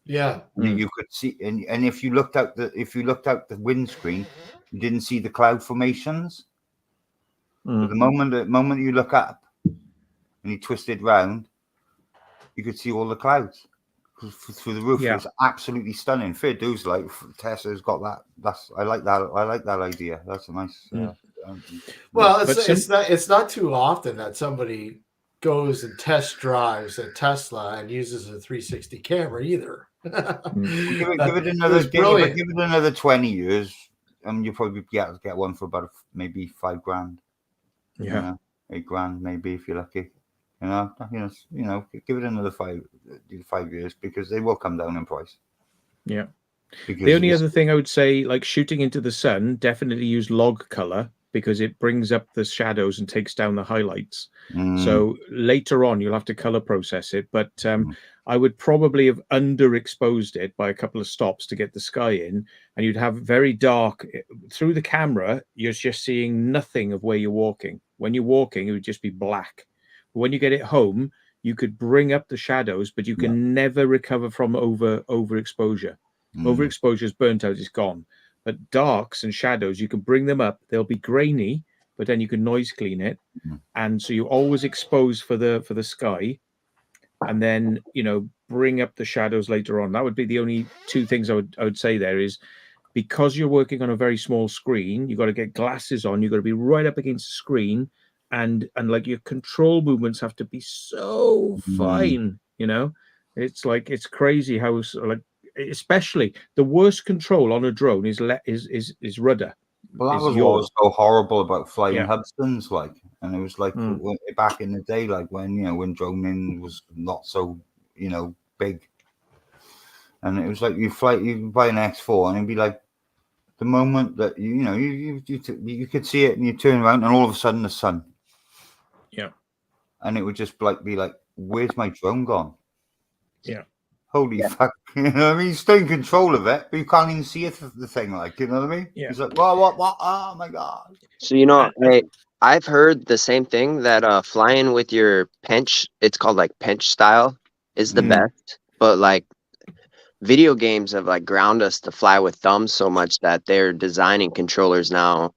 Yeah. You could see, and if you looked out the windscreen, you didn't see the cloud formations. But the moment you look up and you twist it round, you could see all the clouds through the roof. It was absolutely stunning. Fair dues, like Tesla's got that. I like that idea. That's a nice. Well, it's not too often that somebody goes and test drives a Tesla and uses a 360 camera either. Give it another 20 years, and you'll probably get one for about maybe $5,000. Yeah, $8,000 maybe if you're lucky. You know, give it another 5 years, because they will come down in price. Yeah. The only other thing I would say, like shooting into the sun, definitely use log color, because it brings up the shadows and takes down the highlights. So later on, you'll have to color process it. But I would probably have underexposed it by a couple of stops to get the sky in, and you'd have very dark through the camera. You're just seeing nothing of where you're walking. When you're walking, it would just be black. But when you get it home, you could bring up the shadows, but you can never recover from overexposure. Overexposure is burnt out, it's gone. But darks and shadows, you can bring them up. They'll be grainy, but then you can noise clean it, and so you always expose for the sky, and then bring up the shadows later on. That would be the only two things I would say there is, because you're working on a very small screen, you've got to get glasses on, you've got to be right up against the screen, and like your control movements have to be so fine. It's like, it's crazy how, like, especially the worst control on a drone is rudder. Well, that was what was so horrible about flying Hudsons, like, and it was like back in the day, like when droning was not so big, and it was like you buy an X4 and it'd be like the moment that you could see it and you turn around and all of a sudden the sun, and it would just be like, where's my drone gone? Holy fuck. You know what I mean? You stay in control of it, but you can't even see the thing, like, you know what I mean? It's like, what? Oh my God. So, I've heard the same thing, that flying with your pinch, it's called like pinch style, is the best. But like video games have like ground us to fly with thumbs so much that they're designing controllers now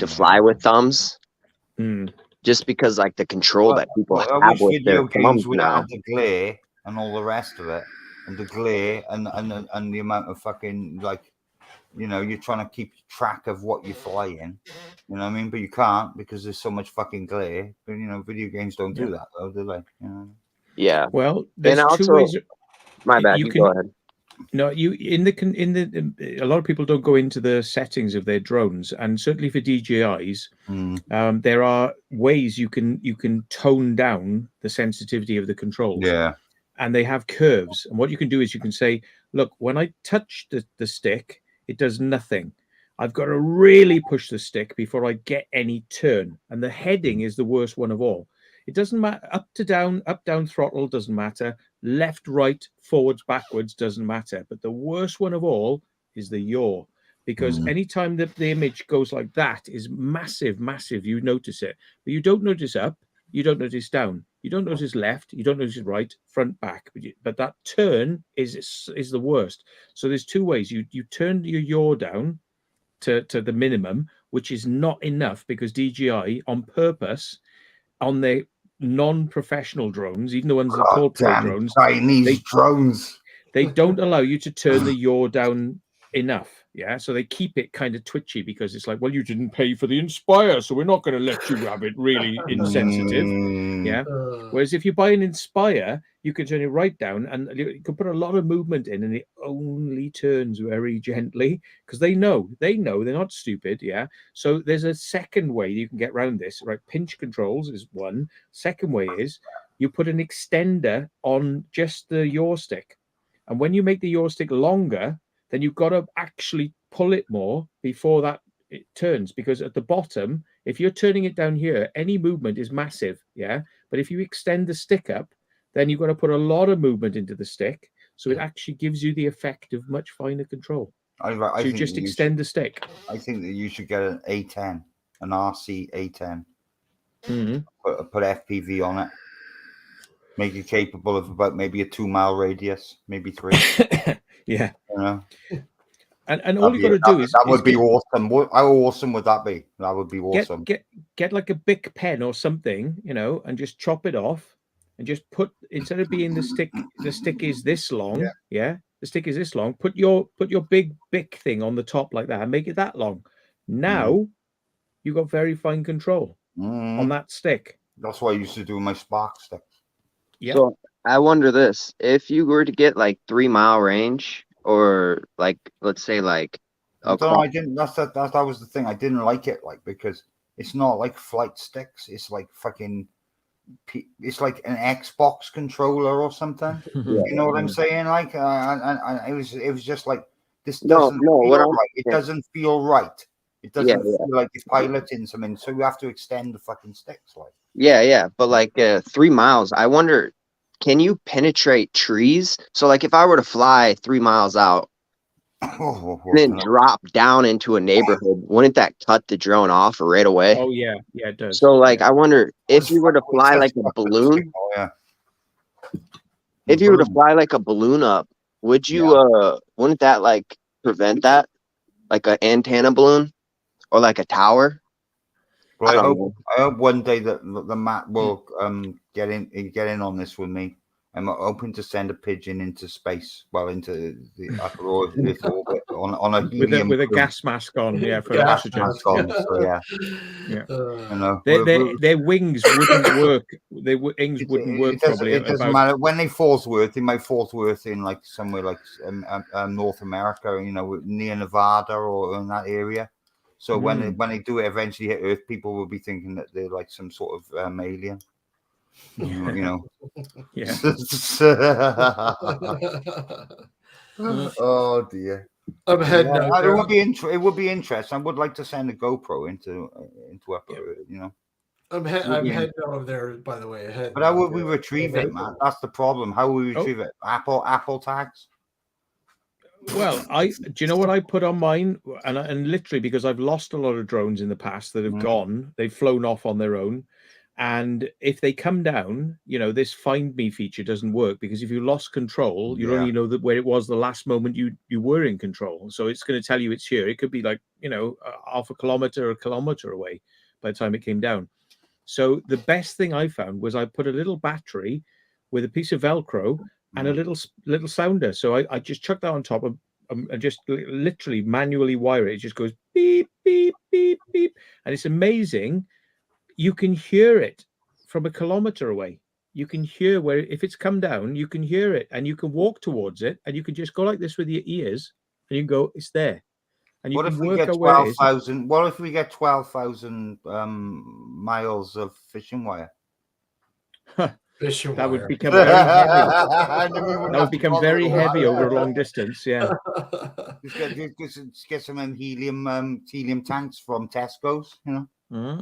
to fly with thumbs. Just because like the control that people have with their thumbs now. The glare and all the rest of it. And the glare and the amount of fucking, like, you're trying to keep track of what you're flying, you know what I mean? But you can't because there's so much fucking glare. But video games don't do that, though, do they? Yeah. Well, there's two ways. My bad. You go ahead. No, a lot of people don't go into the settings of their drones, and certainly for DJIs, there are ways you can tone down the sensitivity of the controls. Yeah. And they have curves. And what you can do is you can say, look, when I touch the stick, it does nothing. I've got to really push the stick before I get any turn. And the heading is the worst one of all. It doesn't matter. Up down throttle doesn't matter. Left, right, forwards, backwards doesn't matter. But the worst one of all is the yaw. Because anytime the image goes like that is massive, massive. You notice it. But you don't notice up. You don't notice down. You don't notice left. You don't notice right, front, back. But that turn is the worst. So there's two ways. You turn your yaw down to the minimum, which is not enough because DJI, on purpose, on their non-professional drones, even the ones that are called pro drones, Chinese drones, they don't allow you to turn the yaw down enough. So they keep it kind of twitchy because it's like, well, you didn't pay for the Inspire, so we're not going to let you have it really insensitive. Whereas if you buy an Inspire, you can turn it right down and you can put a lot of movement in, and it only turns very gently because they know they're not stupid. So there's a second way you can get around this, right? Pinch controls is one. Second way is you put an extender on just the yaw stick, and when you make the yaw stick longer, then you've got to actually pull it more before that it turns, because at the bottom, if you're turning it down here, any movement is massive, but if you extend the stick up, then you've got to put a lot of movement into the stick, so it actually gives you the effect of much finer control. So you just extend the stick. I think that you should get an A10, an RC A10, put FPV on it, make it capable of about maybe a 2 mile radius, maybe 3. And all you got to do is... That would be awesome. How awesome would that be? That would be awesome. Get like a Bic pen or something, and just chop it off and just put, instead of being the stick is this long, the stick is this long, put your big Bic thing on the top like that and make it that long. Now you got very fine control on that stick. That's what I used to do with my Spark stick. So I wonder this, if you were to get like 3 mile range, or like, let's say like, I didn't. That was the thing. I didn't like it, like, because it's not like flight sticks. It's like fucking. It's like an Xbox controller or something. You know what I'm saying? Like, and it was just like, this doesn't feel right. It doesn't feel right. It doesn't feel like you're piloting something. So you have to extend the fucking sticks, like. But like 3 miles, I wonder, can you penetrate trees? So like if I were to fly 3 miles out and then drop down into a neighborhood, wouldn't that cut the drone off right away? Oh yeah, it does. So like I wonder if you were to fly like a balloon, If you were to fly like a balloon up, would you wouldn't that like prevent that? Like an antenna balloon or like a tower? Well, I don't know. I hope one day that the Matt will get in on this with me. I'm hoping to send a pigeon into space, well, into the upper Earth orbit on a helium with a crew. gas mask on, for Gas oxygen. mask. So yeah. Yeah. You know, Their wings wouldn't work. Their wings wouldn't work probably. It doesn't matter when they fall to Earth. They might fall to Earth in like somewhere like North America, you know, near Nevada or in that area. So when they do it eventually hit Earth, people will be thinking that they're like some sort of alien. You know. Yeah. Oh dear. I'm heading out there. It would be interesting. I would like to send a GoPro into upper, you know. I'm heading over there, by the way. But how would we retrieve it, man? That's the problem. How will we retrieve it? Apple tags? Well, do you know what I put on mine? And literally, because I've lost a lot of drones in the past that have gone, they've flown off on their own. And if they come down, you know, this find me feature doesn't work, because if you lost control, you only know that where it was the last moment you were in control. So it's going to tell you it's here. It could be like, you know, half a kilometer away by the time it came down. So the best thing I found was I put a little battery with a piece of Velcro and a little sounder. So I just chuck that on top and just literally manually wire it. It just goes beep, beep, beep, beep. And it's amazing. You can hear it from a kilometer away. You can hear where, if it's come down, you can hear it, and you can walk towards it, and you can just go like this with your ears, and you can go, it's there. And you can work out where it is. What if we get 12,000 miles of fishing wire? That would become very heavy. That would become very heavy over a long distance. Yeah. Just get some helium tanks from Tesco's, you know. I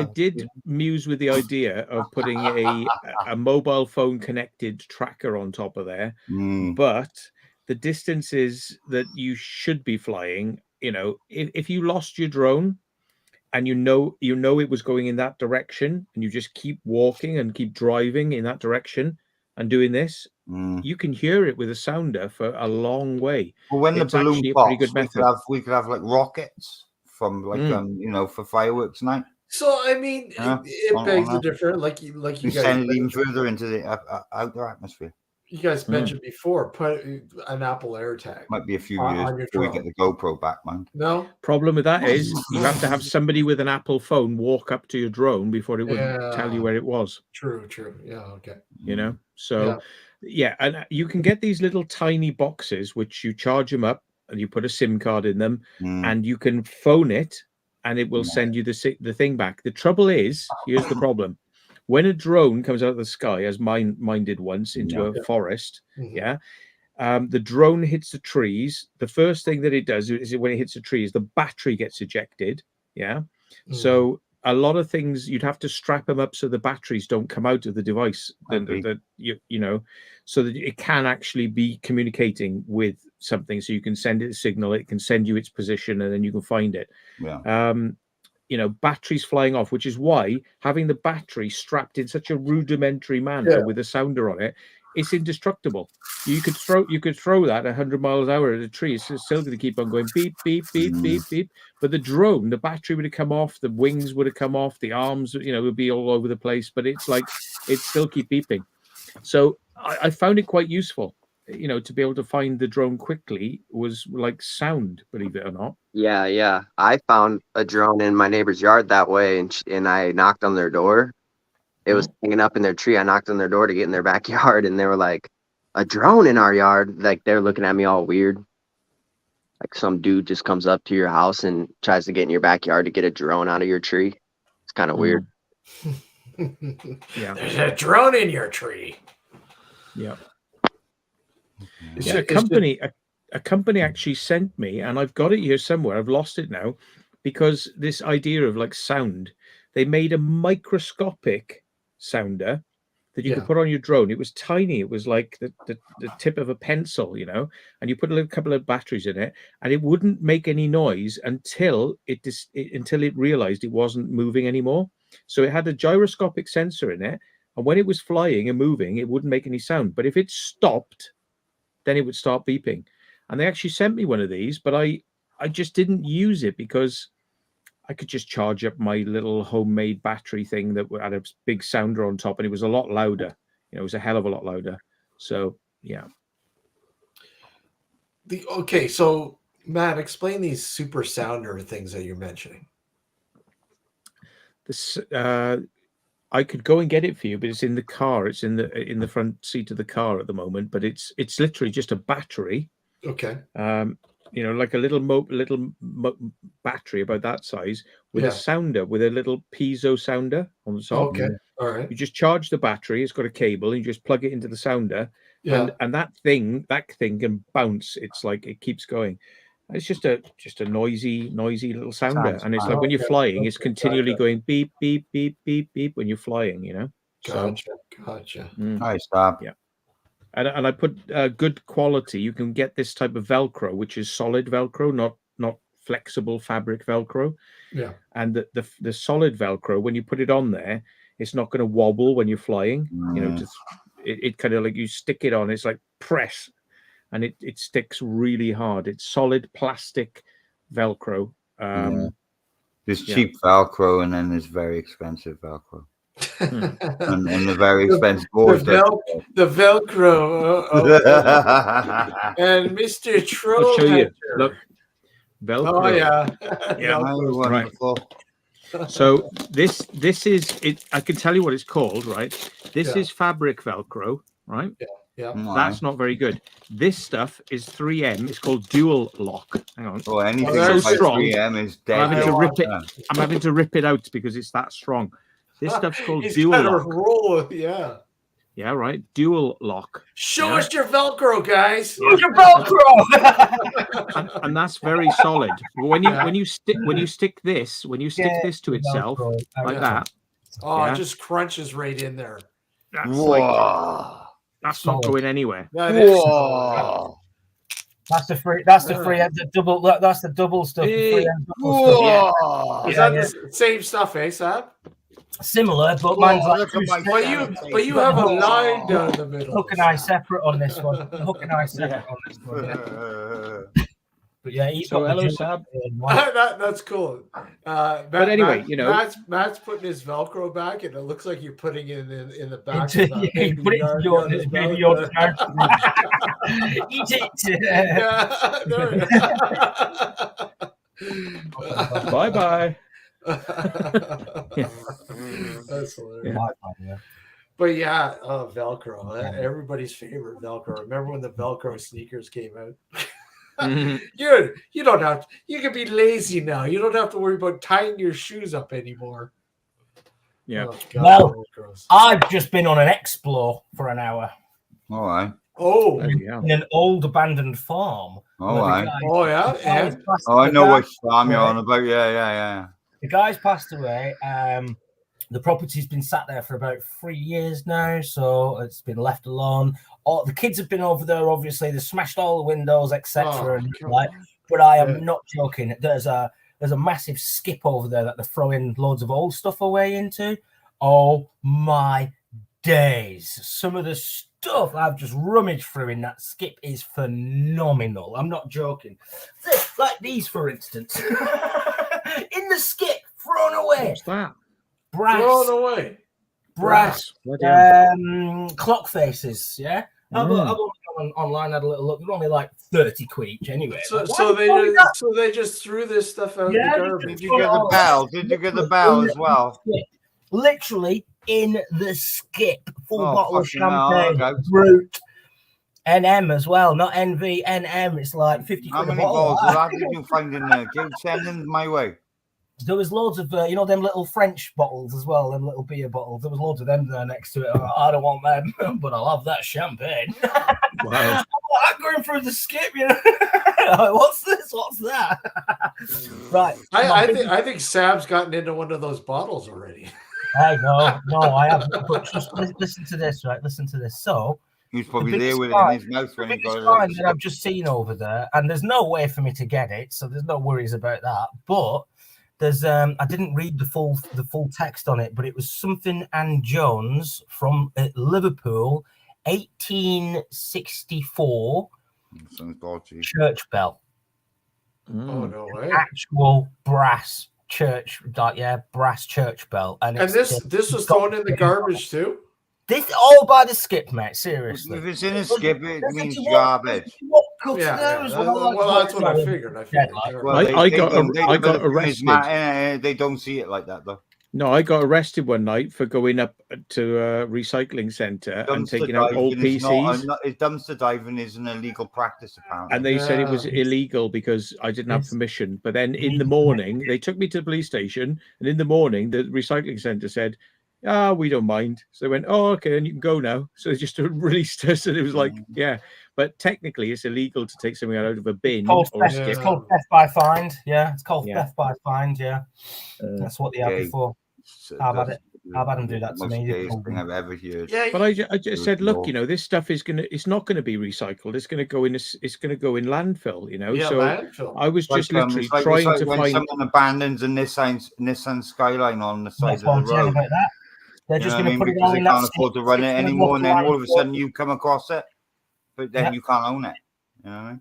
did muse with the idea of putting a mobile phone connected tracker on top of there, but the distances that you should be flying, you know, if you lost your drone and you know it was going in that direction, and you just keep walking and keep driving in that direction and doing this, you can hear it with a sounder for a long way. Well, when the balloon pops, we could have like rockets from like you know, for fireworks night. So I mean, it begs the difference. Like you guys send it even further into the outer atmosphere. You guys mentioned before, put an Apple AirTag. Might be a few years before we get the GoPro back, man. No problem with that is you have to have somebody with an Apple phone walk up to your drone before it would tell you where it was. True. Yeah. Okay. You know, so and you can get these little tiny boxes which you charge them up and you put a SIM card in them, and you can phone it, and it will send you the thing back. The trouble is, here's the problem. When a drone comes out of the sky, as mine did once, into a forest, the drone hits the trees. The first thing that it does is when it hits the trees, the battery gets ejected. So a lot of things you'd have to strap them up so the batteries don't come out of the device. You know, so that it can actually be communicating with something. So you can send it a signal, it can send you its position, and then you can find it. You know, batteries flying off, which is why having the battery strapped in such a rudimentary manner with a sounder on it, it's indestructible. You could throw that 100 miles an hour at a tree. It's still going to keep on going beep, beep, beep, beep, beep. But the drone, the battery would have come off, the wings would have come off, the arms, you know, would be all over the place. But it's like it still keep beeping. So I found it quite useful. You know, to be able to find the drone quickly was like sound, believe it or not. Yeah. I found a drone in my neighbor's yard that way, and I knocked on their door. It was hanging up in their tree. I knocked on their door to get in their backyard, and they were like, "A drone in our yard?" Like, they're looking at me all weird. Like some dude just comes up to your house and tries to get in your backyard to get a drone out of your tree. It's kind of weird. There's a drone in your tree. A company actually sent me, and I've got it here somewhere. I've lost it now, because this idea of like sound, they made a microscopic sounder that you could put on your drone. It was tiny. It was like the tip of a pencil, you know, and you put a couple of batteries in it, and it wouldn't make any noise until it realized it wasn't moving anymore. So it had a gyroscopic sensor in it, and when it was flying and moving, it wouldn't make any sound. But if it stopped, then it would start beeping. And they actually sent me one of these, but I just didn't use it because I could just charge up my little homemade battery thing that had a big sounder on top, and it was a lot louder. It was a hell of a lot louder. So yeah. Okay, so Matt, explain these super sounder things that you're mentioning. This I could go and get it for you, but it's in the car. It's in the front seat of the car at the moment. But it's literally just a battery. Okay. Like a little battery about that size with a sounder, with a little piezo sounder on the top. Okay. All right. You just charge the battery. It's got a cable, and you just plug it into the sounder. Yeah. And that thing can bounce. It's like it keeps going. It's just a noisy little sounder. And it's like when you're flying, it's continually going beep, beep, beep, beep, beep when you're flying, Gotcha. Nice, Bob. Yeah. And I put good quality. You can get this type of Velcro, which is solid Velcro, not flexible fabric Velcro. Yeah. And the solid Velcro, when you put it on there, it's not going to wobble when you're flying. It kind of like you stick it on. It's like press, and it sticks really hard. It's solid plastic Velcro. There's cheap Velcro, and then there's very expensive Velcro. and the very expensive the Velcro. And Mr. Troll. I'll show you. Look, Velcro. Oh yeah. Right. So this is it. I can tell you what it's called, right? This is fabric Velcro, right? Yeah. That's not very good. This stuff is 3M. It's called dual lock. Hang on. Oh, anything so strong. 3M is dead. I'm having to rip it out because it's that strong. This stuff's called dual lock. Roll, Yeah, right. Dual lock. Show us your Velcro, guys. Show your Velcro. and that's very solid. When you stick this to itself like that. Oh, it just crunches right in there. That's not going anywhere. Whoa. That's the free. That's the free. The double. That's the double stuff. Is that the same stuff, Sam? Similar, but mine's like. But you have a line down the middle. Hook and eye separate on this one. Hook and eye separate on this one. Yeah. But yeah, he's got hello, Sab. That's cool. But anyway, Matt's putting his Velcro back, and it looks like you're putting it in the back. You put it in baby yard. Eat it. Bye. That's hilarious. Yeah. But Velcro, everybody's favorite Velcro. Remember when the Velcro sneakers came out? You don't have to, you can be lazy now. You don't have to worry about tying your shoes up anymore. Yeah. Oh, God, I've just been on an explore for an hour. All right. Oh, in an old abandoned farm. All right. I know which farm you're on about. Yeah. The guy's passed away. The property's been sat there for about 3 years now, so it's been left alone. The kids have been over there. Obviously, they smashed all the windows, etc. But I am not joking. There's a massive skip over there that they're throwing loads of old stuff away into. Oh my days! Some of the stuff I've just rummaged through in that skip is phenomenal. I'm not joking. Like these, for instance, in the skip, thrown away. What's that? Brass. Thrown away. Brass. Clock faces. Yeah. I've gone online, had a little look. They're only like 30 quid each anyway. So they just threw this stuff out. Yeah, the garbage. Did you get the bell? Did you get the bell as well? Literally in the skip, full bottle of champagne, brute. NM as well, not NV, NM. It's like 50 quid. How many bottles of that did you find in there? Send them my way. There was loads of, them little French bottles as well, them little beer bottles. There was loads of them there next to it. I don't want them, but I'll have that champagne. Wow. I'm going through the skip, What's this? What's that? Right. I think Sam's gotten into one of those bottles already. Hey, no, I haven't. But just listen to this, right? Listen to this. So, he's probably there with it in his mouth when he got it. That I've just seen over there, and there's no way for me to get it, so there's no worries about that. But There's I didn't read the full text on it, but it was something and Jones from Liverpool, 1864 Sounds dodgy. church bell. Oh no way! Actual brass church, brass church bell. And this was thrown in the garbage too. This all by the skip, mate. Seriously, If it's in a skip, it means Yeah, garbage. well, that's what I figured. I got arrested. They don't see it like that, though. No, I got arrested one night for going up to a recycling centre and taking out old PCs. Dumpster diving is an illegal practice, apparently. And they said it was illegal because I didn't have permission. But then in the morning, they took me to the police station. And in the morning, the recycling centre said, we don't mind. So they went, oh, okay, then you can go now. So they just released us. And it was like, yeah. But technically, it's illegal to take something out of a bin. It's called theft by find. Yeah, it's called theft by find. Yeah. That's what they have before. I've had them do that to me. Thing I've ever heard. Yeah, but I just said, look, this stuff is it's not going to be recycled. It's going to go in landfill, Yeah, so landfill. I was just literally trying to when find. Someone abandons a Nissan Skyline on the side of the road. About that. They're just going to put it because all they in can't that afford to run it anymore, and then all of a sudden you come across it, but then you can't own it. You know what I mean?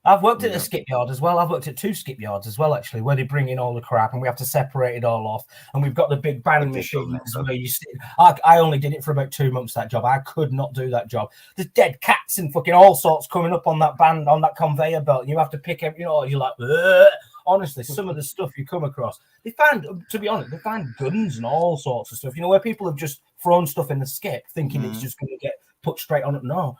I've worked at a skip yard as well. I've worked at 2 skip yards as well, actually, where they bring in all the crap and we have to separate it all off. And we've got the big banning machines where you sit. I only did it for about 2 months, that job. I could not do that job. There's dead cats and fucking all sorts coming up on that conveyor belt. And you have to pick up, you're like, ugh. Honestly, some of the stuff you come across, they find guns and all sorts of stuff. Where people have just thrown stuff in the skip thinking it's just going to get put straight on it. No,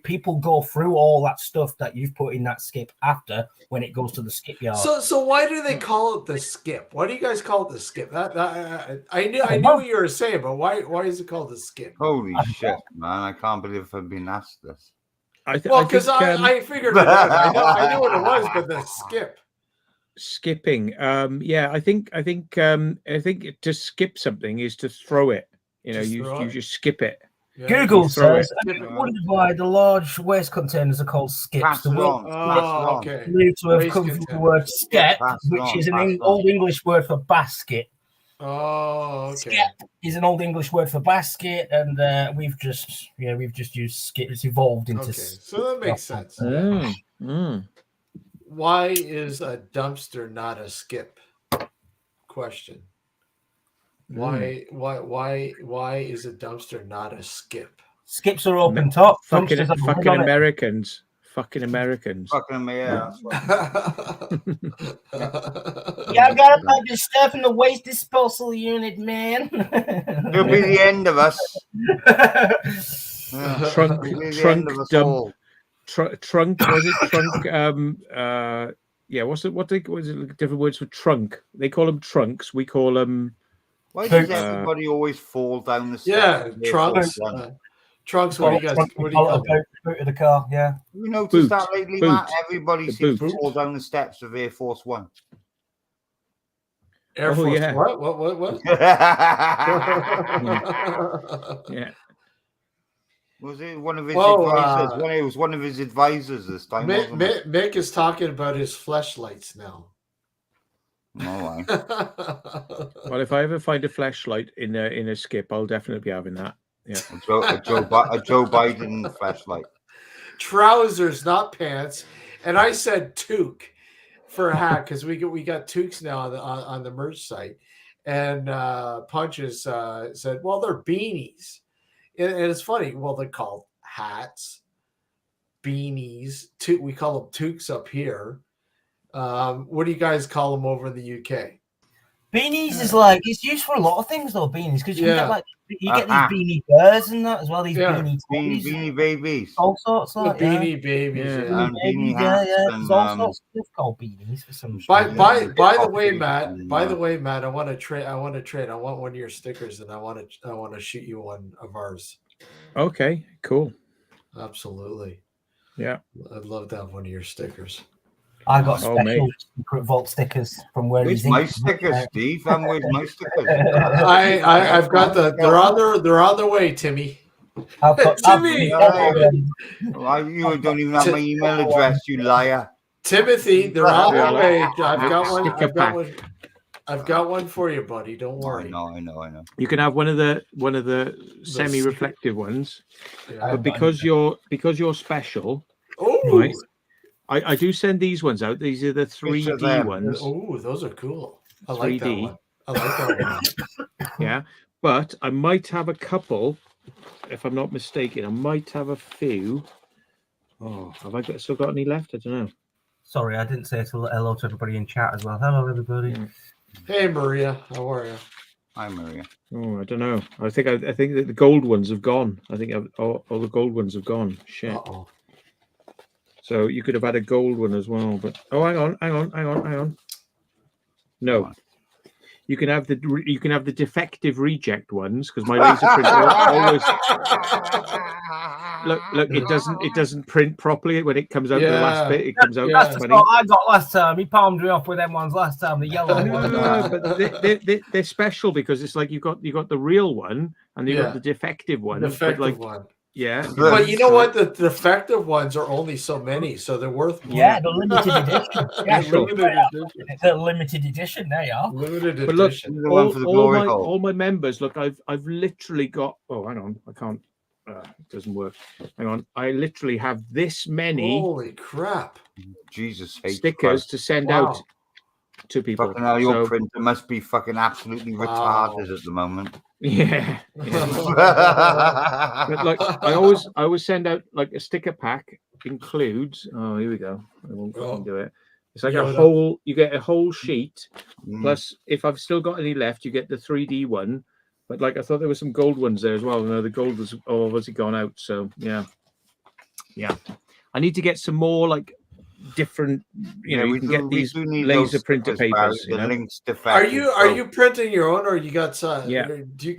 people go through all that stuff that you've put in that skip after when it goes to the skip yard. So why do they call it the skip? Why do you guys call it the skip? I knew what you were saying, but why is it called the skip? Holy shit, man! I can't believe I've been asked this. Because I figured it out. I knew what it was, but the skip. Skipping, I think to skip something is to throw it. You just skip it. Yeah. Google says, I wonder why the large waste containers are called skips. Okay. Believed to have come from the word skep, which is an old English word for basket. Oh, okay. Skep is an old English word for basket, and we've just used skip. It's evolved into. Okay, so that makes sense. Why is a dumpster not a skip? Question. Why is a dumpster not a skip? Skips are open top. Fucking Americans. Fucking Americans. Fucking yeah. Y'all gotta put your stuff in the waste disposal unit, man. It'll be the end of us. Trunk dump. Trunk, was it trunk? What is it? Different words for trunk. They call them trunks. We call them. Why does everybody always fall down the steps? Yeah, trunks. Trunks. What do you call them? Boot of the car. Yeah. You noticed that lately, Matt? Everybody seems to fall down the steps of Air Force One. Air Force. Yeah. What? Yeah. Was it one of his advisors? It was one of his advisors this time. Mick is talking about his fleshlights now. No, well, if I ever find a flashlight in a skip, I'll definitely be having that. Yeah, a Joe Biden flashlight. Trousers, not pants. And I said toque for a hat because we got toques now on the merch site. And Punches said, well, they're beanies. And it's funny. Well, they're called hats, beanies. We call them toques up here. What do you guys call them over in the UK? Beanies is it's used for a lot of things though. Beanies because you get these beanie birds and that as well. These beanie babies, all sorts of beanie babies, and beanie hats. There's all sorts of stuff called beanies for some. By the way, Matt, I want to trade. I want one of your stickers, and I want to shoot you one of ours. Okay, cool. Absolutely. Yeah, I'd love to have one of your stickers. I got special secret vault stickers from where he's my stickers, Steve. Where's my stickers? I've got they're on their way, Timmy. Timmy. You don't even have my email address, you liar. Timothy, they're on their way. I've got one. I've got one for you, buddy. Don't worry. I know. You can have one of the semi-reflective ones, Yeah. but because you're special, Oh, right? I do send these ones out. These are the 3D ones. oh, those are cool. I like that 3D. one. I like that one. Yeah, but I might have a couple, if I'm not mistaken. I might have a few. Oh, have I still got any left? I don't know. Sorry, I didn't say hello to everybody in chat as well. Hello, everybody. Hey, Maria, how are you? Hi, Maria. Oh, I don't know. I think that the gold ones have gone. I think all the gold ones have gone. Shit. Uh-oh. So you could have had a gold one as well, but hang on. No, you can have the defective reject ones because my laser printer always look. It doesn't print properly when it comes out the last bit. It comes out. That's the thought I got last time. He palmed me off with them ones last time. The yellow ones. No, but they're special because it's like you got the real one and you got the defective one. Defective one. Yeah, but you know what? The defective ones are only so many, so they're worth more. Yeah, the limited edition. Yeah, the limited edition. There you are. Limited but look, edition. all my members. Look, I've literally got. Oh, hang on, I can't. It doesn't work. Hang on, I literally have this many. Holy crap! Jesus, stickers to send out to people. Fucking hell, your printer must be fucking absolutely retarded at the moment. Yeah. But like I always send out like a sticker pack includes. Oh, here we go. I won't fucking do it. It's like a whole. You get a whole sheet. Plus, if I've still got any left, you get the 3D one. But like I thought there were some gold ones there as well. No, the gold was obviously gone out. So yeah. I need to get some more like different. You can get these laser printer papers. Are you printing your own, or you got some? Yeah,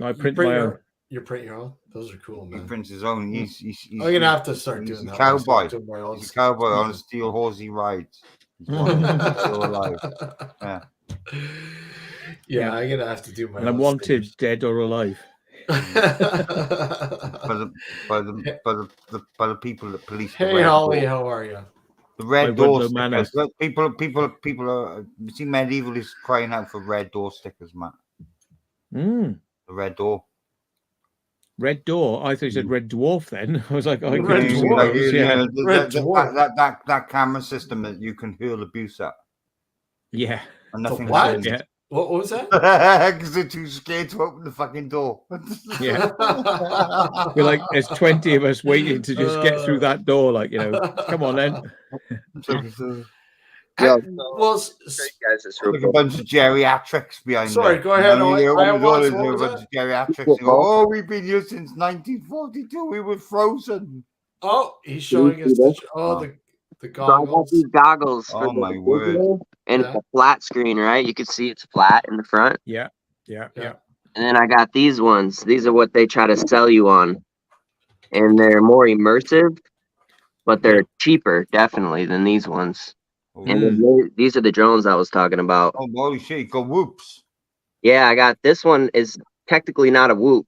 I print my own. You print your own? Those are cool, man. He prints his own. He's I'm gonna have to start doing that. Cowboy. He's a cowboy on a steel horse he rides. Still alive. Yeah, I'm gonna have to do my. And I'm wanted, dead or alive. by the people that police. Hey, Holly, how are you? The red door stickers. Look, people are. You see, medieval is crying out for red door stickers, Matt. The red door. Red door. I thought you said red dwarf. Then I was like, red dwarf. That camera system that you can hurl abuse at. Yeah. And nothing. What? Yeah. What was that? Because they're too scared to open the fucking door. Yeah. We're like, there's 20 of us waiting to just get through that door. Like, come on then. Yeah. Well, guys, it's like a bunch of geriatrics behind. Sorry, go ahead. Geriatrics. Oh, we've been here since 1942. We were frozen. Oh, he's showing us the goggles. So I have these goggles. Oh my word! And it's a flat screen, right? You can see it's flat in the front. Yeah. And then I got these ones. These are what they try to sell you on, and they're more immersive, but they're cheaper definitely than these ones. And these are the drones I was talking about. Oh, holy shit, go whoops. Yeah, I got this one is technically not a whoop.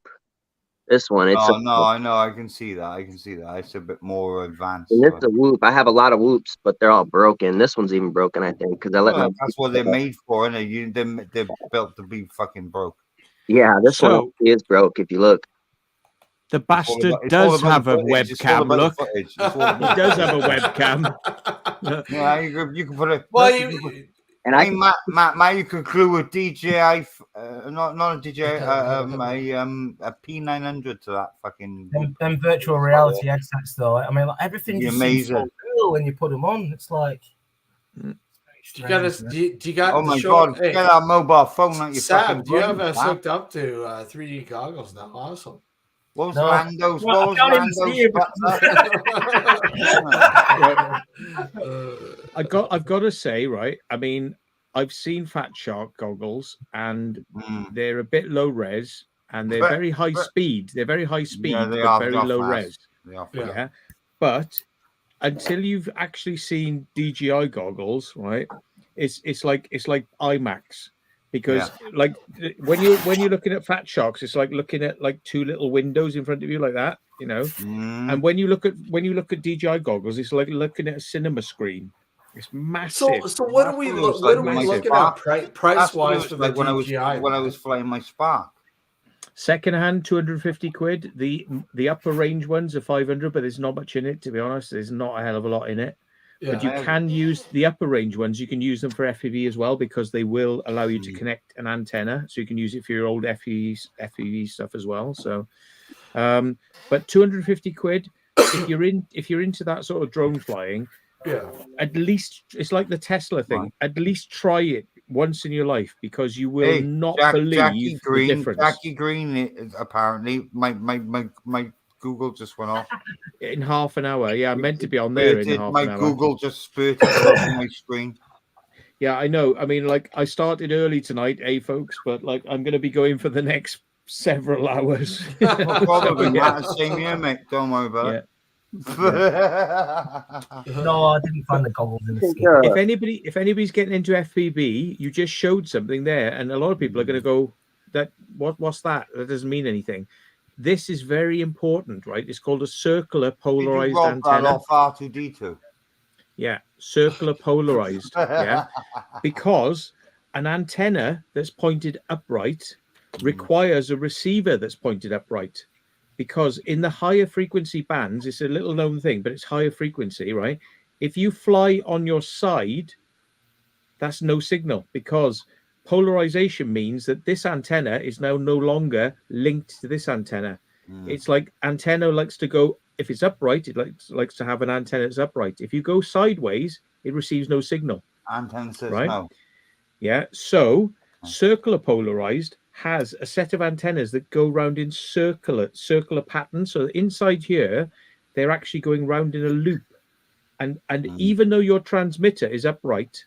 This one, it's I know, I can see that. It's a bit more advanced. And it's a whoop. I have a lot of whoops, but they're all broken. This one's even broken, I think, because that's what they're made for, and they're built to be fucking broke. Yeah, this one is broke if you look. The bastard does have a webcam. Look, he does have a webcam. Yeah, you can put it. Well, Matt, you could glue a DJI, not a DJI, a P900 to that fucing. Them virtual reality headsets, though. I mean, like, everything just amazing. seems so cool when you put them on. It's like. Do you got? Oh my god! Get our mobile phone like you Sam, do you have us hooked up to 3D goggles now? Awesome. What was Lando's? What was I've got to say, right? I mean, I've seen Fat Shark goggles, and they're a bit low res, and they're very high speed. They're very high speed, but very low res. Yeah, but until you've actually seen DJI goggles, right? It's like IMAX. Because like when you're looking at Fat Sharks, it's like looking at like two little windows in front of you like that, And when you look at DJI goggles, it's like looking at a cinema screen. It's massive. So what are we Massive. what are we Massive. looking at price That's what it wise was for the like when I DJI? was flying my Spark. Secondhand, 250 quid. The upper range ones are 500, but there's not much in it, to be honest. There's not a hell of a lot in it. But you can use the upper range ones. You can use them for FPV as well because they will allow you to connect an antenna, so you can use it for your old FPV stuff as well. So, but 250 quid. If you're into that sort of drone flying, at least it's like the Tesla thing. Right. At least try it once in your life because you will not believe the difference. Jackie Green, apparently, my Google just went off. In half an hour. Yeah, I'm meant to be on there in half an hour. My Google just spurted over my screen. Yeah, I know. I mean, like, I started early tonight, folks, but like, I'm going to be going for the next several hours. Probably same here, mate. Don't worry about it. No, I didn't find the goggles in the skip. If anybody's getting into FPV, you just showed something there, and a lot of people are going to go, what's that? That doesn't mean anything. This is very important, right? It's called a circular polarized antenna. R2D2. Yeah, circular polarized. Yeah, because an antenna that's pointed upright requires a receiver that's pointed upright. Because in the higher frequency bands, it's a little known thing, but it's higher frequency, right? If you fly on your side, that's no signal because polarization means that this antenna is now no longer linked to this antenna. It's like antenna likes to go, if it's upright, it likes to have an antenna that's upright. If you go sideways, it receives no signal. Antenna says right? no. Yeah. So circular polarized has a set of antennas that go round in circular patterns. So inside here, they're actually going round in a loop. And even though your transmitter is upright,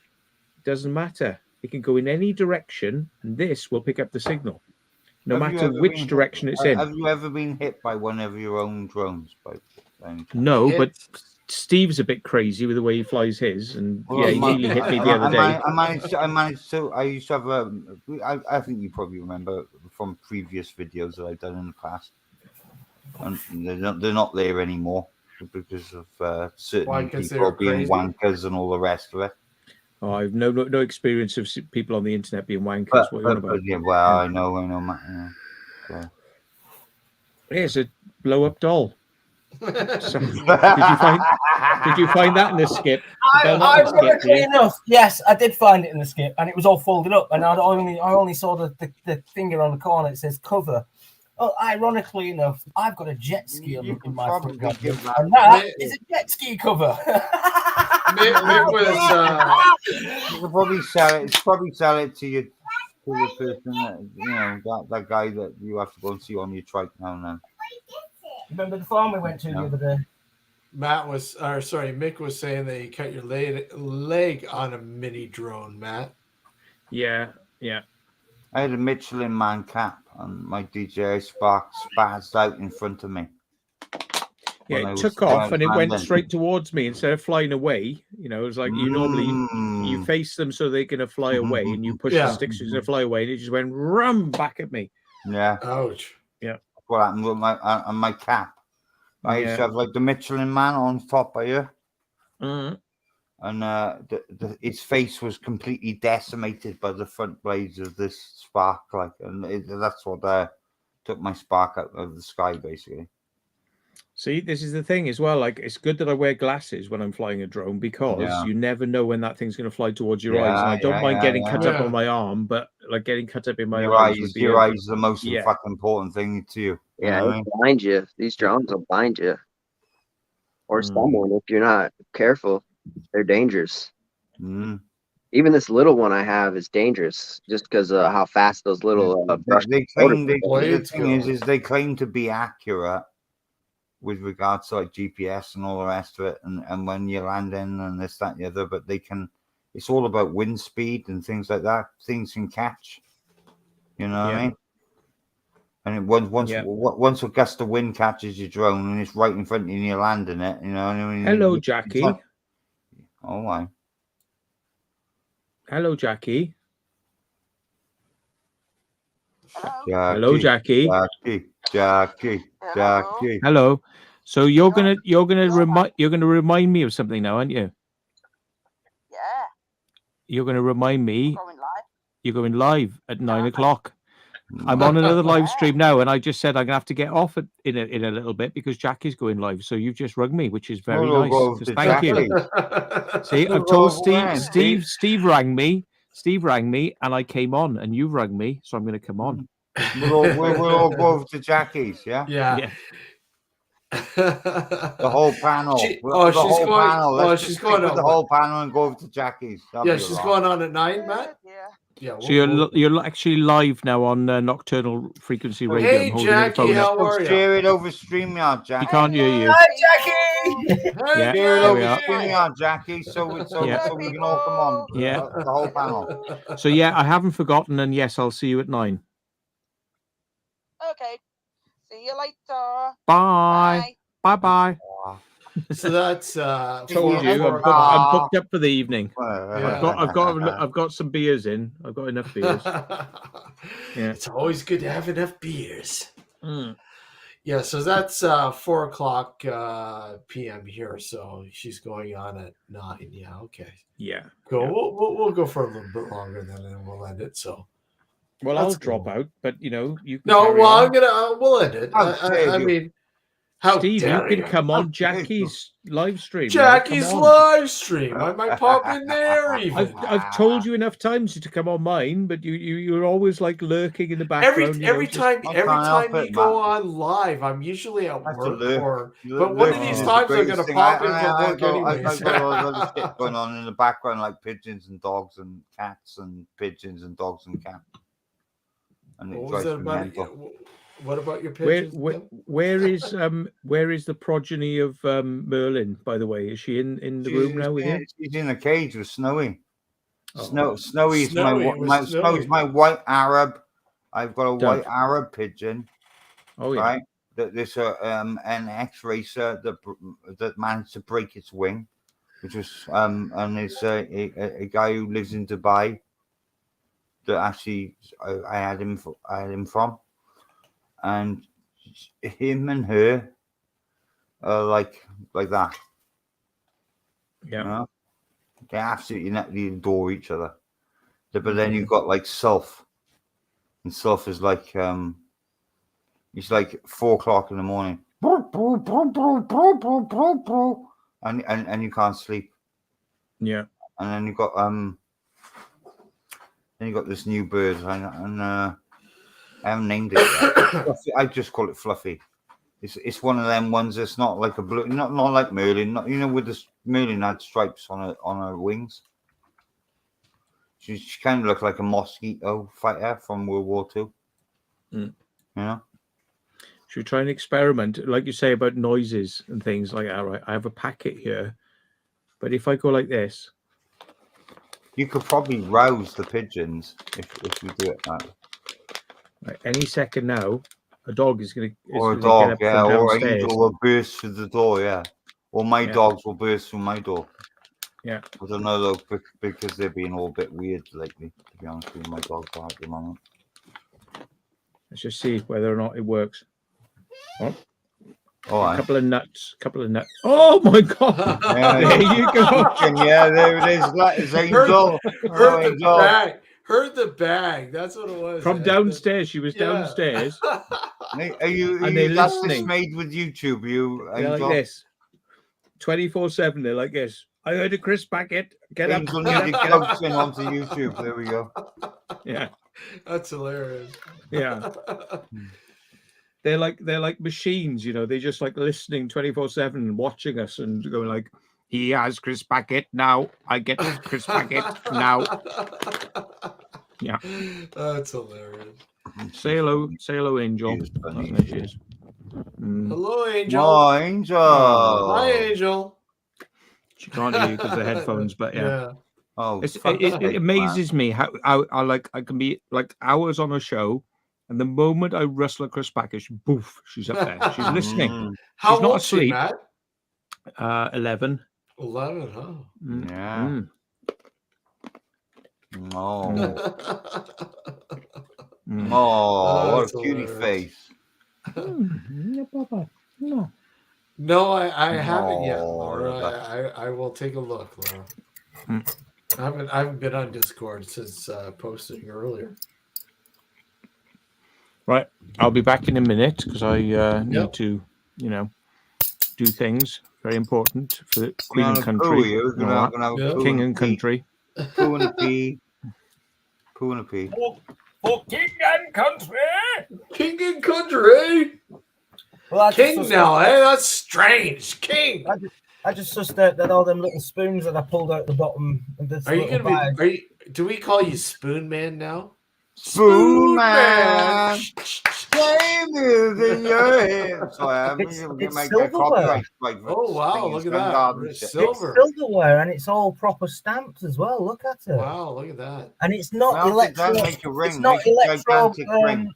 it doesn't matter. It can go in any direction, and this will pick up the signal, no matter which direction it's in. Have you ever been hit by one of your own drones? No, but Steve's a bit crazy with the way he flies his, and he nearly hit me the other day. I used to have I think you probably remember from previous videos that I've done in the past, and they're not there anymore because of certain people being wankers and all the rest of it. Oh, I've no experience of people on the internet being wankers. What are you on about? Yeah, well, I know, Matt. Yeah. Here's a blow-up doll. So, did you find that in the skip? Ironically enough, yes, I did find it in the skip, and it was all folded up, and I only saw the finger on the corner. It says cover. Oh, ironically enough, I've got a jet ski in my front garden, and that is a jet ski cover. Mick was, you could probably sell it to the person that that guy that you have to go and see on your trike now and then. Remember the farm we went to the other day? Mick was saying that you cut your leg on a mini drone, Matt. Yeah. I had a Michelin Man cap and my DJI Spark spazzed out in front of me. Yeah, it took off and it went straight towards me instead of flying away. It was like you normally you face them so they're going to fly away, and you push the sticks so they're going to fly away, and it just went rum back at me. Yeah. Ouch. Yeah. What happened with my cap? I used to have like the Michelin Man on top of you. And its face was completely decimated by the front blades of this Spark, that's what took my Spark out of the sky, basically. See, this is the thing as well. Like, it's good that I wear glasses when I'm flying a drone because you never know when that thing's going to fly towards your eyes. And I don't mind getting cut up on my arm, but like getting cut up in my eyes. Your eyes is the most fucking important thing to you. Yeah, it'll blind you. These drones will blind you, or someone if you're not careful. They're dangerous. Even this little one I have is dangerous just because of how fast those little they claim to be accurate with regards to like GPS and all the rest of it, and when you're landing and this, that, and the other, but it's all about wind speed and things like that. Things can catch, what I mean? And once a gust of wind catches your drone and it's right in front of you and you're landing it, what I mean? Hello, Jackie. Oh my. Hello, Jackie. Hello, Jackie. Jackie. Hello. So you're gonna remind me of something now, aren't you? you're going to remind me. Going live. You're going live at 9 o'clock. I'm on another live stream now, and I just said I'm gonna have to get off in a little bit because Jackie's going live. So you've just rung me, which is very nice. Thank you. See, I've told Steve rang me. Steve rang me, and I came on, and you rang me, so I'm going to come on. We'll all go over to Jackie's, yeah. Yeah. The whole panel. She's Let's going with on the whole panel and go over to Jackie's. She's going on at 9, Matt. Yeah. So you're actually live now on Nocturnal Frequency Radio. Hey, Jackie, how are you? Share it over StreamYard, Jackie. He can't hear you. Hi, Jackie. Yeah, share it there over we are. StreamYard, Jackie, so we can all come on. Yeah. The whole panel. So yeah, I haven't forgotten, and yes, I'll see you at 9. Okay. See you later. Bye. Bye. So that's told you I'm booked up for the evening. I've got some beers in. I've got enough beers. Yeah. It's always good to have enough beers. Yeah, so that's 4 o'clock p.m. here. So she's going on at 9. Yeah, okay. Yeah. Cool. Yeah. We'll go for a little bit longer then, and we'll end it. So. Well, I'll drop out, but you know you. Can we'll end it. I mean. Steve, you can come on Jackie's live stream. Jackie's live stream. I might pop in there even. I've told you enough times to come on mine, but you're always like lurking in the background. Every time you go on live, I'm usually at work. But one of these times I'm going to pop in for work anyway. I've got all other shit going on in the background, like pigeons and dogs and cats and pigeons and dogs and cats. And what was that about? What about your pigeons? Where is the progeny of Merlin? By the way, is she in the room now with you? She's in a cage with Snowy. Snowy's my white Arab. I've got a white Arab pigeon. Oh yeah. Right. There's an ex-racer that managed to break its wing, which was and it's a guy who lives in Dubai. That actually I had him from. And him and her are like that. Yeah. You know? They absolutely adore each other. But then you've got like Sulf. And Sulf is like it's like 4 o'clock in the morning. And you can't sleep. Yeah. And then you got this new bird and I haven't named it yet. I just call it Fluffy. It's one of them ones that's not like a blue, not like Merlin. With this Merlin had stripes on her wings. She kind of looked like a mosquito fighter from World War II. You know. Should we try and experiment, like you say about noises and things like that? Right, I have a packet here, but if I go like this, you could probably rouse the pigeons if you do it that. Right, any second now, a dog is going to or a dog, yeah, or an angel will burst through the door, yeah, or my dogs will burst through my door. Yeah, I don't know though, because they're being all a bit weird lately. To be honest with you, my dogs are at the moment. Let's just see whether or not it works. Oh, a couple of nuts. Oh my god! Yeah, there you go. Yeah, there it is. That is Angel. Heard the bag. That's what it was. From downstairs. She was downstairs. Are you that's dismayed with YouTube? They're like this. 24/7. They're like this. I heard a crisp packet. Get up. Angel needed coaching onto YouTube. There we go. Yeah. That's hilarious. Yeah. They're like machines, They're just like listening 24/7 and watching us and going like, he has crisp packet now. I get crisp packet now. Yeah, that's hilarious. Say hello, Angel. Oh, there she is. Hello, Angel. Oh, Angel. Hi, Angel. She can't hear you because of the headphones, but yeah. Oh, it amazes me how I can be like hours on a show, and the moment I rustle a crisp packet, boof, she's up there. She's listening. How she's not old asleep. She, Matt? 11. 11, huh? Yeah. Oh. Oh, what a cutie face. No, I haven't yet, Laura. I will take a look, Laura. I haven't been on Discord since posting earlier. Right, I'll be back in a minute because I need Yep. to, do things very important for the Queen and Poo, Country, you're and all that. gonna have a Yeah. poo King and and a pee. Country. Poo and a pee. Poo and a pee. For king and country. King and Country. Well, I King just now, eh? That's strange. King. I just suspect that all them little spoons that I pulled out the bottom of this Are you little gonna bag. be? Do we call you Spoon Man now? Spoon Man. Flame is in your head. Sorry, It's we can make silverware. that copyright strike for Oh wow! singing Look at Scum that. Garden It's shit. silver. It's silverware and it's all proper stamped as well. Look at it. Wow! Look at that. And it's not Well, it electro. does make a ring. It's not Make a electro. gigantic ring.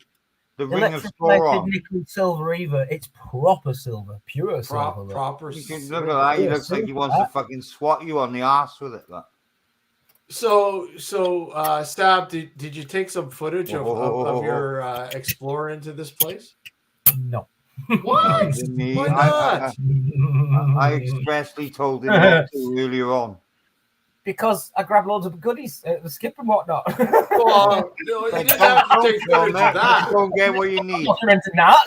The ring of Electroplated Sauron. nickel silver either. It's proper silver, pure silver. look. Proper. You can look at that. He looks like he wants to fucking swat you on the ass with it. Look. So, Stab, did you take some footage of your explore into this place? No. What? Didn't he? Why not? I expressly told him not to earlier on. Because I grabbed loads of goodies at the skip and whatnot. Well, no, you didn't have to take footage of that. Don't get what you I'm need. documenting that.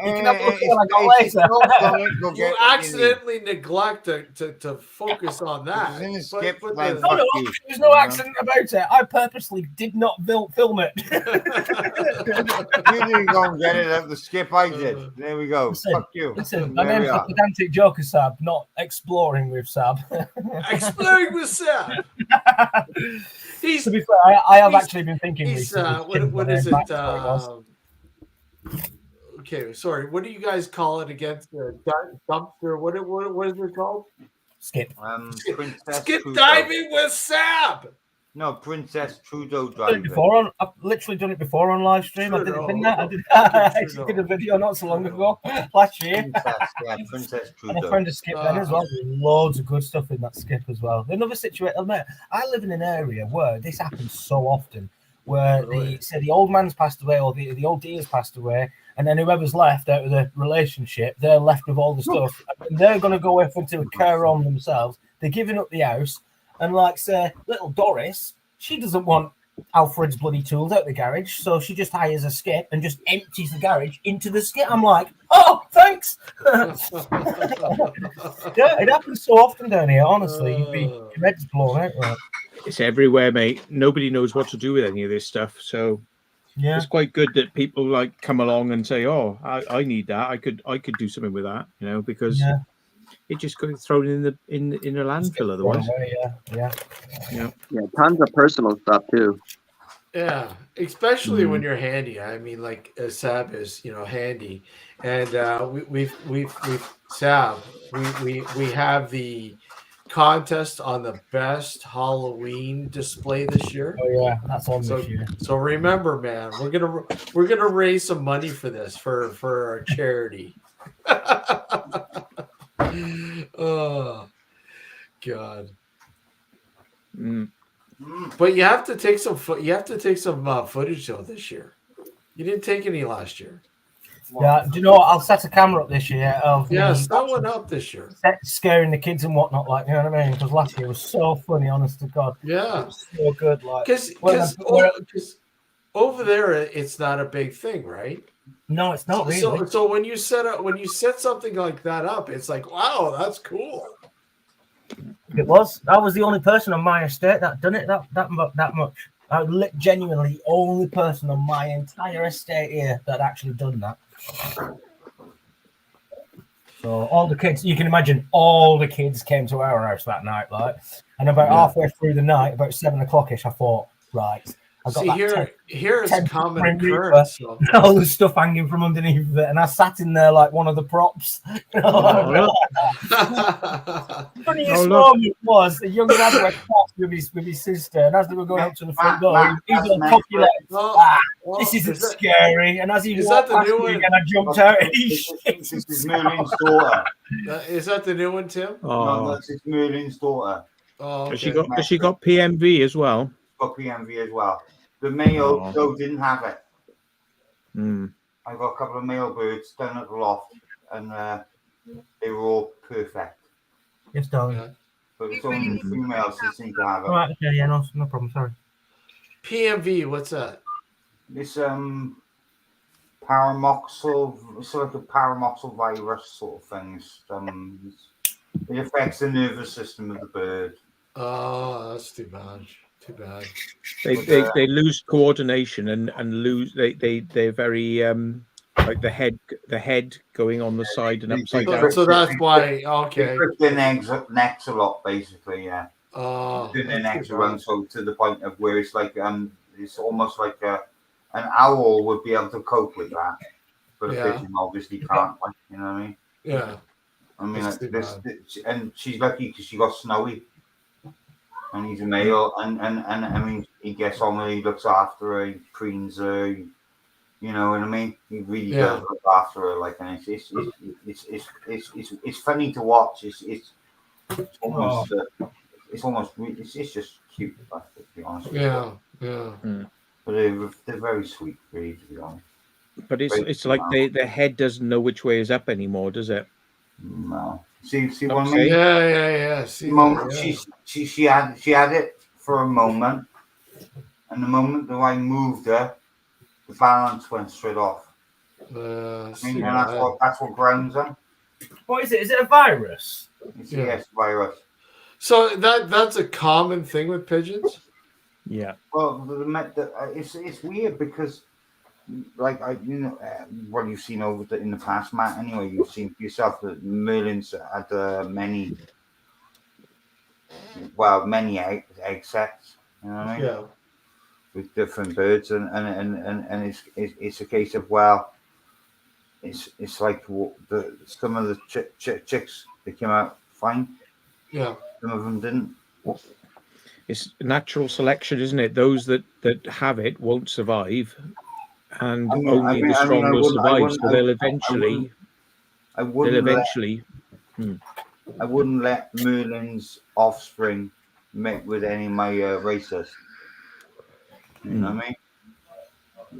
You can have a look at what I got later. You accidentally neglect to focus on that. in the skip, But like, the- No, Fuck you. there's no accident about it. I purposely did not film it. You didn't go and get it at the skip. I did. There we go. Listen, Fuck you. Listen, my There we name's are. the pedantic joker, Sab, not exploring with Sab. Exploring with Sab. He's To be fair, I have he's- actually been thinking he's recently. what is it? Okay, sorry. What do you guys call it against the dumpster? What is it called? Skip. Princess Skip Trudeau. diving with Sab. No, Princess Trudeau I've done driving. it before I've literally done it before on live stream. I did it, didn't I? I actually did a video not so long ago, last year. Princess And I Trudeau. found a skip then as well. There's loads of good stuff in that skip as well. Another situation, mate, I live in an area where this happens so often, where the old man's passed away or the old deer's passed away, and then whoever's left out of the relationship, they're left with all the stuff. And they're going to go off into a care home themselves. They're giving up the house. And like, say, little Doris, she doesn't want Alfred's bloody tools out the garage, so she just hires a skip and just empties the garage into the skip. I'm like, oh, thanks. Yeah, it happens so often down here. Honestly, your head's blown out. Right? It's everywhere, mate. Nobody knows what to do with any of this stuff. So Yeah, it's quite good that people like come along and say, "Oh, I need that. I could do something with that," because it just got thrown in a landfill otherwise. Yeah. Tons of personal stuff too. Yeah, especially when you're handy. I mean, like Sab is, handy, and we've Sab. We have the contest on the best Halloween display this year. Oh yeah, that's on this year. So remember, man, we're gonna raise some money for this for our charity. Oh God. But you have to take some footage though this year. You didn't take any last year. Yeah, do you know what? I'll set a camera up this year of me set one up this year. scaring the kids and whatnot, like, you know what I mean? Because last year was so funny, honest to God. Yeah, it was so good. Like, because over there it's not a big thing, right? No, it's not really. So when you set something like that up, it's like, wow, that's cool. It was. I was the only person on my estate that done it that much. I was genuinely the only person on my entire estate here that actually done that. So all the kids, you can imagine, all the kids came to our house that night, like, and about halfway through the night, about 7 o'clock-ish, I thought, right, I got here is a common occurrence. So. All the stuff hanging from underneath it, and I sat in there like one of the props. Funniest moment was the young lad went past with his sister, and as they were going up to the front door, he was on cocky legs. This isn't scary. And as he walked past me again, I jumped out and he shit. This is Merlin's daughter. Is that the new one, Tim? No, that's his Merlin's daughter. Oh, okay. Has she got PMV as well? Got PMV as well. The male though didn't have it. I got a couple of male birds down at the loft, and they were all perfect. Yes, darling. but it's only the females that seem to have it. Right, okay, yeah, no problem, sorry. PMV, what's that? This paramoxil, it's like a paramoxil virus sort of thing. It affects the nervous system of the bird. Oh, that's too bad. Too bad. They lose coordination and lose they're very like the head going on the side and upside down. So that's why. They Okay. twist their necks a lot, basically. Yeah. Oh, Turn their that's necks too around bad. so to the point of where it's like it's almost like an owl would be able to cope with that, but a Yeah. pigeon obviously can't. Like, you know what I mean? Yeah. I mean, That's like too and she's lucky because she got Snowy, and he's a male, and I mean, he gets on her, he looks after her, he preens her, you know what I mean? He really does look after her, like, and it's funny to watch. It's almost it's just cute, to be honest. Yeah. But they're very sweet, really, to be honest. But it's like the head doesn't know which way is up anymore, does it? No. See what I mean? Yeah. See, she had it for a moment, and the moment that I moved her, the balance went straight off. I mean, and that's what grounds them. What is it? Is it a virus? It's a yes virus. So that's a common thing with pigeons. Yeah. Well, it's weird because, like what you've seen in the past, Matt. Anyway, you've seen for yourself that Merlin's had many egg sets. You know what I mean? Yeah. With different birds, and it's a case of it's like some of the chicks, they came out fine. Yeah. Some of them didn't. It's natural selection, isn't it? Those that have it won't survive, and only the strong will survive. So they'll eventually. I wouldn't let Merlin's offspring mate with any of my racers. You know what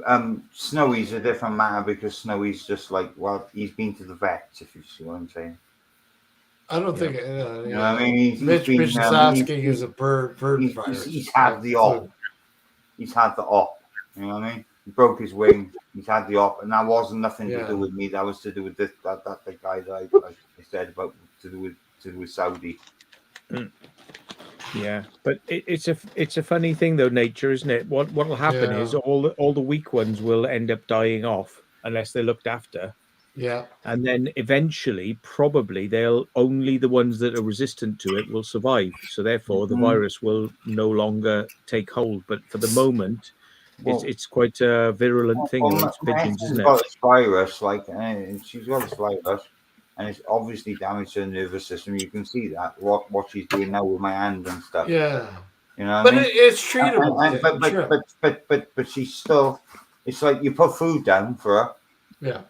I mean? Snowy's a different matter because Snowy's just like, well, he's been to the vets, if you see what I'm saying. I don't think. You know what I mean? Mitch is asking is a bird virus. He's had the op. He's had the op. You know what I mean? He broke his wing. He's had the op, and that wasn't nothing to do with me. That was to do with the guy that I said about to do with Saudi. Yeah, but it's a funny thing though, nature, isn't it? What will happen is all the weak ones will end up dying off unless they're looked after. Yeah. And then eventually, probably only the ones that are resistant to it will survive. So therefore, the virus will no longer take hold. But for the moment, it's quite a virulent thing amongst pigeons, isn't it? Got this virus, and she's got this virus, and it's obviously damaged her nervous system. You can see that what she's doing now with my hand and stuff. Yeah. You know, but it's treatable. But she's still. It's like you put food down for her. Yeah.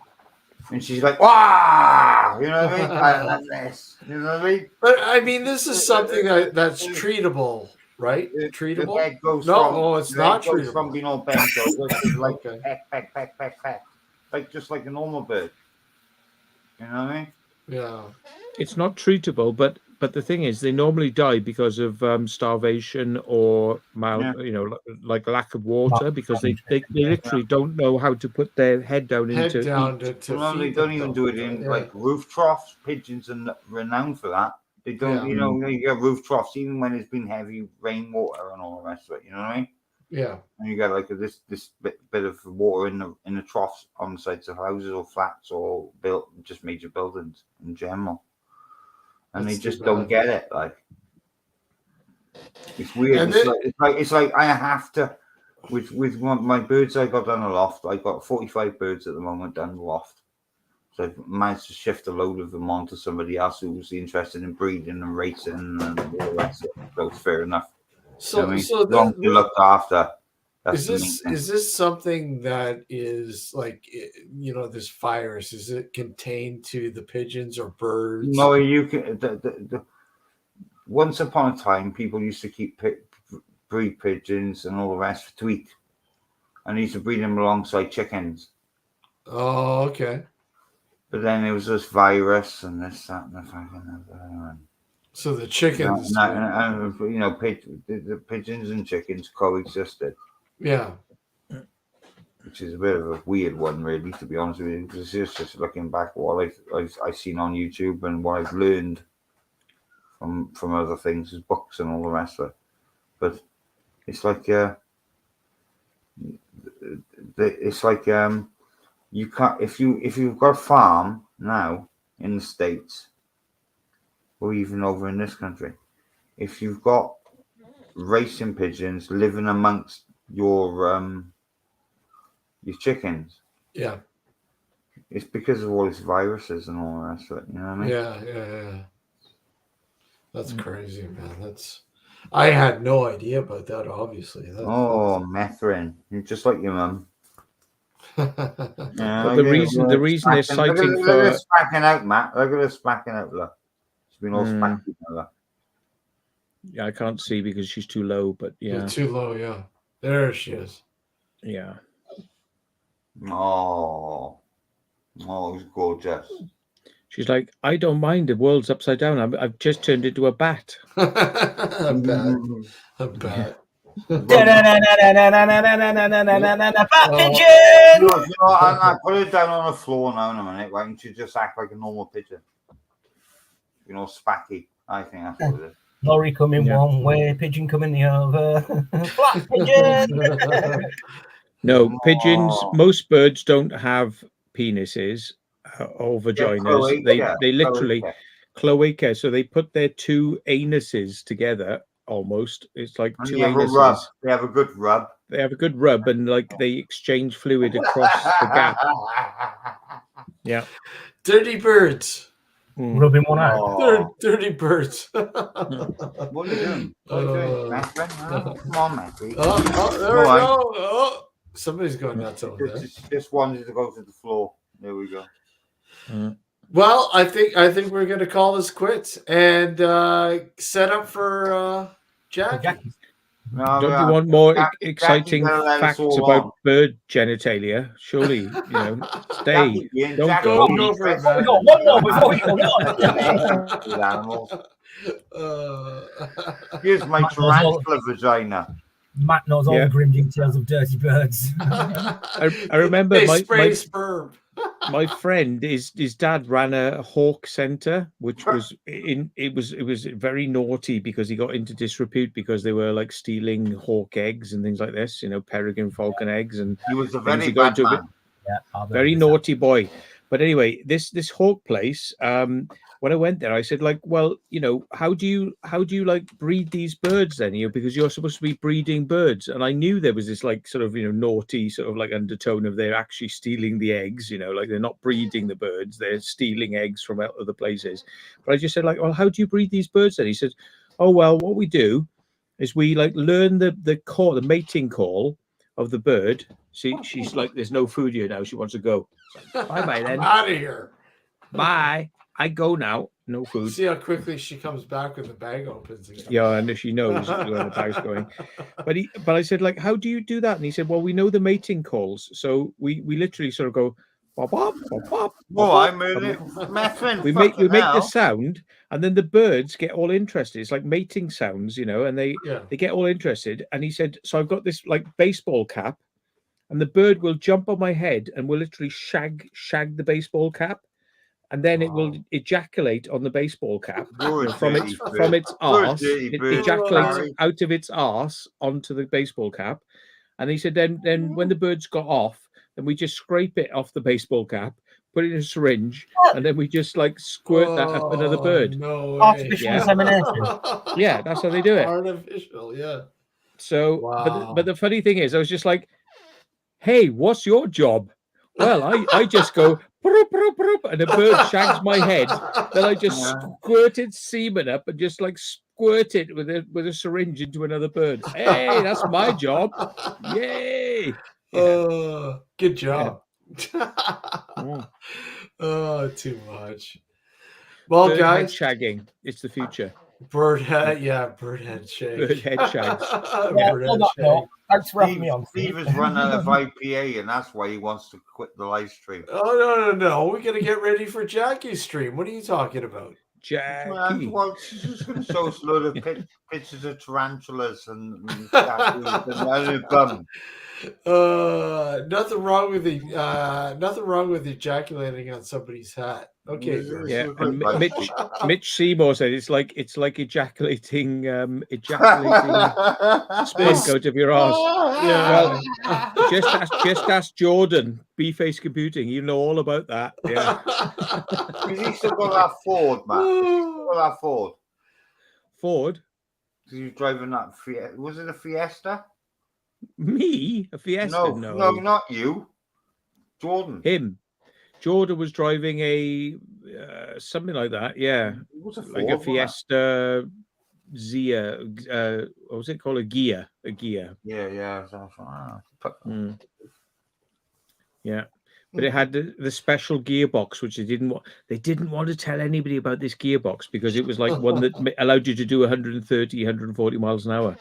And she's like, wow, you know what I mean? I love this. You know what I mean? But I mean, this is something that's treatable, right? Treatable? The head goes it's not treatable. From being all bent over, like peck, like just like a normal bird. You know what I mean? Yeah. It's not treatable, but the thing is, they normally die because of starvation or like lack of water, because they literally don't know how to put their head down to they don't even do it in like roof troughs. Pigeons are renowned for that. They don't, you get roof troughs even when it's been heavy rainwater and all the rest of it. You know what I mean? Yeah. And you got like this bit of water in the troughs on the sides of houses or flats or just major buildings in general. And they just don't get it. Like, it's weird. It's like I have to with my birds I got down the loft. I got 45 birds at the moment down the loft. So I managed to shift a load of them onto somebody else who was interested in breeding and racing and all the rest of it. So it's fair enough. So long to look after. Is this something that is like, this virus? Is it contained to the pigeons or birds? No, you can. Once upon a time, people used to breed pigeons and all the rest to eat, and they used to breed them alongside chickens. Oh, okay. But then there was this virus and this, that, and the fucking other. So the chickens, the pigeons and chickens coexisted. Yeah. Which is a bit of a weird one, really, to be honest with you. Because it's just looking back what I've seen on YouTube and what I've learned from other things, as books and all the rest of it. But it's like you can't if you've got a farm now in the States or even over in this country, if you've got racing pigeons living amongst your chickens, Yeah. it's because of all these viruses and all the rest of it. You know what I mean? Yeah. That's crazy, man. I had no idea about that. Obviously. Methrin, you're just like your mum. But the reason they're citing look at her smacking out, Matt. Look at her smacking out. Look, she's been all smacking out. Yeah, I can't see because she's too low. But yeah, You're too low. Yeah, there she is. Yeah. Oh, it's gorgeous. She's like, I don't mind. The world's upside down. I've just turned into a bat. A bat. Bat pigeon! I put it down on the floor now in a minute. Why don't you just act like a normal pigeon? Spacky. I think that's what it is. Lorry coming one way, pigeon coming the other. Black pigeon! No, pigeons, most birds don't have penises or vaginas. They literally, cloaca. So they put their two anuses together almost. It's like two anuses. They have a good rub. They have a good rub and like they exchange fluid across the gap. Yeah. Dirty birds. Rubbing one out. Dirty birds. What are you doing? Come on, Matthew. There we go. Oh, somebody's going nuts over there. Just wanted to go to the floor. There we go. Well, I think we're going to call this quits and set up for Jackie. Don't you want more exciting facts about bird genitalia? Surely, stay. Don't go. We got one more before we go. Animals. Here's my tarantula vagina. Matt knows all the grim details of dirty birds. I remember my sperm. My friend, his dad ran a hawk center, which was it was very naughty because he got into disrepute because they were like stealing hawk eggs and things like this, peregrine falcon eggs, and he was a very bad man. Very naughty boy. But anyway, this hawk place, when I went there, I said, like, well, how do you like breed these birds then? Because you're supposed to be breeding birds. And I knew there was this like sort of, naughty sort of like undertone of they're actually stealing the eggs, like they're not breeding the birds, they're stealing eggs from other places. But I just said, like, well, how do you breed these birds then? He said, oh, well, what we do is we like learn the mating call of the bird. She's like, there's no food here now. She wants to go. Bye then. Out of here. Bye. I go now. No food. See how quickly she comes back when the bag opens again. Yeah, and she knows where the bag's going. But I said, like, how do you do that? And he said, well, we know the mating calls. So we literally sort of go, bop, bop, bop, bop. I'm messing. We make the sound, and then the birds get all interested. It's like mating sounds, and they get all interested. And he said, so I've got this like baseball cap, and the bird will jump on my head and will literally shag the baseball cap. And then it will ejaculate on the baseball cap from its arse. It ejaculates out of its arse onto the baseball cap. And he said, then when the birds got off, then we just scrape it off the baseball cap, put it in a syringe, and then we just like squirt that up another bird. No artificial insemination. Yeah, that's how they do it. Artificial, yeah. So, but the funny thing is, I was just like, hey, what's your job? Well, I just go, and the bird shags my head. Then I just squirted semen up and just like squirt it with a syringe into another bird. Hey, that's my job. Yay! Good job. Yeah. Too much. Well, bird guys, head shagging. It's the future. Bird head shag. Bird head shags. Thanks for having me on. Steve has run out of IPA, and that's why he wants to quit the live stream. Oh, no. We're going to get ready for Jackie's stream. What are you talking about? Jackie. Well, she's just going to show us a load of pictures of tarantulas and statues and a gun. Nothing wrong with ejaculating on somebody's hat. Okay, George. Yeah, and Mitch Seymour said it's like ejaculating spunk out of your arse. Yeah. Well, just ask Jordan, B-Face Computing. You know all about that. Yeah. Has he still got that Ford, Matt? Has he still got that Ford? Ford? He was driving that Fiesta. Was it a Fiesta? Me? A Fiesta? No, not you. Jordan. Him. Jordan was driving a something like that. Yeah. It was a Ford, like a Fiesta Zia. What was it called? A Gia. Yeah. Yeah. But it had the special gearbox, which they didn't want to tell anybody about this gearbox because it was like one that allowed you to do 130, 140 miles an hour.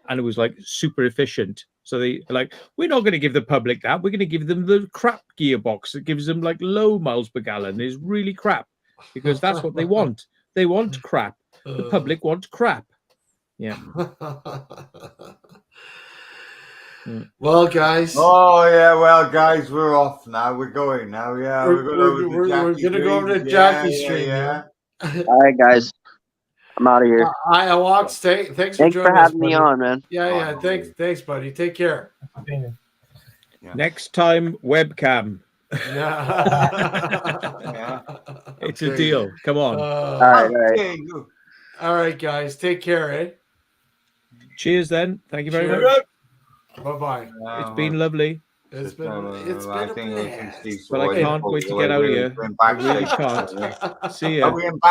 And it was like super efficient. So they like, we're not going to give the public that. We're going to give them the crap gearbox that gives them like low miles per gallon. Is really crap because that's what they want. They want crap. The public wants crap. Yeah. Well, guys. Oh yeah, well, guys, we're off now. We're going now. Yeah, we're going to go over to Jackie's stream. Yeah. All right, guys. I'm out of here. I walks. Thanks for joining us, having me on, man. Yeah. Thanks, buddy. Take care. Yeah. Next time, webcam. Yeah. It's a deal. Come on. All right. All right, guys. Take care, eh? Cheers, then. Thank you very much. Bye-bye. It's been lovely. It's been a blast. But I can't wait to get out of here. I really can't. See ya.